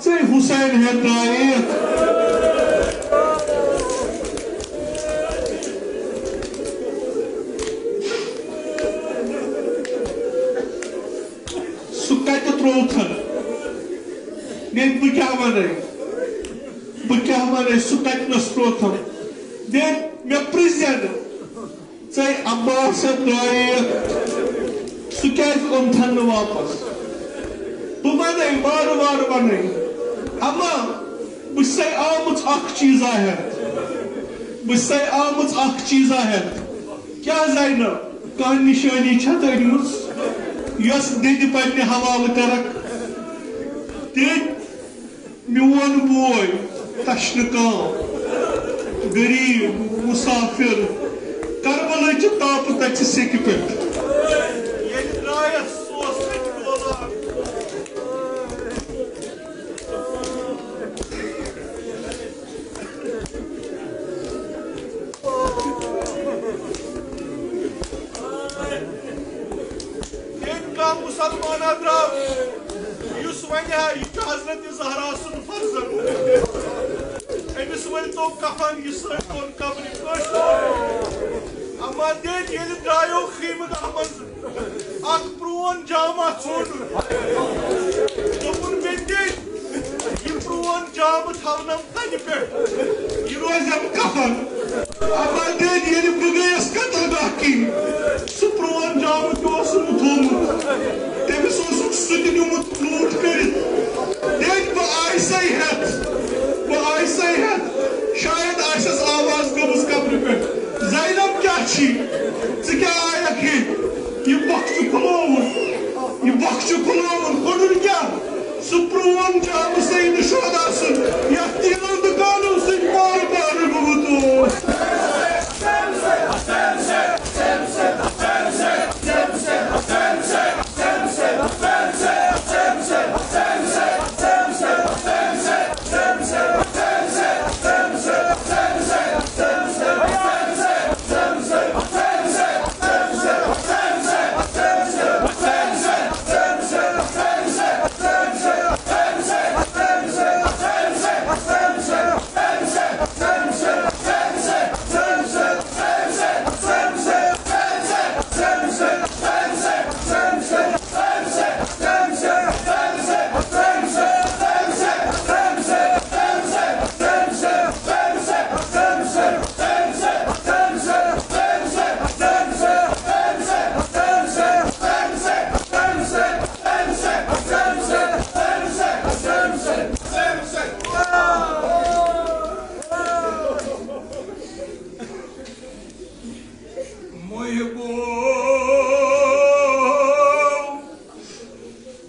ژٕے حُسین ہٮ۪تھ درٛایکھ بہٕ کیٛاہ ونے سُہ کتنس تروتھن دے مےٚ پرٛژھ زٮ۪نہٕ ژٕے عباس ہٮ۪تھ درٛایکھ سُہ کیٛازِ اوٚنتھن نہٕ واپس بہٕ ونے وارٕ وارٕ ونے اما بہٕ چھسے آمٕژ اکھ چیٖزا ہٮ۪تھ کیٛاہ زینب کانٛہہ نِشٲنی چھتھ أنمٕژ یۄس دِدِ پننہِ حوالہٕ کرکھ دِد میون بوے تشنہٕ کام غریٖب مُسافِر کربلٕچہِ تاپہٕ تَتہِ سیٚکہِ پٮ۪ٹھ ییٚلہِ درٛایس سُہ اوس تَتہِ ڈولان ییٚلہِ کانٛہہ مُسلمانا درٛاو یُس وَنہِ ہا یہِ چھُ حضرت زہرا سُنٛد فرزند أمِس ؤلۍتو کفن یہِ سۭتۍ کوٚر قبرِ پٮ۪ٹھ اما دِد ییٚلہِ درٛایو خیٖمہٕ گاہ منٛز اکھ پرٛون جامہ ژھونٛڈُن دوٚپُن مےٚ دِد یہِ پرٛون جامہٕ تھاونم تَنہِ پٮ۪ٹھ یہِ روزٮ۪م کفن اما دِد ییٚلہِ بہٕ گٔیس قتل گاہ کِنۍ سُہ پرٛون جامہٕ تہِ اوسُم تھوٚومُت تٔمِس اوسُکھ سُہ تہِ نیوٗمُت لوٗٹ کٔرِتھ دِد بہٕ آیسَے ہٮ۪تھ شاید آسٮ۪س آواز گٔمٕژ قبرِ پٮ۪ٹھ زینب کیٛاہ چھی ژٕ کیٛاہ آیکھ ییٚتہِ یہِ بۄکھٕ چھُ کھُلووُن کوٚڑُن کیٛاہ سُہ پرٛون جامہٕ سیدِ شہدا سُنٛد یتھ تیٖلو دُکانو سۭتۍ پارٕ پارٕ گوٚمُت اوس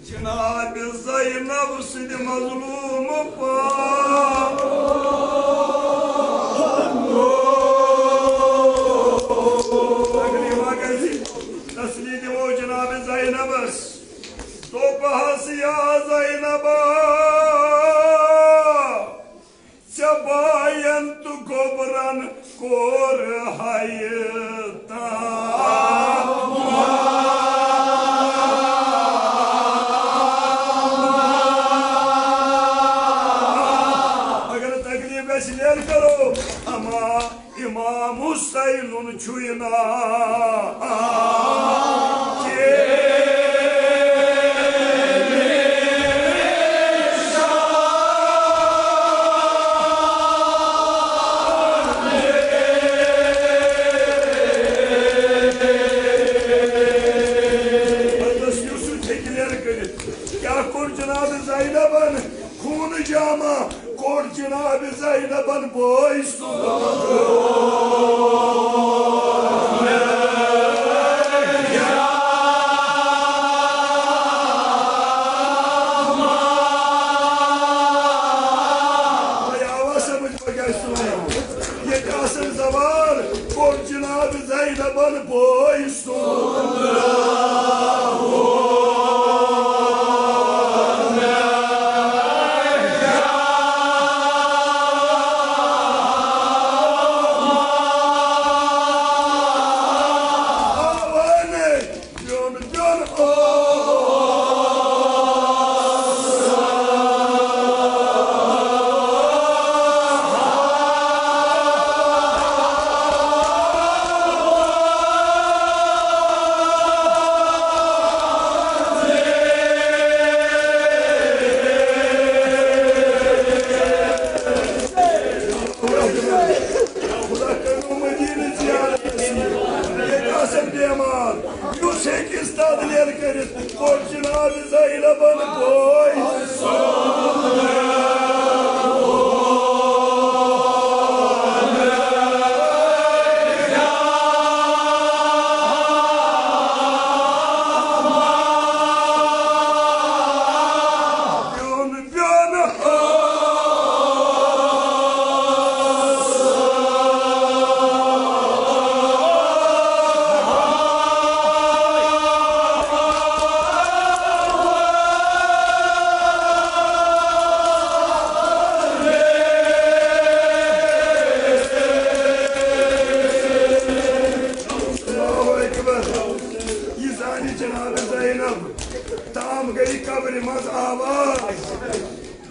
جناب زینب سید مظلوم تسلی دو جناب زینبس تو بحث یا زینب چباین تو گبرن کور حیتا اگر تکلیف اسلیل کرو اما امام حسین چھوئنا Kor Cenab-ı Zeynep'in boysu Yekasın zaman Kor Cenab-ı Zeynep'in boysu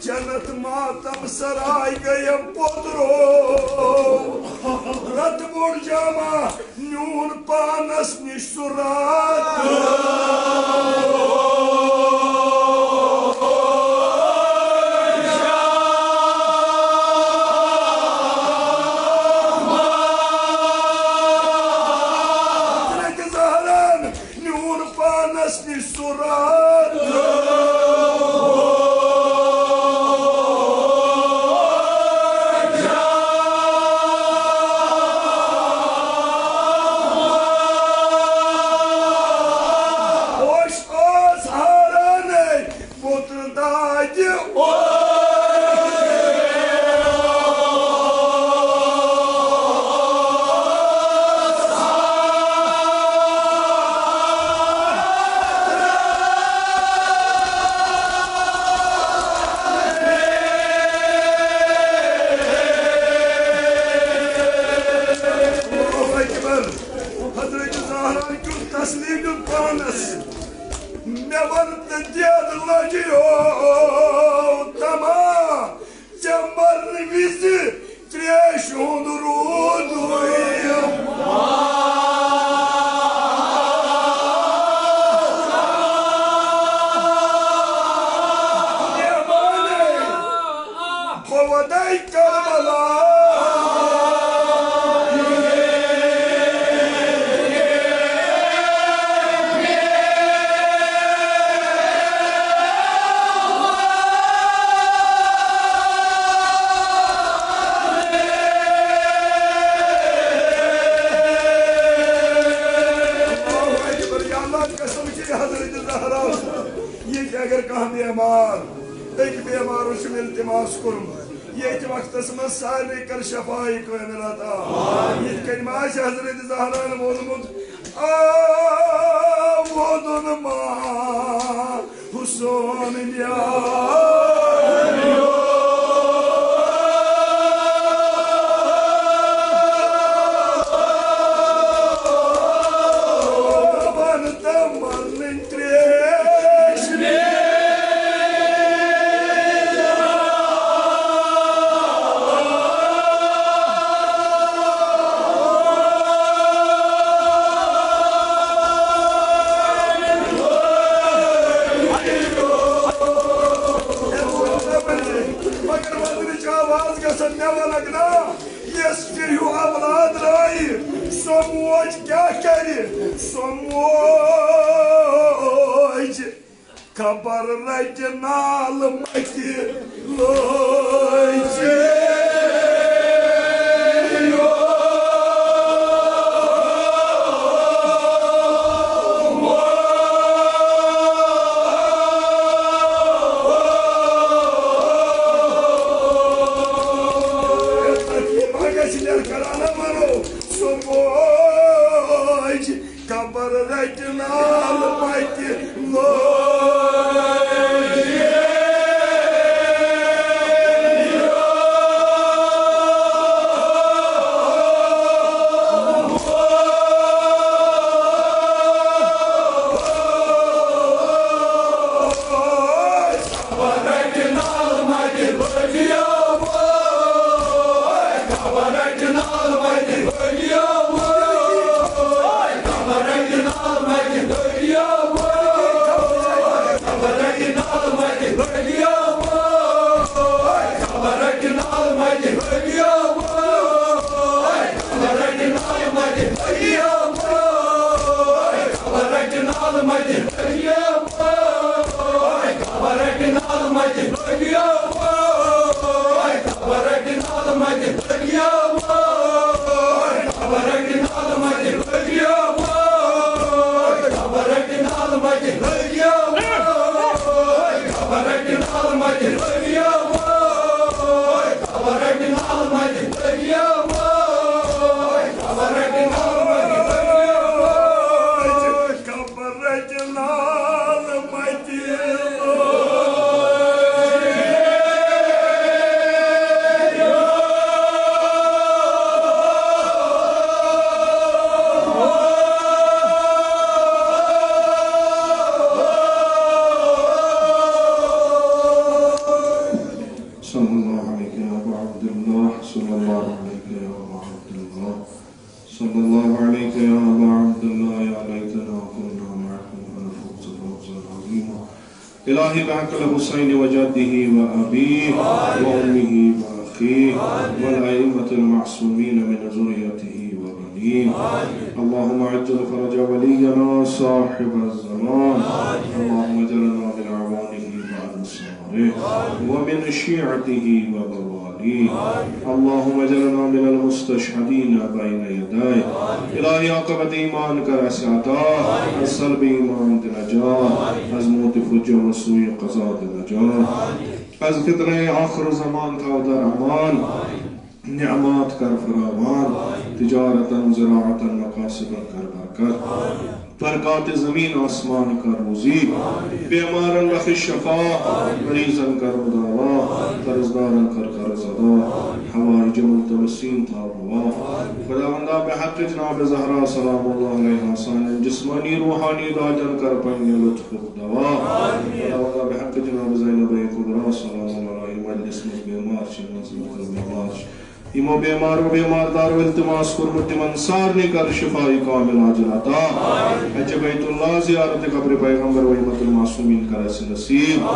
جنت ماتم سرائی گئیم پودرو رت بوڑ جاما نیون پانس نشترات ترک زہران نیون پانس نشترات اگر کہاں بیمار ایک بیمار شم التماس کرم یہ وقت میں سارے کر شفائی کو ملاتا یہ کلمات حضرت زہرا نے بولمت آوودن ما حسون یا خبر رٹ نال مچ لوچ خبر رٹ نال مچ إلهي بحق الحسين وجده وأبيه وأمه وأخيه والأئمة المعصومين من ذريته وبنيه اللهم عجل فرج ولينا صاحب الزمان اللهم اجعلنا من أعوانه وأنصاره ومن شيعته وبواليه اللهم اجعلنا من المستشهدين بين يديه إلهي عاقبت إيمان كرسعتا السلب إيمان نجات أزموت فجر وسوء قضاء نجات از فتنة آخر زمان تا در امان نعمات کر فراوان تجارتا زراعتا مقاصدا کر برکت برکات زمین آسمان کر روزی بیمارن بخش شفا مریضن کر مداوا قرضدارن کر قرض ادا حوائج ملتمسین تا روا خداوندہ بحق جناب زہرا سلام اللہ علیہ وسلم جسمانی روحانی داجن کر پنگے لطف دوا خداوندہ بحق جناب زینب کبرا سلام اللہ علیہ مجلس میں بیمار شن نظر کر بیمار ایمو بیمار و بیمار دار و التماس کرمت منصار نے کر شفائی کامل آجل عطا اچھے بیت اللہ زیارت قبر پیغمبر و امت المعصومین کر اس نصیب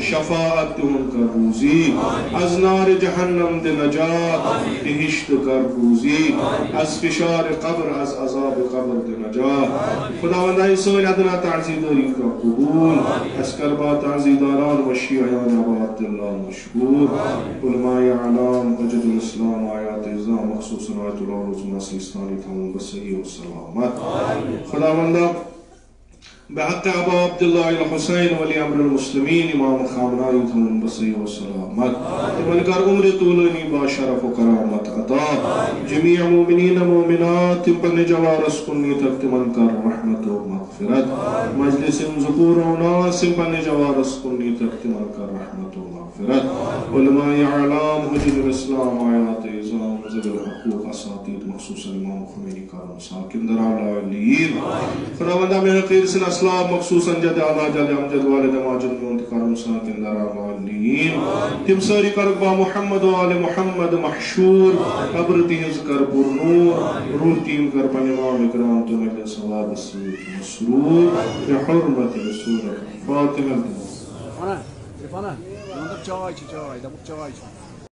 شفاعت ان کر روزی از نار جہنم دے نجات بہشت کر روزی از فشار قبر از عذاب قبر دے نجات خداوندہ سوئل ادنا تعزیداری کا قبول از کربا تعزیداران و شیعیان عباد اللہ مشکور علماء اعلام وجد الاسلام آیات اعظام مخصوص آیت العروض مسیح اسلامی تمام بسیح و سلامت خداوندہ بحق أبا عبد الله الحسين ولي أمر المسلمين إمام خامنائي تمن بصير والسلامات تمن كار عمر طولني باشرف وكرامة عطا جميع مؤمنين مؤمنات تمن جوارس كني تمن كار رحمة ومغفرة مجلس ذكور وناس تمن جوارس كني تمن كار رحمة ومغفرة علماء أعلام حجر الإسلام آيات إزام ذوي الحقوق أساتذة مخصوصا إمام خميني كارم ساكن در أعلى عليين خداوند من خير سن اسلام مخصوصا جد اعلی جد امجد والد ماجد منتقام ساکن در آمالین تم ساری کربا محمد و آل محمد محشور قبر تیز کر پر نور روح تیم کر پن امام اکرام تو مجد ثواب السوء مسرور بحرمت رسول فاتحہ. Rifana, Rifana, yanında çay içi, çay, da bu çay içi.